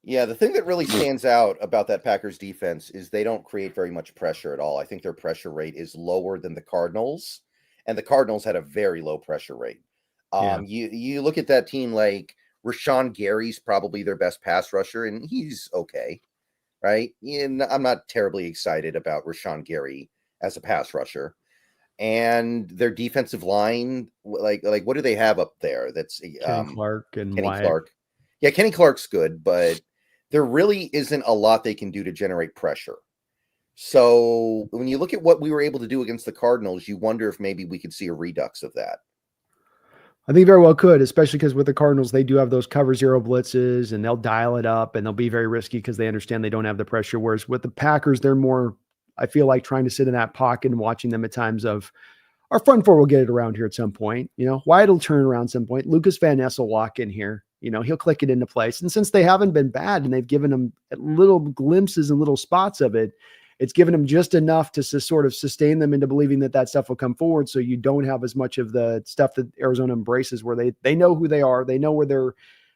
Yeah, the thing that really stands out about that Packers defense is they don't create very much pressure at all. I think their pressure rate is lower than the Cardinals, and the Cardinals had a very low pressure rate. You look at that team, like Rashawn Gary's probably their best pass rusher, and he's okay, right? And I'm not terribly excited about Rashawn Gary as a pass rusher. And their defensive line, like what do they have up there? That's Kenny Clark and Kenny Wyatt. Clark. Yeah, Kenny Clark's good, but there really isn't a lot they can do to generate pressure. So when you look at what we were able to do against the Cardinals, you wonder if maybe we could see a redux of that. I think very well could, especially because with the Cardinals, they do have those cover zero blitzes, and they'll dial it up, and they'll be very risky because they understand they don't have the pressure. Whereas with the Packers, they're more, I feel like, trying to sit in that pocket and watching them at times of, our front four will get it around here at some point. Wyatt will turn around some point. Lucas Van Ness will walk in here. He'll click it into place. And since they haven't been bad and they've given them little glimpses and little spots of it, it's given them just enough to sort of sustain them into believing that stuff will come forward. So you don't have as much of the stuff that Arizona embraces, where they know who they are. They know where they're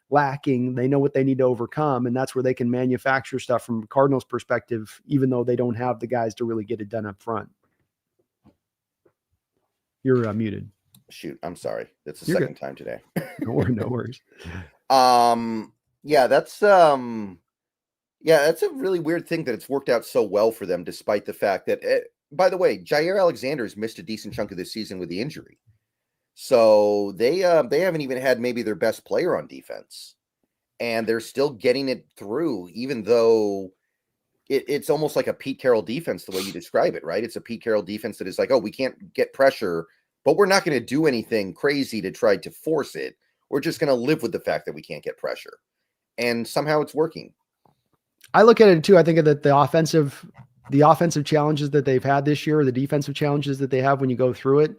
lacking. They know what they need to overcome. And that's where they can manufacture stuff from Cardinals perspective, even though they don't have the guys to really get it done up front. You're muted. Shoot, I'm sorry. That's the You're second good. time today. No worries. That's a really weird thing that it's worked out so well for them, despite the fact that, by the way, Jair Alexander's missed a decent chunk of this season with the injury. So they haven't even had maybe their best player on defense, and they're still getting it through, even though it's almost like a Pete Carroll defense, the way you describe it, right? It's a Pete Carroll defense that is like, oh, we can't get pressure, but we're not going to do anything crazy to try to force it. We're just going to live with the fact that we can't get pressure. And somehow it's working. I look at it too. I think that the offensive challenges that they've had this year, or the defensive challenges that they have when you go through it.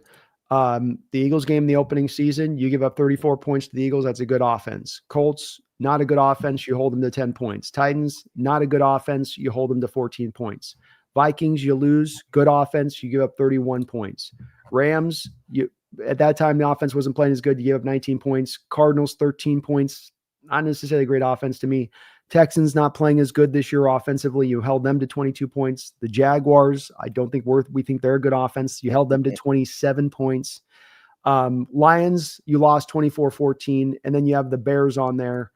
The Eagles game in the opening season, you give up 34 points to the Eagles. That's a good offense. Colts, not a good offense. You hold them to 10 points. Titans, not a good offense. You hold them to 14 points. Vikings, you lose. Good offense. You give up 31 points. Rams, at that time, the offense wasn't playing as good. You gave up 19 points. Cardinals, 13 points. Not necessarily a great offense to me. Texans not playing as good this year offensively. You held them to 22 points. The Jaguars, I don't think we think they're a good offense. You held them to 27 points. Lions, you lost 24-14. And then you have the Bears on there.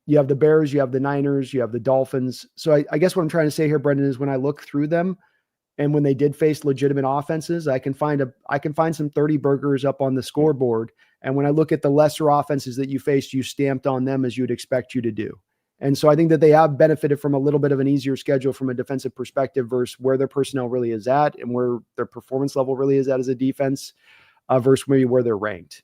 You have the Bears, you have the Niners, you have the Dolphins. So I guess what I'm trying to say here, Brendan, is when I look through them and when they did face legitimate offenses, I can find some 30 burgers up on the scoreboard. And when I look at the lesser offenses that you faced, you stamped on them as you'd expect you to do. And so I think that they have benefited from a little bit of an easier schedule from a defensive perspective versus where their personnel really is at and where their performance level really is at as a defense versus maybe where they're ranked.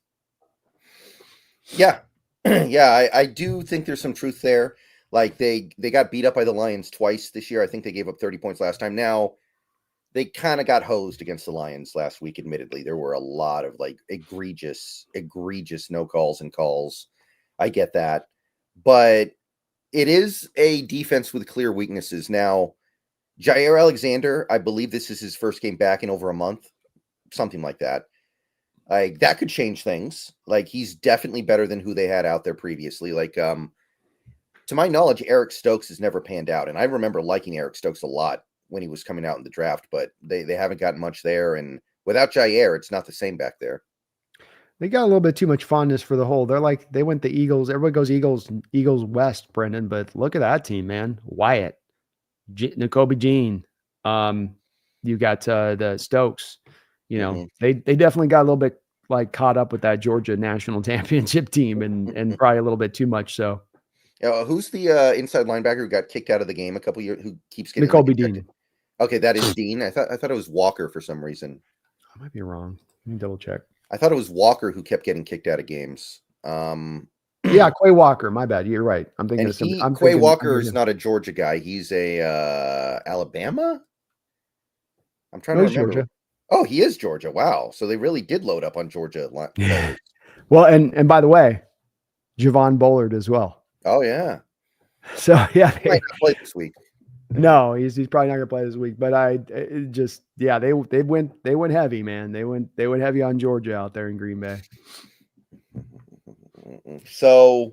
Yeah. Yeah, I do think there's some truth there. Like they got beat up by the Lions twice this year. I think they gave up 30 points last time. Now they kind of got hosed against the Lions last week. Admittedly, there were a lot of like egregious no calls and calls. I get that, but it is a defense with clear weaknesses. Now, Jair Alexander, I believe this is his first game back in over a month, something like that. Like that could change things. Like he's definitely better than who they had out there previously. Like, to my knowledge, Eric Stokes has never panned out. And I remember liking Eric Stokes a lot when he was coming out in the draft, but they haven't gotten much there. And without Jair, it's not the same back there. They got a little bit too much fondness for the whole. They went the Eagles. Everybody goes Eagles West, Brendan, but look at that team, man. Wyatt, N'Kobe Jean. You got the Stokes. You know, they definitely got a little bit like caught up with that Georgia national championship team and probably a little bit too much. So, who's the inside linebacker who got kicked out of the game a couple years? Who keeps getting N'Kobe Dean? Okay, that is Dean. I thought it was Walker for some reason. I might be wrong. Let me double check. I thought it was Walker who kept getting kicked out of games. Yeah, Quay Walker. My bad. You're right. I'm thinking. Quay Walker is not a Georgia guy. He's a Alabama. I'm trying to remember. Georgia. Oh, he is Georgia. Wow. So they really did load up on Georgia. Yeah. Well, and by the way, Javon Bullard as well. Oh yeah. So yeah, he might not play this week. No, he's probably not gonna play this week. But they went heavy, man. They went heavy on Georgia out there in Green Bay. So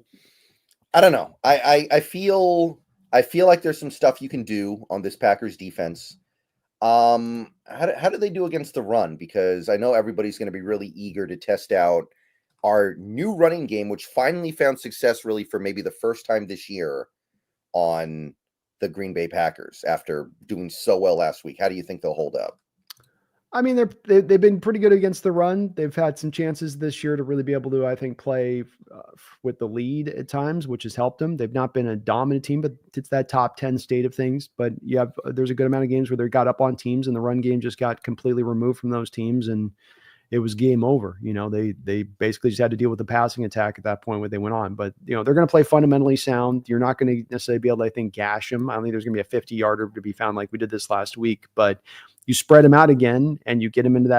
I don't know. I feel like there's some stuff you can do on this Packers defense. How do they do against the run? Because I know everybody's going to be really eager to test out our new running game, which finally found success really for maybe the first time this year on the Green Bay Packers after doing so well last week. How do you think they'll hold up? I mean, they've been pretty good against the run. They've had some chances this year to really be able to, I think, play with the lead at times, which has helped them. They've not been a dominant team, but it's that top 10 state of things. But there's a good amount of games where they got up on teams and the run game just got completely removed from those teams, and it was game over. You know, they basically just had to deal with the passing attack at that point when they went on. But, you know, they're going to play fundamentally sound. You're not going to necessarily be able to, I think, gash them. I don't think there's going to be a 50-yarder to be found like we did this last week. But you spread them out again and you get them into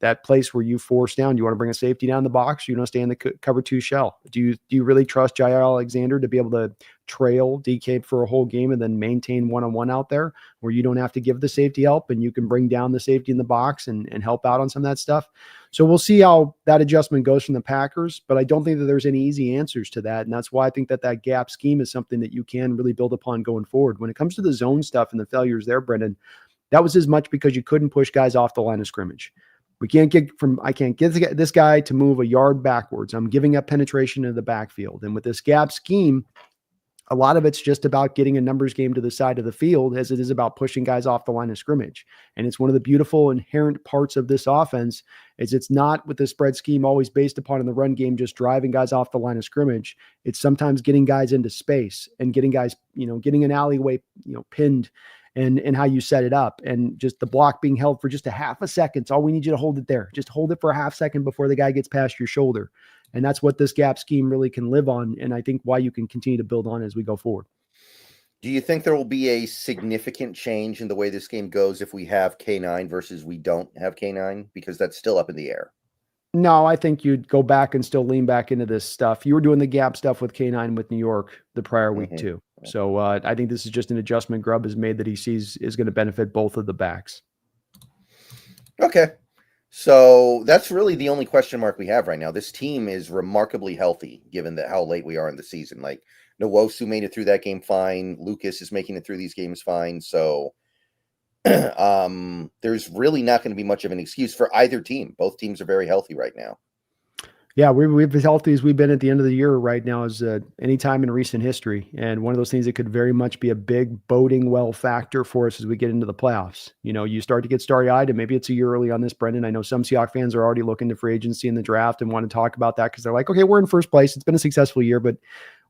that place where you force down. You want to bring a safety down the box. You don't stay in the cover 2 shell. Do you really trust Jair Alexander to be able to trail DK for a whole game and then maintain one-on-one out there where you don't have to give the safety help and you can bring down the safety in the box and help out on some of that stuff? So we'll see how that adjustment goes from the Packers, but I don't think that there's any easy answers to that. And that's why I think that gap scheme is something that you can really build upon going forward. When it comes to the zone stuff and the failures there, Brendan, that was as much because you couldn't push guys off the line of scrimmage. I can't get this guy to move a yard backwards. I'm giving up penetration into the backfield. And with this gap scheme, a lot of it's just about getting a numbers game to the side of the field as it is about pushing guys off the line of scrimmage. And it's one of the beautiful inherent parts of this offense is it's not with the spread scheme always based upon in the run game, just driving guys off the line of scrimmage. It's sometimes getting guys into space and getting guys, getting an alleyway, pinned and how you set it up and just the block being held for just a half a second. It's all we need you to hold it there. Just hold it for a half second before the guy gets past your shoulder. And that's what this gap scheme really can live on. And I think why you can continue to build on as we go forward. Do you think there will be a significant change in the way this game goes if we have K9 versus we don't have K9? Because that's still up in the air. No, I think you'd go back and still lean back into this stuff. You were doing the gap stuff with K9 with New York the prior week too. So I think this is just an adjustment Grubb has made that he sees is going to benefit both of the backs. Okay. So that's really the only question mark we have right now. This team is remarkably healthy, given that how late we are in the season. Like Nwosu made it through that game fine. Lucas is making it through these games fine. So there's really not going to be much of an excuse for either team. Both teams are very healthy right now. Yeah, we've as healthy as we've been at the end of the year right now as any time in recent history. And one of those things that could very much be a big boding well factor for us as we get into the playoffs. You know, you start to get starry-eyed, and maybe it's a year early on this, Brendan. I know some Seahawks fans are already looking to free agency in the draft and want to talk about that because they're like, okay, we're in first place. It's been a successful year, but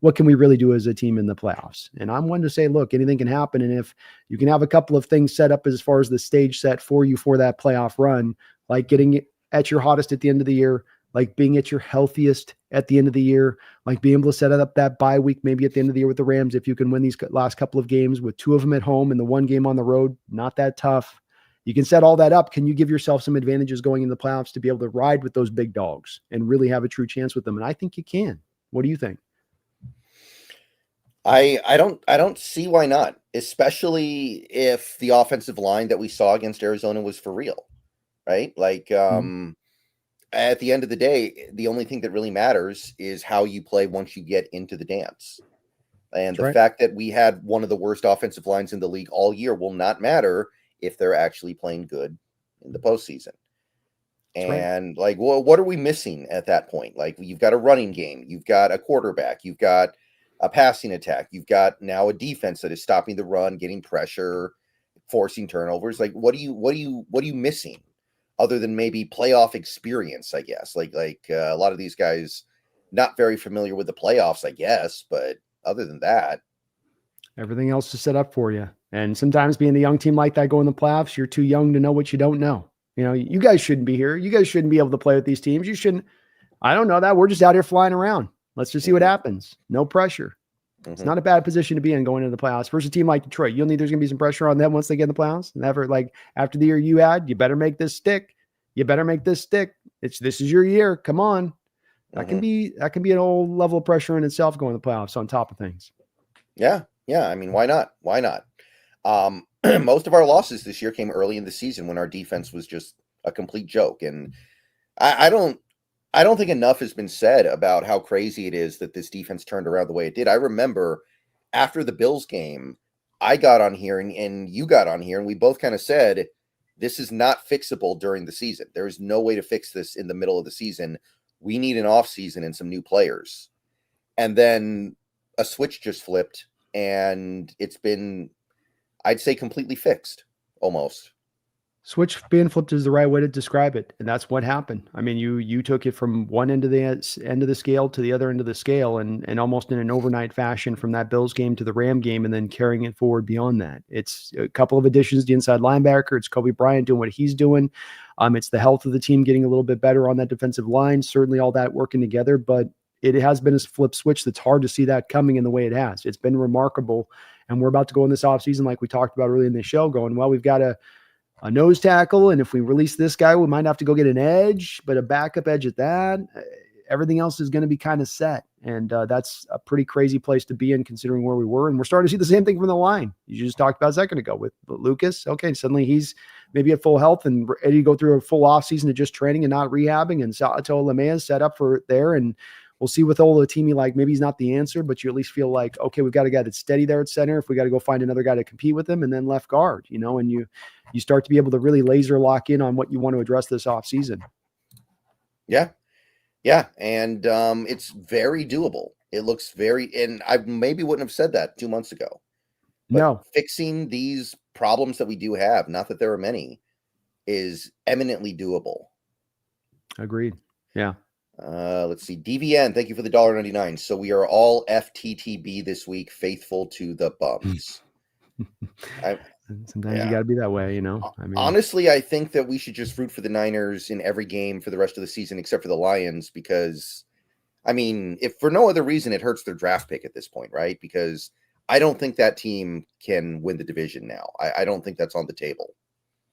what can we really do as a team in the playoffs? And I'm one to say, look, anything can happen. And if you can have a couple of things set up as far as the stage set for you for that playoff run, like getting at your hottest at the end of the year, like being at your healthiest at the end of the year, like being able to set up that bye week, maybe at the end of the year with the Rams, if you can win these last couple of games with 2 of them at home and the 1 game on the road, not that tough. You can set all that up. Can you give yourself some advantages going in the playoffs to be able to ride with those big dogs and really have a true chance with them? And I think you can. What do you think? I don't see why not, especially if the offensive line that we saw against Arizona was for real, right? Like, at the end of the day, the only thing that really matters is how you play once you get into the dance. And the fact that we had one of the worst offensive lines in the league all year will not matter if they're actually playing good in the postseason. And like, well, what are we missing at that point? Like, you've got a running game, you've got a quarterback, you've got a passing attack, you've got now a defense that is stopping the run, getting pressure, forcing turnovers. Like, what are you missing? Other than maybe playoff experience, I guess. Like a lot of these guys not very familiar with the playoffs, I guess. But other than that, everything else is set up for you. And sometimes being a young team like that going to the playoffs, you're too young to know what you don't know. You know, you guys shouldn't be here. You guys shouldn't be able to play with these teams. You shouldn't. I don't know that. We're just out here flying around. Let's just see what happens. No pressure. It's not a bad position to be in going into the playoffs. Versus a team like Detroit, you'll need there's going to be some pressure on them once they get in the playoffs. Never like after the year you had, you better make this stick. You better make this stick. This is your year. Come on. That can be an old level of pressure in itself going to the playoffs on top of things. Yeah. I mean, why not? Why not? Most of our losses this year came early in the season when our defense was just a complete joke. And I don't think enough has been said about how crazy it is that this defense turned around the way it did. I remember after the Bills game, I got on here and you got on here and we both kind of said, this is not fixable during the season. There is no way to fix this in the middle of the season. We need an off season and some new players. And then a switch just flipped and it's been, I'd say, completely fixed almost. Switch being flipped is the right way to describe it. And that's what happened. I mean, you took it from one end of the scale to the other end of the scale and almost in an overnight fashion from that Bills game to the Ram game and then carrying it forward beyond that. It's a couple of additions to inside linebacker. It's Kobe Bryant doing what he's doing. It's the health of the team getting a little bit better on that defensive line. Certainly all that working together, but it has been a flip switch that's hard to see that coming in the way it has. It's been remarkable. And we're about to go in this offseason like we talked about earlier in the show going, well, we've got a nose tackle. And if we release this guy, we might have to go get an edge, but a backup edge at that. Everything else is going to be kind of set. And that's a pretty crazy place to be in considering where we were. And we're starting to see the same thing from the line. You just talked about a second ago with Lucas. Okay, suddenly he's maybe at full health and ready to go through a full offseason of just training and not rehabbing. And Sato Lamea is set up for there. And we'll see with Olatimi, like maybe he's not the answer, but you at least feel like, okay, we've got a guy that's steady there at center. If we got to go find another guy to compete with him and then left guard, and you start to be able to really laser lock in on what you want to address this offseason. Yeah. And it's very doable. It looks and I maybe wouldn't have said that 2 months ago. But no, fixing these problems that we do have, not that there are many, is eminently doable. Agreed. Yeah. Let's see. DVN, thank you for the $1.99. So we are all FTTB this week, faithful to the bums. Sometimes you got to be that way, I mean, honestly, I think that we should just root for the Niners in every game for the rest of the season, except for the Lions, because, I mean, if for no other reason, it hurts their draft pick at this point, right? Because I don't think that team can win the division now. I don't think that's on the table.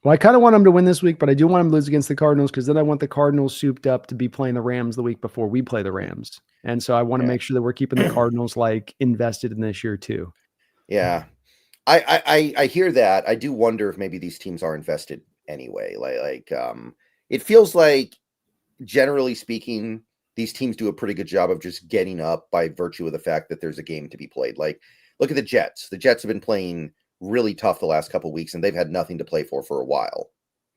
Well, I kind of want them to win this week, but I do want them to lose against the Cardinals because then I want the Cardinals souped up to be playing the Rams the week before we play the Rams. And so I want to make sure that we're keeping the Cardinals invested in this year too. Yeah. I hear that. I do wonder if maybe these teams are invested anyway. it feels like, generally speaking, these teams do a pretty good job of just getting up by virtue of the fact that there's a game to be played. Like, look at the Jets. The Jets have been playing really tough the last couple of weeks, and they've had nothing to play for a while.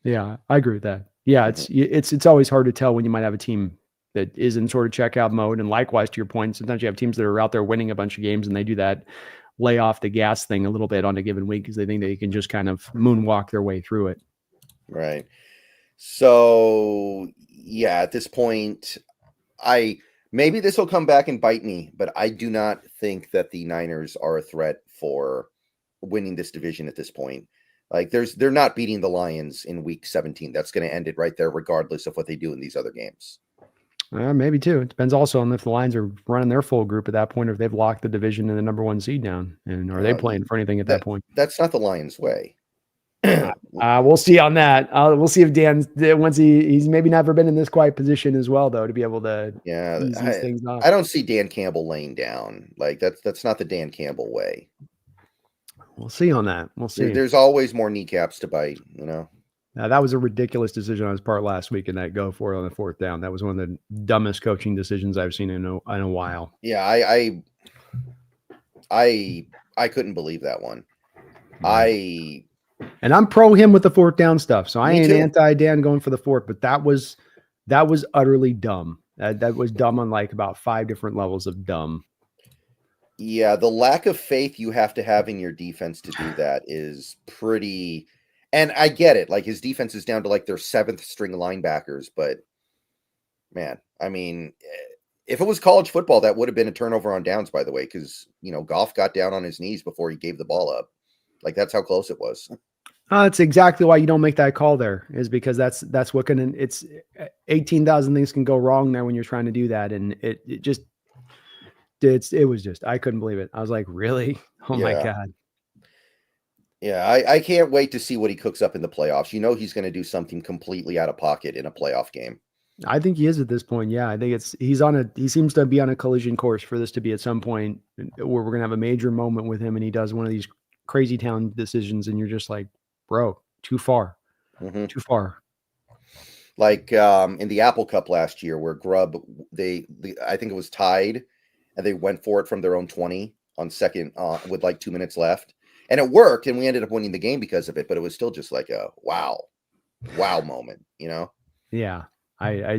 Yeah, I agree with that. Yeah, it's always hard to tell when you might have a team that is in sort of checkout mode. And likewise, to your point, sometimes you have teams that are out there winning a bunch of games and they do that lay off the gas thing a little bit on a given week because they think they can just kind of moonwalk their way through it. Right. So, yeah, at this point, maybe this will come back and bite me, but I do not think that the Niners are a threat for winning this division at this point. Like, they're not beating the Lions in week 17. That's going to end it right there, regardless of what they do in these other games. Maybe too. It depends also on if the Lions are running their full group at that point, or if they've locked the division and the number 1 seed down, and are they playing for anything at that point? That's not the Lions' way. We'll see on that. We'll see if Dan, once he's maybe never been in this quiet position as well, though, to be able to ease these things off. I don't see Dan Campbell laying down. Like, that's not the Dan Campbell way. We'll see on that. We'll see. There's always more kneecaps to bite, you know. Now, that was a ridiculous decision on his part last week in that go for it on the 4th down. That was one of the dumbest coaching decisions I've seen in a while. Yeah, I couldn't believe that one. And I'm pro him with the 4th down stuff. So I ain't anti Dan going for the 4th, but that was utterly dumb. That was dumb on like about 5 different levels of dumb. Yeah, the lack of faith you have to have in your defense to do that is pretty. And I get it. Like, his defense is down to like their 7th string linebackers, but man, I mean, if it was college football, that would have been a turnover on downs, by the way, because, you know, Goff got down on his knees before he gave the ball up. Like, that's how close it was. It's exactly why you don't make that call there, is because that's what it's 18,000 things can go wrong there when you're trying to do that. And it was just, I couldn't believe it. I was like, really? Oh my God. Yeah, I can't wait to see what he cooks up in the playoffs. You know, he's going to do something completely out of pocket in a playoff game. I think he is at this point. Yeah, I think he seems to be on a collision course for this to be at some point where we're going to have a major moment with him and he does one of these crazy town decisions and you're just like, bro, too far. Too far. Like in the Apple Cup last year where Grubb, I think it was tied and they went for it from their own 20 on second with like 2 minutes left. And it worked, and we ended up winning the game because of it. But it was still just like a wow moment, you know? Yeah, I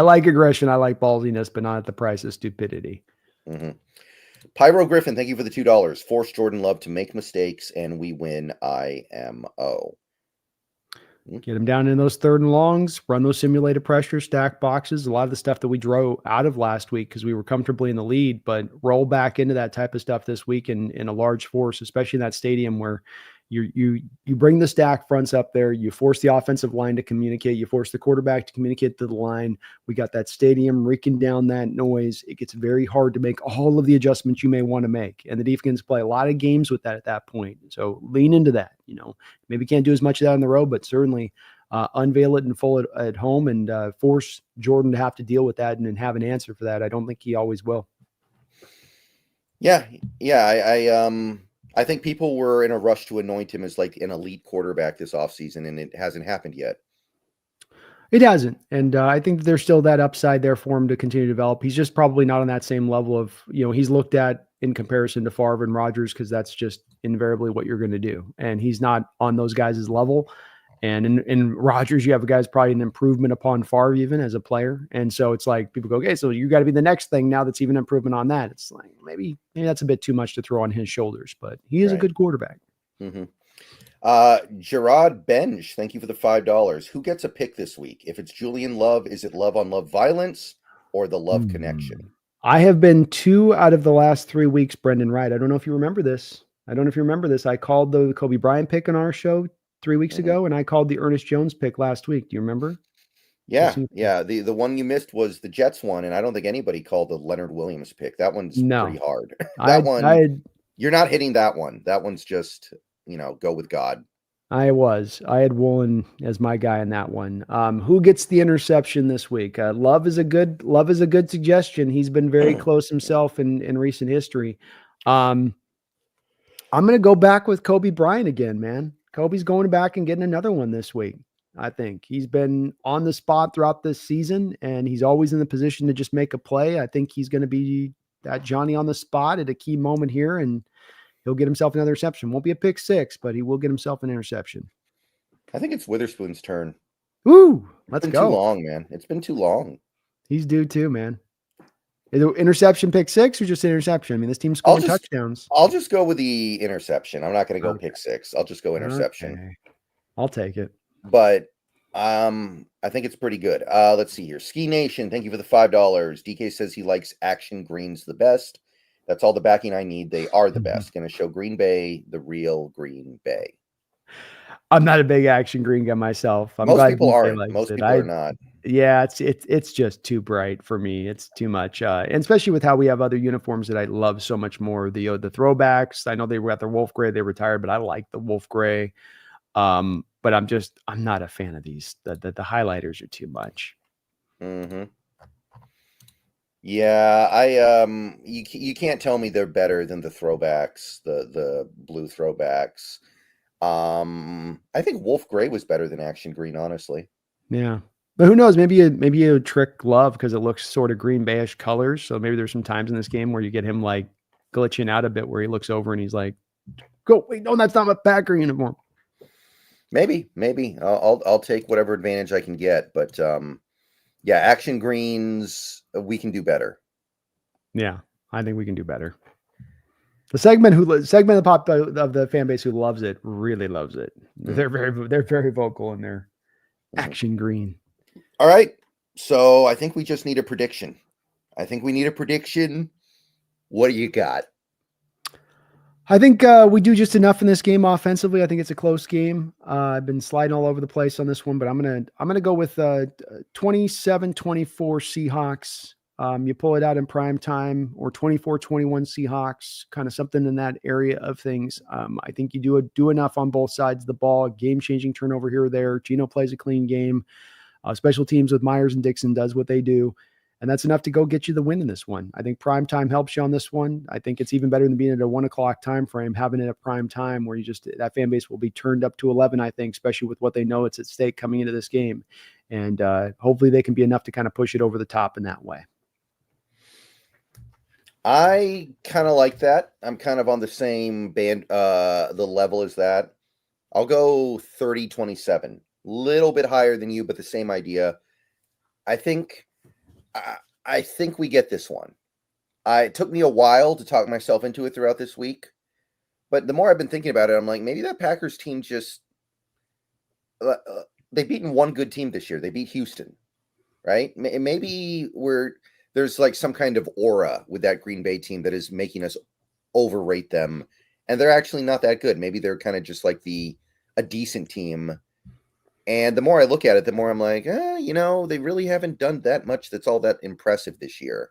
like aggression, I like ballsiness, but not at the price of stupidity. Pyro Griffin, thank you for the $2. Force Jordan Love to make mistakes, and we win IMO. Get him down in those 3rd and longs, run those simulated pressure, stack boxes, a lot of the stuff that we drove out of last week because we were comfortably in the lead, but roll back into that type of stuff this week in a large force, especially in that stadium where you bring the stack fronts up there, you force the offensive line to communicate, you force the quarterback to communicate to the line. We got that stadium reeking down that noise. It gets very hard to make all of the adjustments you may want to make. And the defense play a lot of games with that at that point. So lean into that, you know, maybe can't do as much of that on the road, but certainly unveil it in full at home and force Jordan to have to deal with that and have an answer for that. I don't think he always will. Yeah. I think people were in a rush to anoint him as like an elite quarterback this offseason, and it hasn't happened yet. It hasn't. And I think there's still that upside there for him to continue to develop. He's just probably not on that same level of, you know, he's looked at in comparison to Favre and Rodgers because that's just invariably what you're going to do. And he's not on those guys' level. And in Rodgers, you have a guy's probably an improvement upon Favre even as a player. And so it's like people go, okay, so you got to be the next thing now that's even improvement on that. It's like maybe that's a bit too much to throw on his shoulders, but he is a good quarterback. Gerard Benj, thank you for the $5. Who gets a pick this week? If it's Julian Love, is it love on love violence or the love connection? I have been 2 out of the last 3 weeks, Brendan Wright. I don't know if you remember this. I called the Kobe Bryant pick on our show 3 weeks ago, and I called the Ernest Jones pick last week. Do you remember? Yeah. The one you missed was the Jets one, and I don't think anybody called the Leonard Williams pick. That one's pretty hard. You're not hitting that one. That one's just, you know, go with God. I had Woolen as my guy in that one. Who gets the interception this week? Love is a good suggestion. He's been very close himself in recent history. I'm going to go back with Kobe Bryant again, man. Kobe's going back and getting another one this week. I think he's been on the spot throughout this season, and he's always in the position to just make a play. I think he's going to be that Johnny on the spot at a key moment here, and he'll get himself another interception. Won't be a pick six, but he will get himself an interception. I think it's Witherspoon's turn. Woo! Let's It's been go. too long, man. It's been too long. He's due too, man. Is it interception, pick six, or just an interception? I mean, this team's scoring touchdowns. I'll just go with the interception. I'm not going to go pick six. I'll just go interception. Okay. I'll take it. But I think it's pretty good. Let's see here. Ski Nation, thank you for the $5. DK says he likes action greens the best. That's all the backing I need. They are the best. Going to show Green Bay, the real Green Bay. I'm not a big action green guy myself. Most people aren't. Most people are not. Yeah, it's just too bright for me. It's too much, and especially with how we have other uniforms that I love so much more. The throwbacks. I know they were at their wolf gray. They retired, but I like the wolf gray. But I'm not a fan of these. The highlighters are too much. Mm-hmm. Yeah, you can't tell me they're better than the throwbacks, the blue throwbacks. I think wolf gray was better than action green, honestly. Yeah. But who knows? Maybe you trick Love because it looks sort of green beige colors. So maybe there's some times in this game where you get him like glitching out a bit, where he looks over and he's like, "Go, wait, no, that's not my Packer uniform." Maybe I'll take whatever advantage I can get. But yeah, action greens we can do better. Yeah, I think we can do better. The segment of the fan base who loves it really loves it. They're very vocal in their action green. All right. So I think we just need a prediction. What do you got? I think we do just enough in this game offensively. I think it's a close game. I've been sliding all over the place on this one, but I'm gonna go with 27-24 Seahawks. You pull it out in prime time, or 24-21 Seahawks, kind of something in that area of things. I think you do enough on both sides of the ball. Game-changing turnover here or there. Gino plays a clean game. Special teams with Myers and Dixon does what they do. And that's enough to go get you the win in this one. I think prime time helps you on this one. I think it's even better than being at a 1 o'clock time frame, having it at prime time where that fan base will be turned up to 11, I think, especially with what they know it's at stake coming into this game. And hopefully they can be enough to kind of push it over the top in that way. I kind of like that. I'm kind of on the same the level as that. I'll go 30-27. Little bit higher than you, but the same idea. I think we get this one. It took me a while to talk myself into it throughout this week, but the more I've been thinking about it, I'm like, maybe that Packers team just they've beaten one good team this year. They beat Houston, right? Maybe there's like some kind of aura with that Green Bay team that is making us overrate them, and they're actually not that good. Maybe they're kind of just like a decent team. And the more I look at it, the more I'm like, they really haven't done that much that's all that impressive this year.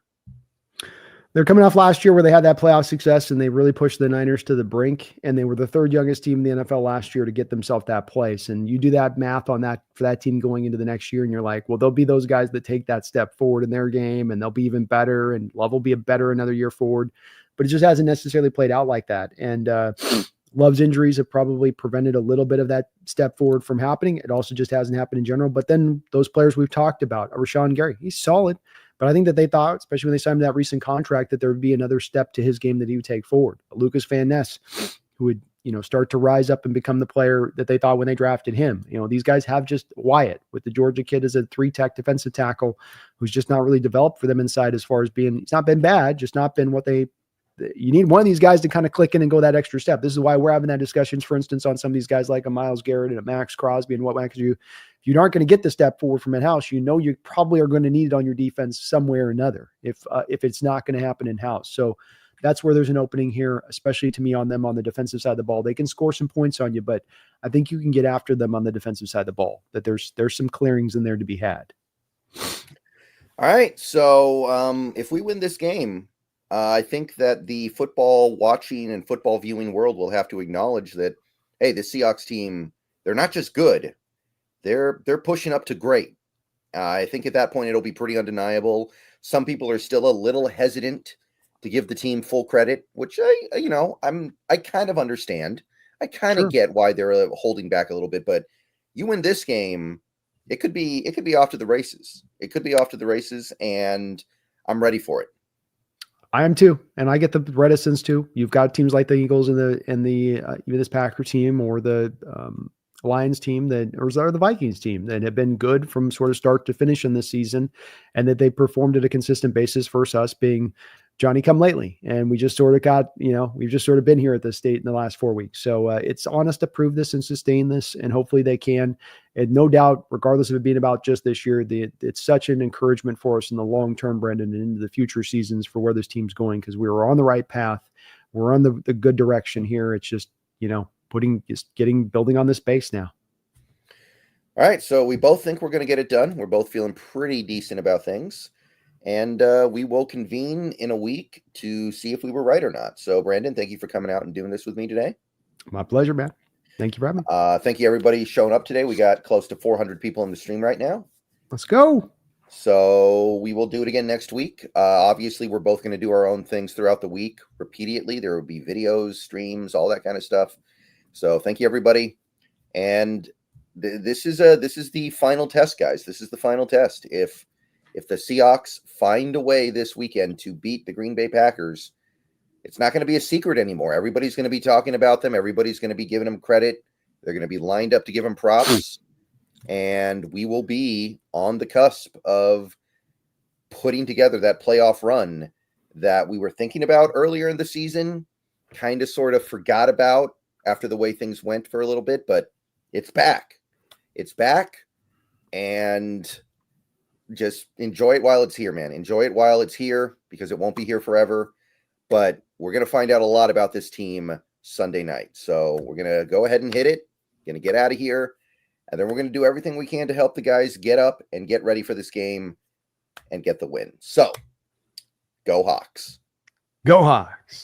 They're coming off last year where they had that playoff success and they really pushed the Niners to the brink. And they were the third youngest team in the NFL last year to get themselves that place. And you do that math on that for that team going into the next year, and you're like, well, there'll be those guys that take that step forward in their game, and they'll be even better, and Love will be a better another year forward. But it just hasn't necessarily played out like that. And Love's injuries have probably prevented a little bit of that step forward from happening. It also just hasn't happened in general. But then those players we've talked about, Rashawn Gary, he's solid. But I think that they thought, especially when they signed that recent contract, that there would be another step to his game that he would take forward. Lucas Van Ness, who would, start to rise up and become the player that they thought when they drafted him. These guys have just Wyatt with the Georgia kid as a 3-tech defensive tackle who's just not really developed for them inside as far as he's not been bad, just not been what you need one of these guys to kind of click in and go that extra step. This is why we're having that discussions, for instance, on some of these guys like a Myles Garrett and a Max Crosby and whatnot, because if you aren't going to get the step forward from in-house, you probably are going to need it on your defense somewhere or another if it's not going to happen in-house. So that's where there's an opening here, especially to me on them on the defensive side of the ball. They can score some points on you, but I think you can get after them on the defensive side of the ball, that there's some clearings in there to be had. All right. So if we win this game, I think that the football watching and football viewing world will have to acknowledge that, hey, the Seahawks team, they're not just good. They're pushing up to great. I think at that point, it'll be pretty undeniable. Some people are still a little hesitant to give the team full credit, which I kind of understand. I kind of get why they're holding back a little bit, but You win this game, it could be off to the races. It could be off to the races, and I'm ready for it. I am too, and I get the reticence too. You've got teams like the Eagles and the even this Packer team or the Lions team or the Vikings team that have been good from sort of start to finish in this season, and that they performed at a consistent basis versus us being Johnny come lately. And we just sort of got, we've just sort of been here at this state in the last 4 weeks. So it's on us to prove this and sustain this, and hopefully they can. And no doubt, regardless of it being about just this year, it's such an encouragement for us in the long term, Brendan, and into the future seasons for where this team's going, because we were on the right path. We're on the good direction here. It's just, building on this base now. All right. So we both think we're going to get it done. We're both feeling pretty decent about things. And we will convene in a week to see if we were right or not. So, Brandon, thank you for coming out and doing this with me today. My pleasure, man. Thank you for having me. Thank you, everybody, showing up today. We got close to 400 people in the stream right now. Let's go. So we will do it again next week. Obviously, we're both going to do our own things throughout the week repeatedly. There will be videos, streams, all that kind of stuff. So thank you, everybody. And this is the final test, guys. This is the final test. If the Seahawks find a way this weekend to beat the Green Bay Packers, it's not going to be a secret anymore. Everybody's going to be talking about them. Everybody's going to be giving them credit. They're going to be lined up to give them props. And we will be on the cusp of putting together that playoff run that we were thinking about earlier in the season, kind of sort of forgot about after the way things went for a little bit, but it's back. It's back. And just enjoy it while it's here, man. Enjoy it while it's here, because it won't be here forever. But we're going to find out a lot about this team Sunday night. So we're going to go ahead and hit it. Going to get out of here. And then we're going to do everything we can to help the guys get up and get ready for this game and get the win. So go Hawks. Go Hawks.